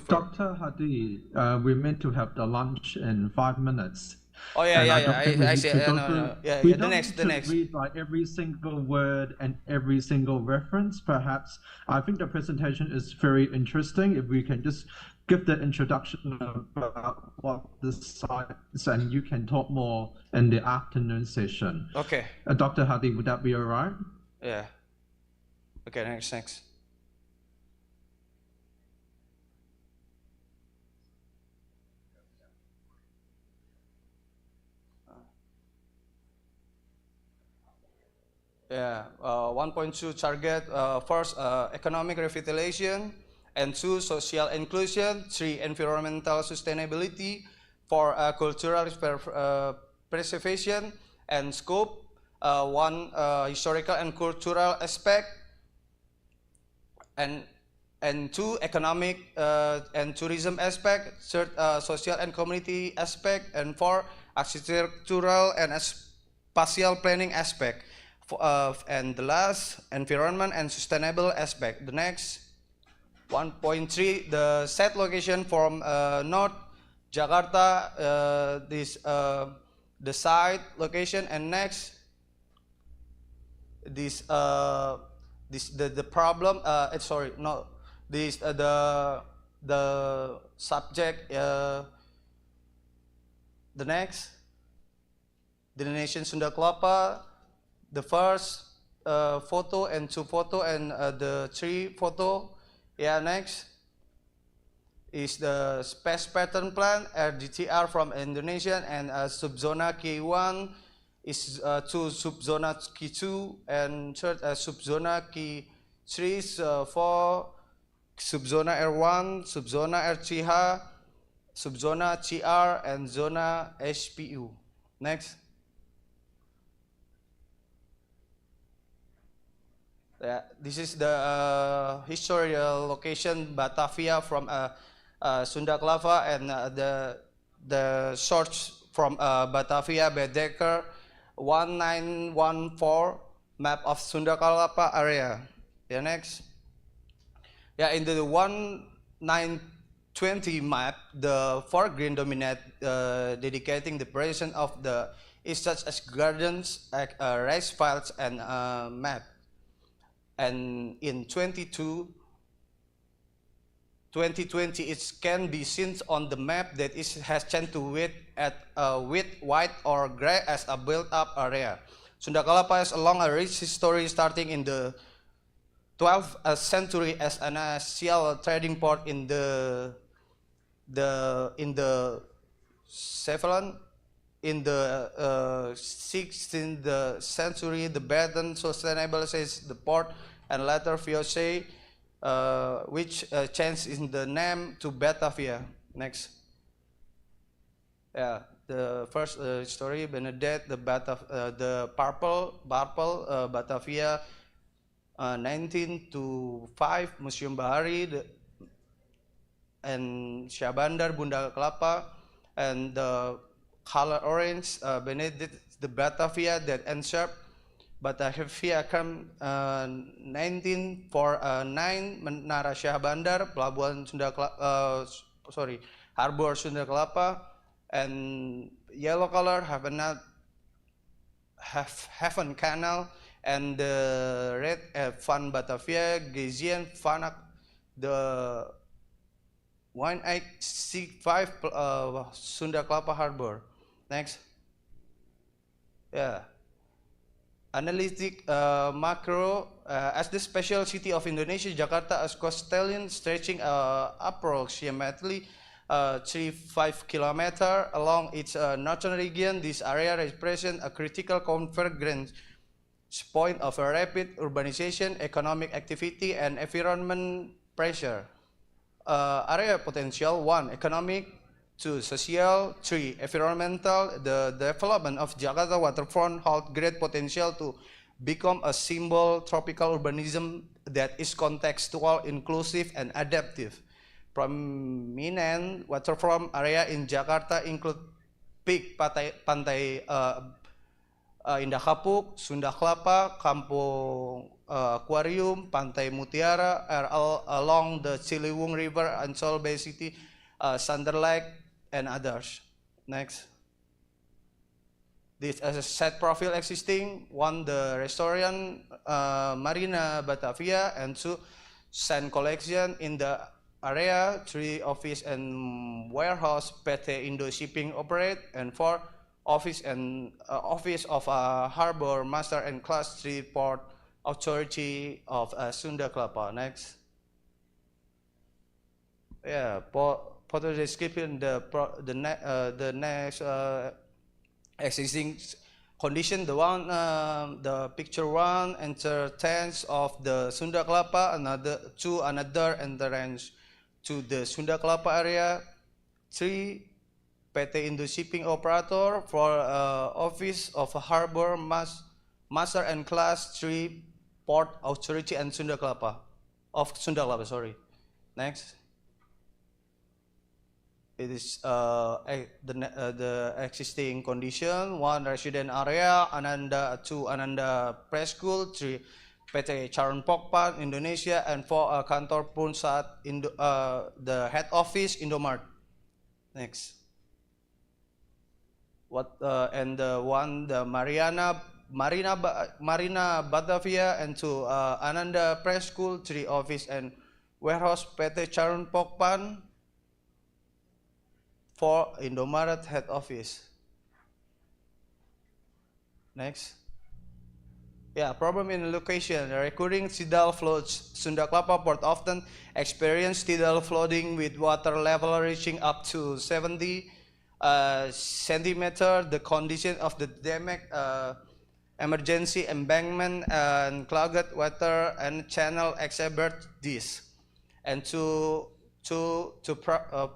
Speaker 3: Dr. Hadi, we're meant to have the lunch in 5 minutes.
Speaker 11: Oh yeah, I see.
Speaker 3: We don't need to read like every single word and every single reference. Perhaps I think the presentation is very interesting. If we can just give the introduction about what the site is, and you can talk more in the afternoon session.
Speaker 11: Okay.
Speaker 3: Dr. Hadi, would that be all right?
Speaker 11: Yeah. Okay, next. Yeah, 1.2 target, first, economic revitalization, and 2, social inclusion, 3, environmental sustainability, 4, cultural preservation, and scope, 1, historical and cultural aspect, and 2, economic and tourism aspect, 3, social and community aspect, and 4, architectural and spatial planning aspect. And the last, environment and sustainable aspect. The next, 1.3, the set location from North Jakarta, the site location, and next, the problem. The subject. The next, the nation Sunda Kelapa. The first photo and 2 photo and the 3 photo. Yeah, next is the space pattern plan, RDTR from Indonesia, and subzona K1 is to subzona K2, and third subzona K3 for subzona R1, subzona R3H, subzona TR, and zona SPU. Next. This is the historical location Batavia from Sunda Kelapa, and the source from Batavia Baedeker 1914 map of Sunda Kelapa area. Yeah, next. Yeah, in the 1920 map, the foreground dominate, dedicating the presence of the is such as gardens, rice fields, and map. And in 2020, it can be seen on the map that has changed to width white or gray as a built-up area. Sunda Kelapa has a long and rich history, starting in the 12th century as an Asian trading port in the 16th century. The Baton sustainable says the port, and later VOC, which changed in the name to Batavia. Next. Yeah, the first story, Benedette, the purple Batavia, 1925, Museum Bahari, and Syahbandar Bunda Kelapa, and the color orange, Benedict, the Batavia that ensured Batavia come 1949, Menara Syahbandar, Pelabuhan Sunda Kelapa, Harbor Sunda Kelapa, and yellow color Heaven Canal, and the red Van Batavia, Gazian, Vanak, the 1865 Sunda Kelapa Harbor. Next. Yeah. Analytic macro, as the special city of Indonesia, Jakarta is coastal, stretching approximately 35 kilometers along its northern region. This area represents a critical convergence point of a rapid urbanization, economic activity, and environment pressure. area potential: 1, economic; 2, social; 3, environmental. The development of Jakarta waterfront holds great potential to become a symbol tropical urbanism that is contextual, inclusive, and adaptive. Prominent waterfront area in Jakarta include Peak Pantai Indah Kapuk, Sunda Kelapa, Kampung Aquarium, Pantai Mutiara, along the Ciliwung River, Ancol Bay City, Sander Lake, and others. Next. This is a set profile existing: 1, the restaurant Marina Batavia, and 2, sand collection in the area; 3, office and warehouse PT Indo Shipping operate; and 4, office of harbor master and class 3 port authority of Sunda Kelapa. Next. Yeah, photo description. The next existing condition. The picture 1, entrance of the Sunda Kelapa. Another entrance to the Sunda Kelapa area. 3, PT Indo Shipping operator. 4, office of harbor master and class 3 port authority and Sunda Kelapa. Sorry. Next. It is the existing condition: 1, resident area; 2, Ananda Preschool; 3, PT Charon Pokpan Indonesia; and 4, Kantor Pusat the head office Indomart. Next. And 1, the Marina Batavia; and 2, Ananda Preschool; 3, office and warehouse PT Charon Pokpan; 4, Indomaret head office. Next. Yeah, problem in location. Recurring tidal floods. Sunda Kelapa port often experience tidal flooding with water level reaching up to 70 centimeter. The condition of the damaged emergency embankment and clogged water and channel exacerbate this. And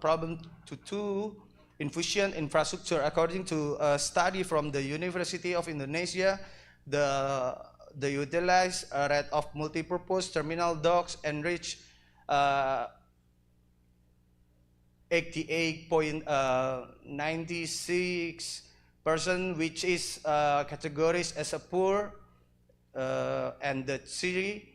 Speaker 11: problem to infusion infrastructure. According to a study from the University of Indonesia, the utilized rate of multipurpose terminal docks enrich 88.96%, which is categorized as a poor, and the 3,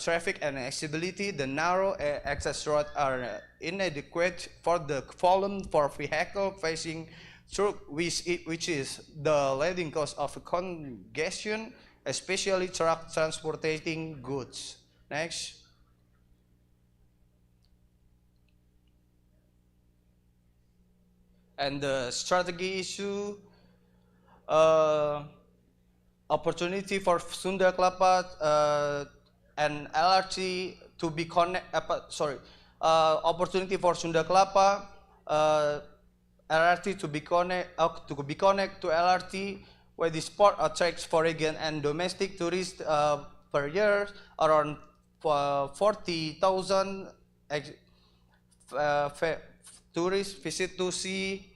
Speaker 11: traffic and accessibility. The narrow access roads are inadequate for the volume for vehicle facing through, which is the leading cause of congestion, especially truck transporting goods. Next. And the strategy issue, opportunity for Sunda Kelapa and LRT to be opportunity for Sunda Kelapa LRT to be connect to LRT, where the sport attracts foreign and domestic tourists per year, around 40,000 tourists visit to see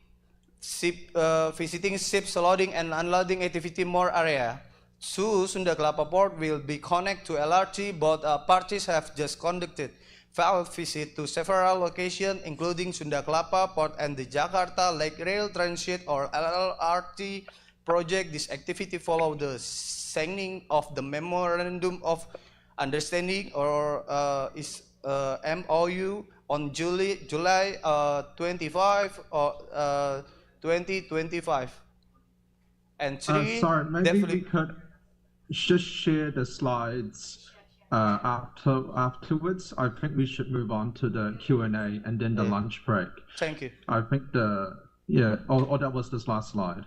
Speaker 11: visiting ships loading and unloading activity more area. Sunda Kelapa Port will be connected to LRT. Both parties have just conducted field visit to several locations, including Sunda Kelapa Port and the Jakarta Light Rail Transit or LRT project. This activity follows the signing of the Memorandum of Understanding or MOU on July 25, 2025. And 3,
Speaker 3: sorry, maybe we could just share the slides afterwards. I think we should move on to the Q&A and then the lunch break.
Speaker 11: Thank you.
Speaker 3: I think that was the last slide.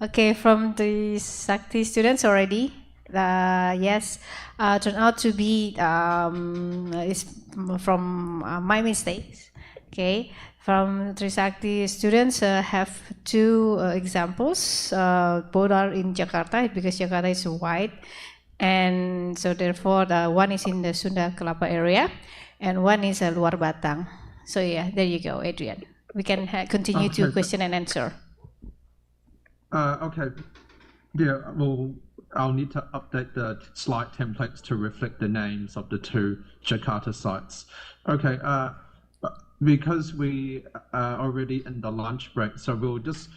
Speaker 1: Okay, from the Trisakti students already. Yes, turned out to be is from my mistakes. Okay, from Trisakti students have 2 examples. Both are in Jakarta because Jakarta is wide, And so therefore, one is in the Sunda Kelapa area, and one is Luar Batang. So yeah, there you go, Adrian. We can continue to question and answer.
Speaker 3: Okay. Yeah, well, I'll need to update the slide templates to reflect the names of the two Jakarta sites. Okay, because we are already in the lunch break, so we'll just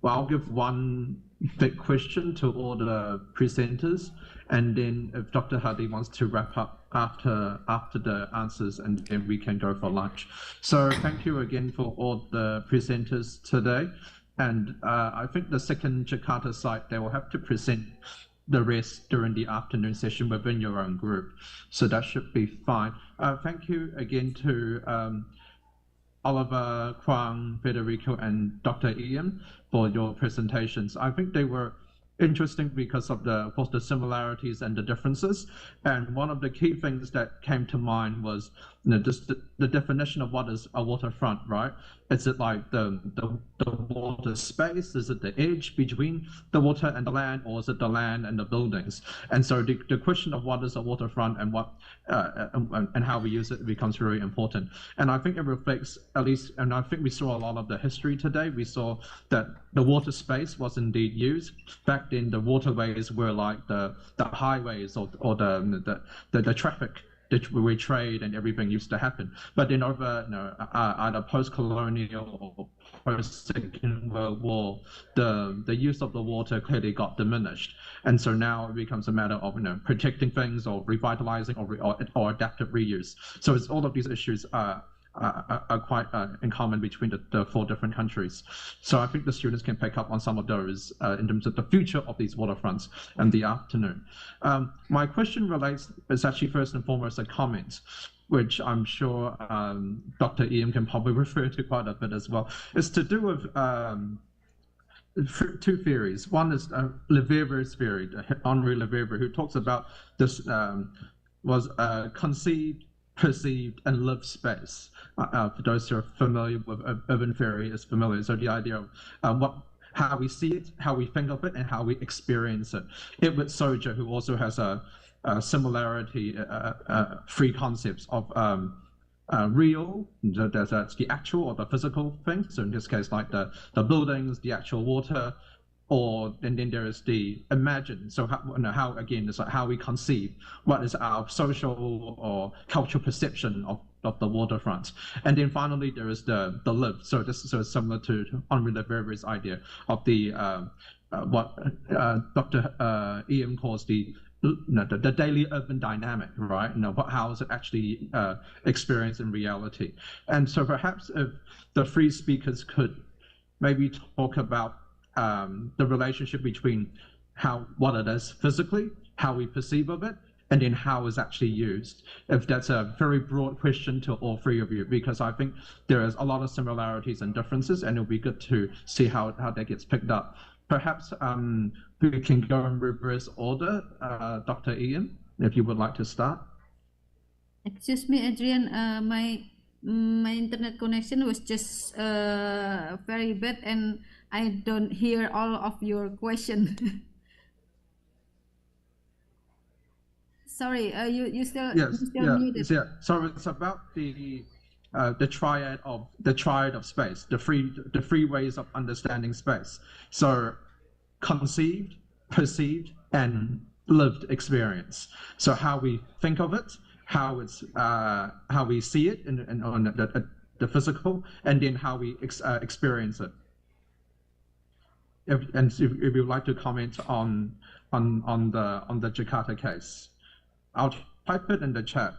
Speaker 3: I'll give one big question to all the presenters, and then if Dr. Hadi wants to wrap up after the answers, and then we can go for lunch. So thank you again for all the presenters today. And I think the second Jakarta site, they will have to present the rest during the afternoon session within your own group. So that should be fine. Thank you again to Oliver, Kwang, Federico, and Dr. Ian for your presentations. I think they were interesting because of both the similarities and the differences. And one of the key things that came to mind was just the definition of what is a waterfront, right? Is it like the water space? Is it the edge between the water and the land, or is it the land and the buildings? And so the question of what is a waterfront and what and how we use it becomes very important. And I think it reflects, at least, and I think we saw a lot of the history today. We saw that the water space was indeed used. Back then, the waterways were like the highways or the traffic where trade and everything used to happen. But then over either post-colonial or post-Second World War, the use of the water clearly got diminished. And so now it becomes a matter of protecting things or revitalizing or adaptive reuse. So it's all of these issues are quite in common between the four different countries. So I think the students can pick up on some of those in terms of the future of these waterfronts in the afternoon. My question is actually first and foremost a comment, which I'm sure Dr. Ian can probably refer to quite a bit as well. It's to do with two theories. One is Lefebvre's theory, Henri Lefebvre, who talks about this was conceived, perceived, and lived space. For those who are familiar with urban theory, is familiar. So the idea of how we see it, how we think of it, and how we experience it. Edward Soja, who also has a similarity, three concepts of real, so that's the actual or the physical thing. So in this case, like the buildings, the actual water, and then there is the imagined. So how again, it's like how we conceive what is our social or cultural perception of the waterfront. And then finally there is the lived. So this is similar to Henri Lefebvre's idea of the what Dr. Ian calls the daily urban dynamic, right? How is it actually experienced in reality? And so perhaps if the three speakers could maybe talk about the relationship between what it is physically, how we perceive of it, and then how it's actually used. If that's a very broad question to all three of you, because I think there is a lot of similarities and differences, and it'll be good to see how that gets picked up. Perhaps we can go in reverse order. Dr. Ian, if you would like to start.
Speaker 9: Excuse me, Adrian, my internet connection was just very bad, and I don't hear all of your question. Sorry, you still muted.
Speaker 3: Yeah. So it's about the triad of space, the three ways of understanding space. So conceived, perceived, and lived experience. So how we think of it, how we see it on the physical, and then how we experience it. If you'd like to comment on the Jakarta case, I'll type it in the chat.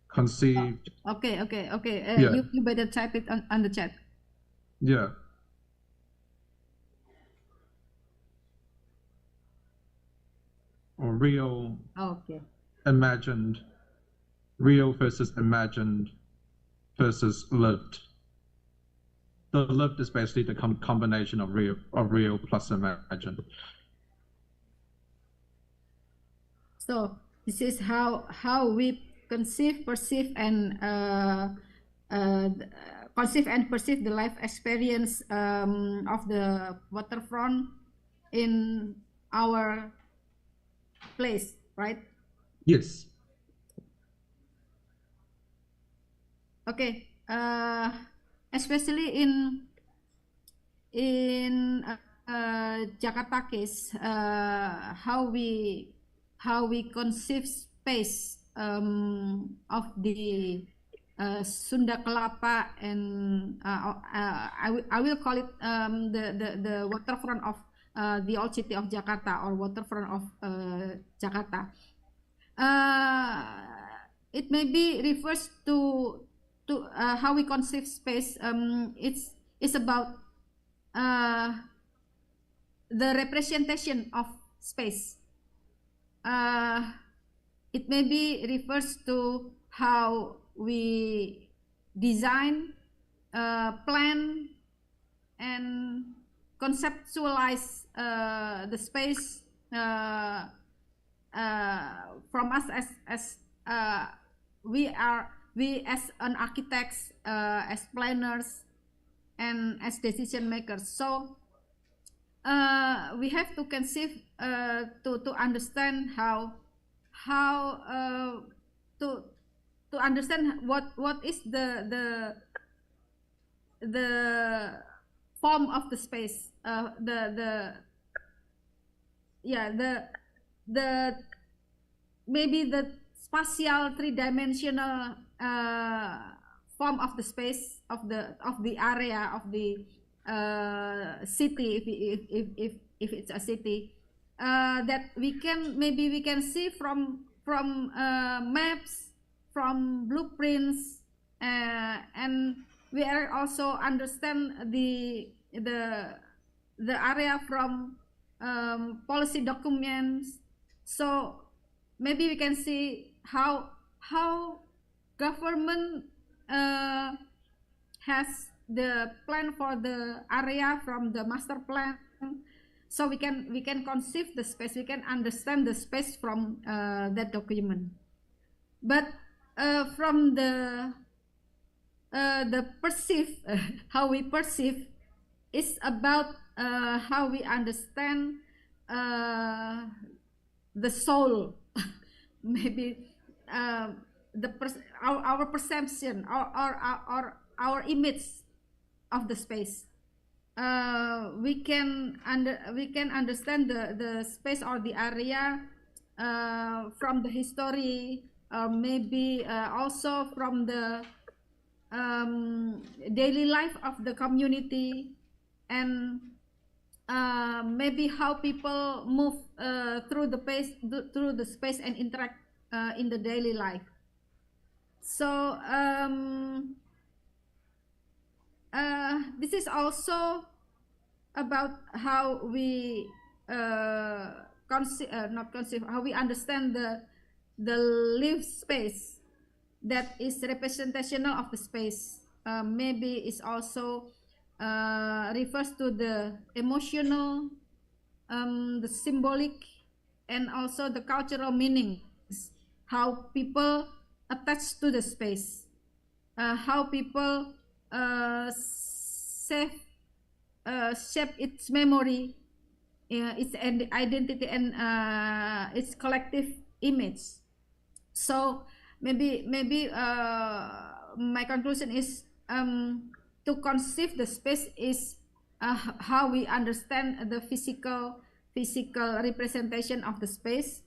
Speaker 3: Conceived.
Speaker 9: Okay.
Speaker 3: Yeah.
Speaker 9: You better type it on the chat.
Speaker 3: Yeah. Or real.
Speaker 9: Okay.
Speaker 3: Imagined. Real versus imagined versus lived. The lived is basically the combination of real plus imagined.
Speaker 9: So this is how we conceive, perceive, and perceive the life experience of the waterfront in our place, right?
Speaker 3: Yes.
Speaker 9: Okay. Especially in Jakarta case, how we conceive space of the Sunda Kelapa, and I will call it the waterfront of the old city of Jakarta, or waterfront of Jakarta. It maybe refers to how we conceive space. It's about the representation of space. It maybe refers to how we design, plan, and conceptualize the space from us as we as an architects, as planners, and as decision makers. So we have to conceive to understand how to understand what is the form of the space, the maybe the spatial three-dimensional form of the space of the area of the city, if it's a city, that we can see from maps, from blueprints, and we are also understand the area from policy documents. So maybe we can see how government has the plan for the area from the master plan. So we can conceive the space, we can understand the space from that document. But from the perceive, how we perceive, is about how we understand the soul. Maybe our perception, or our image of the space. We can understand the space or the area from the history, maybe also from the daily life of the community, and maybe how people move through the space and interact in the daily life. So this is also about how we how we understand the lived space, that is representational of the space. Maybe it's also refers to the emotional, the symbolic, and also the cultural meanings, how people attach to the space, how people shape its memory, its identity, and its collective image. So maybe my conclusion is to conceive the space is how we understand the physical representation of the space.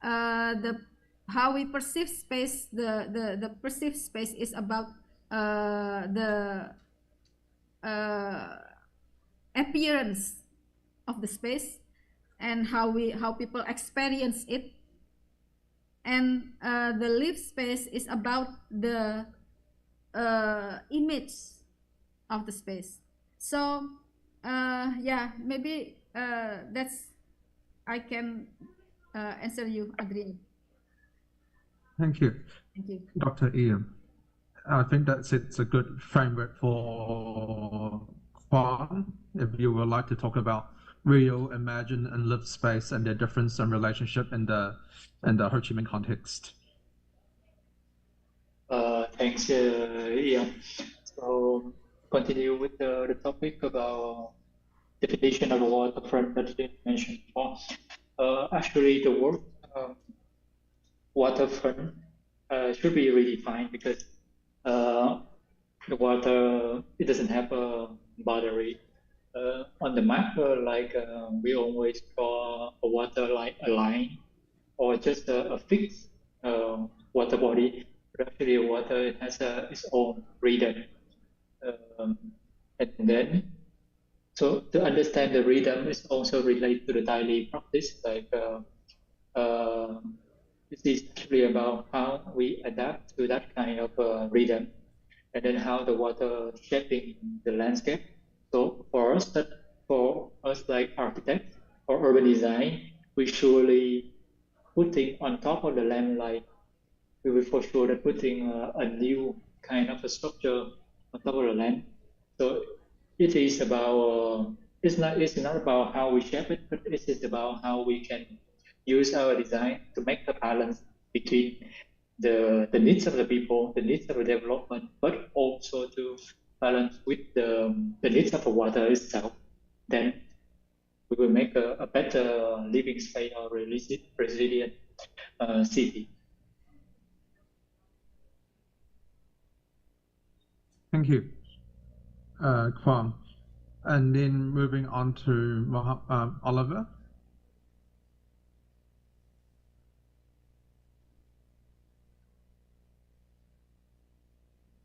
Speaker 9: How we perceive space, the perceived space is about the appearance of the space, and how people experience it. And the lived space is about the image of the space. So yeah, maybe that's I can answer you, Adrian.
Speaker 3: Thank you.
Speaker 9: Thank you,
Speaker 3: Dr. Ian. I think it's a good framework for Kwan, if you would like to talk about real, imagined, and lived space and their difference and relationship in the Ho Chi Minh context.
Speaker 8: Thanks, Ian. So continue with the topic about definition of waterfront that you mentioned before. Actually, the word waterfront should be redefined because the water, it doesn't have a boundary. On the map, we always draw a water like a line or just a fixed water body. But actually, water has its own rhythm. And then, so to understand the rhythm is also related to the daily practice. This is actually about how we adapt to that kind of rhythm, and then how the water shaping the landscape. So for us like architects or urban design, we surely putting on top of the land, like we will for sure that putting a new kind of a structure on top of the land. So it is about it's not about how we shape it, but it is about how we can use our design to make the balance between the needs of the people, the needs of the development, but also to balance with the needs of the water itself. Then we will make a better living space or resilient city.
Speaker 3: Thank you, Kwam. And then moving on to Oliver.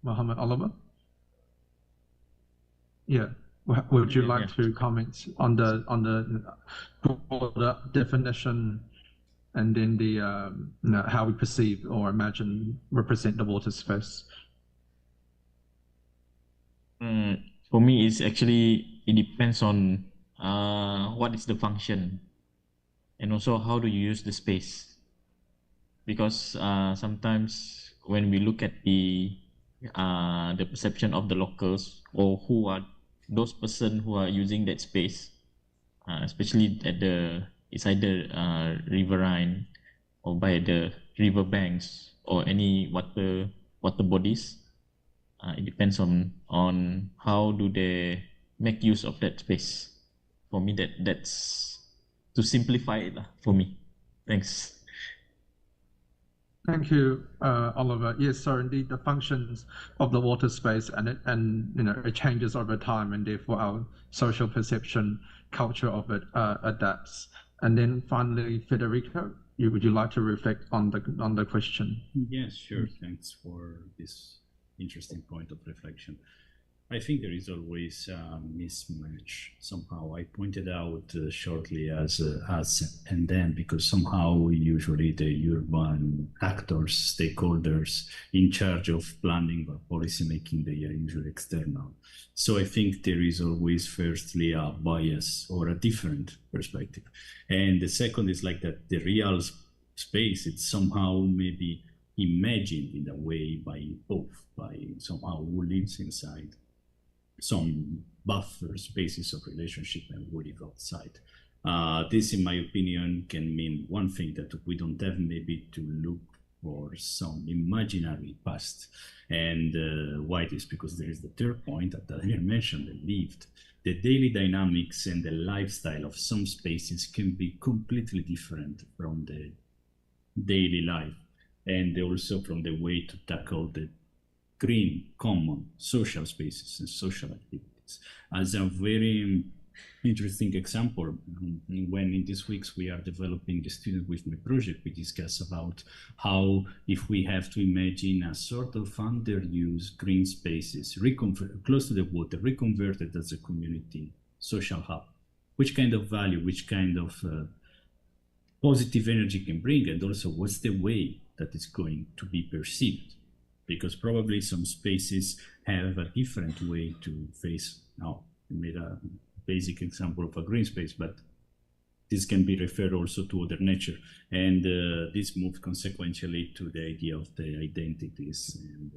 Speaker 3: Mohammed Oliver. Yeah. Would you like to comment on the broader definition and then the how we perceive or imagine represent the water space?
Speaker 4: For me, it's actually, it depends on what is the function and also how do you use the space. Because sometimes when we look at the perception of the locals or who are those person who are using that space, especially at it's either riverine or by the river banks or any water bodies. It depends on how do they make use of that space. For me, that's to simplify it for me. Thanks.
Speaker 3: Thank you, Oliver. Yes, so indeed the functions of the water space and it changes over time, and therefore our social perception, culture of it adapts. And then finally, Federico, would you like to reflect on the question?
Speaker 7: Yes, sure. Thanks for this interesting point of reflection. I think there is always a mismatch. Somehow I pointed out shortly as and then, because somehow usually the urban actors, stakeholders in charge of planning or policy making, they are usually external. So I think there is always firstly a bias or a different perspective. And the second is like that the real space, it's somehow maybe imagined in a way by both, by somehow who lives inside some buffer spaces of relationship and who live outside. This, in my opinion, can mean one thing, that we don't have maybe to look for some imaginary past. And why this? Because there is the third point that I mentioned, the lived. The daily dynamics and the lifestyle of some spaces can be completely different from the daily life, and also from the way to tackle the green, common, social spaces and social activities. As a very interesting example, when in these weeks we are developing the student with my project, we discuss about how if we have to imagine a sort of underused green spaces, close to the water, reconverted as a community social hub, which kind of value, which kind of positive energy can bring, and also what's the way that is going to be perceived. Because probably some spaces have a different way to face. Now, I made a basic example of a green space, but this can be referred also to other nature. And this moves consequentially to the idea of the identities, and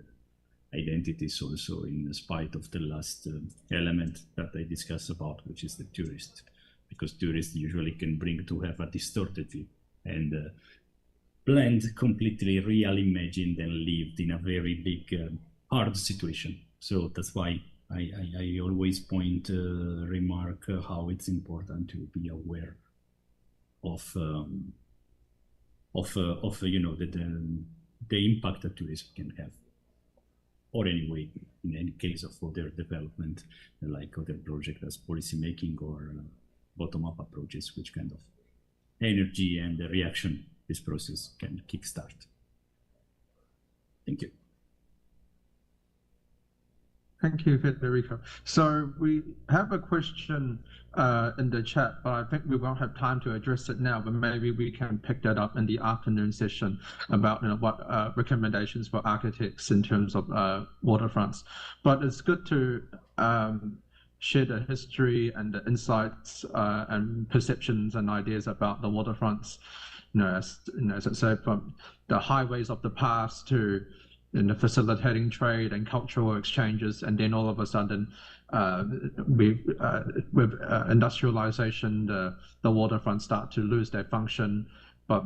Speaker 7: identities also in spite of the last element that I discussed about, which is the tourist. Because tourists usually can bring to have a distorted view and blend completely real imagined and lived in a very big hard situation. So that's why I always remark how it's important to be aware of the impact that tourism can have, or anyway, in any case of other development, like other projects as policy making or bottom-up approaches, which kind of energy and the reaction this process can kickstart. Thank you.
Speaker 3: Thank you, Federico. So we have a question in the chat, but I think we won't have time to address it now, but maybe we can pick that up in the afternoon session about what recommendations for architects in terms of waterfronts. But it's good to share the history and the insights and perceptions and ideas about the waterfronts, as I said, from the highways of the past to facilitating trade and cultural exchanges, and then all of a sudden, with industrialization, the waterfronts start to lose their function. But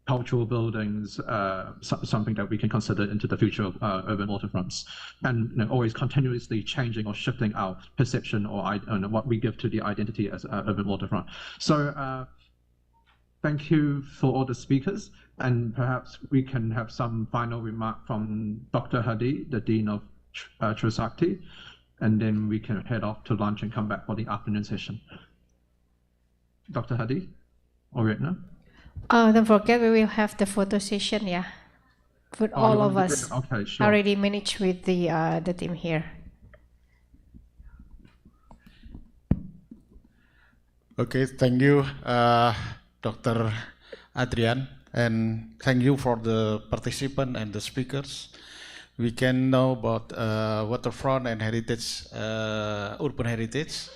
Speaker 3: cultural buildings, something that we can consider into the future of urban waterfronts, and always continuously changing or shifting our perception or what we give to the identity as urban waterfront. So thank you for all the speakers, and perhaps we can have some final remark from Dr. Hadi, the Dean of Trisakti, and then we can head off to lunch and come back for the afternoon session. Dr. Hadi or Retna?
Speaker 1: Don't forget, we will have the photo session, with all of us.
Speaker 3: Okay, sure.
Speaker 1: Already managed with the team here.
Speaker 2: Okay, thank you, Dr. Adrian, and thank you for the participant and the speakers. We can know about waterfront and heritage, urban heritage.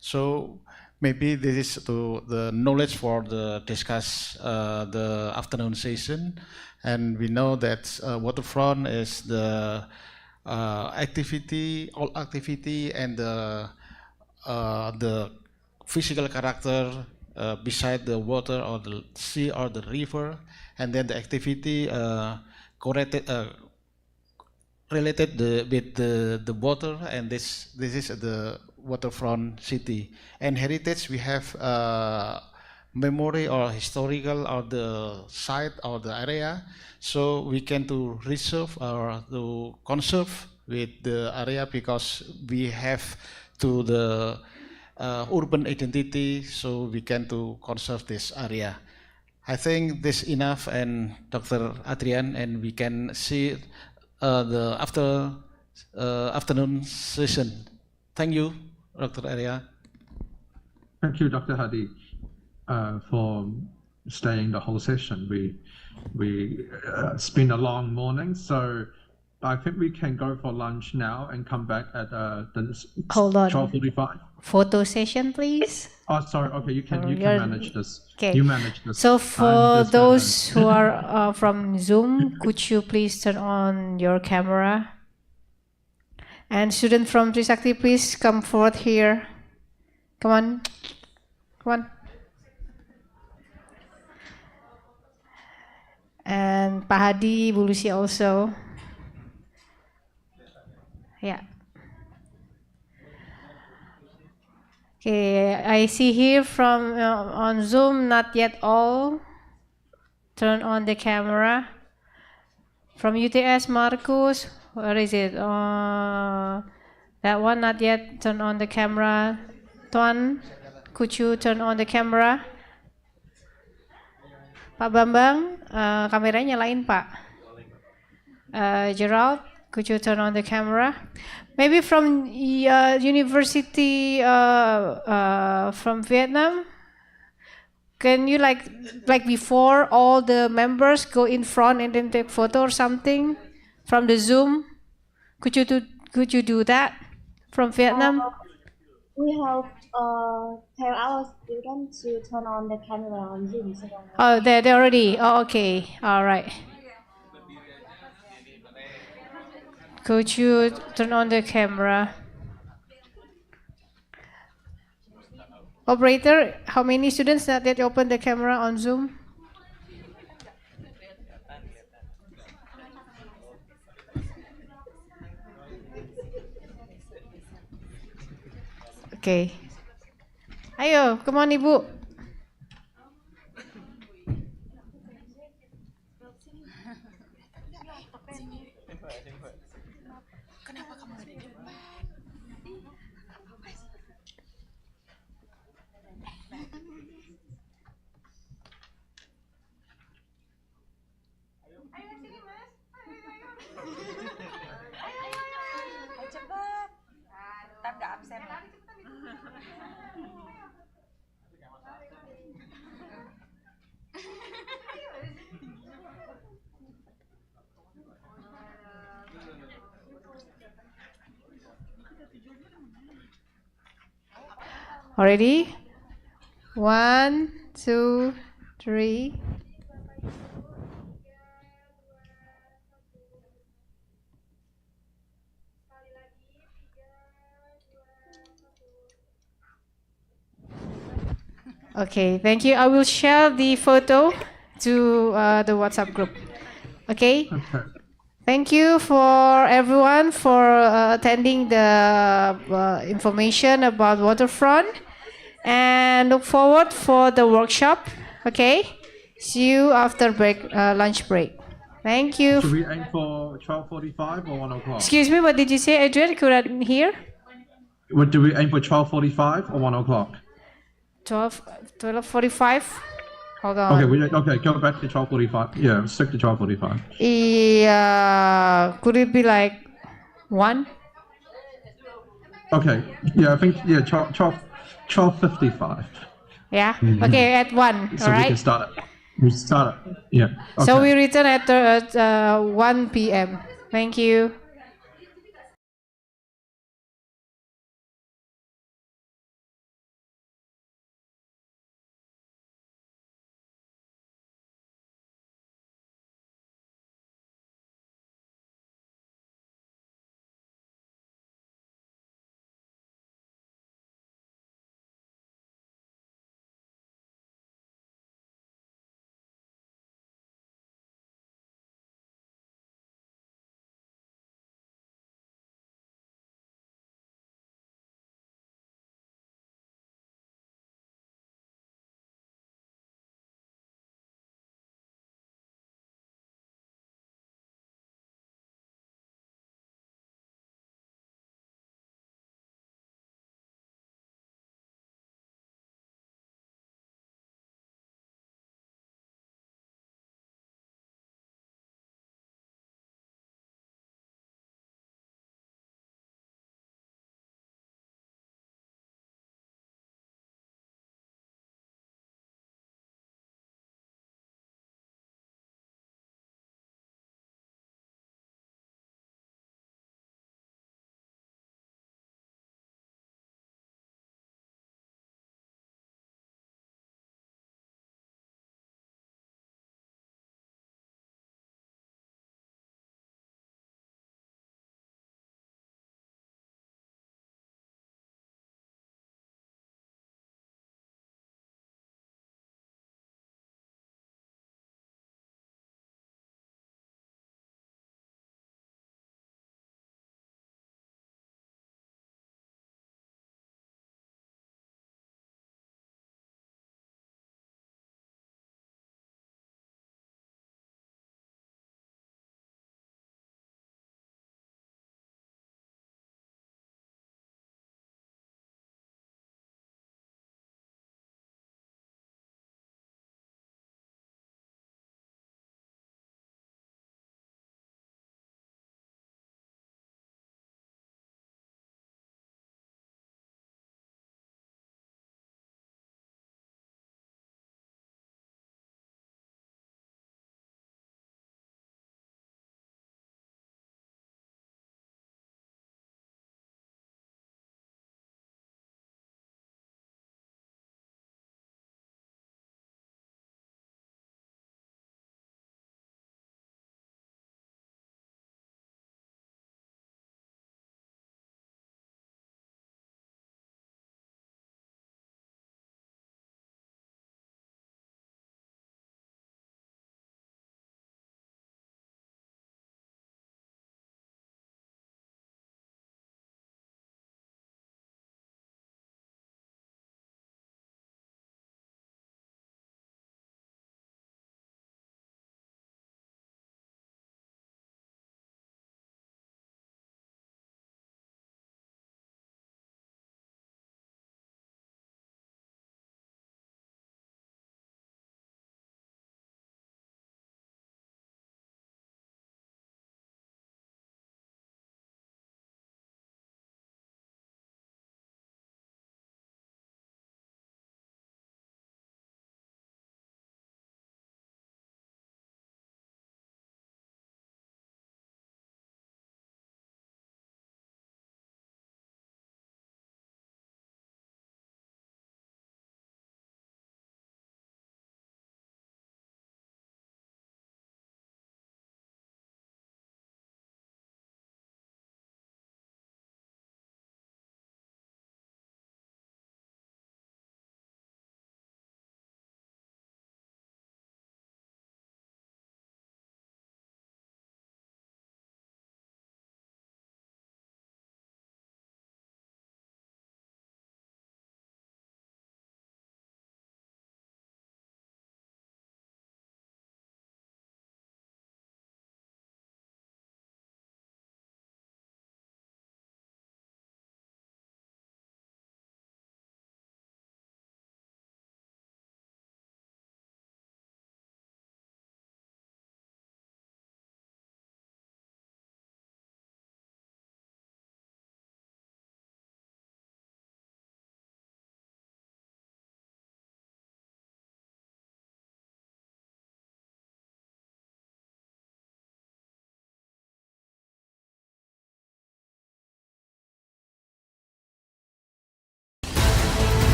Speaker 2: So maybe this is the knowledge for the discuss the afternoon session, and we know that waterfront is the activity and the physical character beside the water or the sea or the river, and then the activity related with the water, and this is the waterfront city. And heritage, we have memory or historical or the site or the area, so we can to reserve or to conserve with the area, because we have to the urban identity, so we can to conserve this area. I think this enough, and Dr. Adrian, and we can see the afternoon session. Thank you, Dr. Arya.
Speaker 3: Thank you, Dr. Hadi, for staying the whole session. It's been a long morning, so I think we can go for lunch now and come back at
Speaker 1: Hold on.
Speaker 3: 12:45.
Speaker 1: Photo session, please.
Speaker 3: Oh, sorry. Okay, you can manage this.
Speaker 1: Okay.
Speaker 3: You manage this.
Speaker 1: So for those who are from Zoom, could you please turn on your camera? And student from Trisakti, please come forward here. Come on. Come on. And Pak Hadi, Bu Lucy also. Yeah. Okay, I see here from on Zoom, not yet all. Turn on the camera. From UTS, Marcus, where is it? That one, not yet. Turn on the camera. Tuan, could you turn on the camera? Pak Bambang, kameranya nyalain, Pak. Gerald, could you turn on the camera? Maybe from university from Vietnam. Can you like before all the members go in front and then take photo or something from the Zoom? Could you do that from Vietnam?
Speaker 12: We have tell our students to turn on the camera on Zoom. So
Speaker 1: oh, they already. Oh, okay. All right. Could you turn on the camera? Operator, how many students not yet open the camera on Zoom? Okay. Ayo, come on Ibu. Already? 1, 2, 3. Okay, thank you. I will share the photo to the WhatsApp group. Okay? Thank you for everyone for attending the information about Waterfront, and look forward for the workshop. Okay? See you after break, lunch break. Thank you.
Speaker 3: Should we aim for 12:45 or 1 o'clock?
Speaker 1: Excuse me, what did you say, Adrian? Could I hear?
Speaker 3: What, do we aim for 12:45 or 1 o'clock?
Speaker 1: 12:45. Hold on.
Speaker 3: Okay, go back to 12:45. Yeah, stick to 12:45.
Speaker 1: Yeah, could it be like 1?
Speaker 3: Okay, yeah, I think 12:55.
Speaker 1: Yeah. Okay, at 1.
Speaker 3: So
Speaker 1: all
Speaker 3: we
Speaker 1: right.
Speaker 3: can start it. We start it. Yeah. Okay.
Speaker 1: So we return at 1 p.m. Thank you.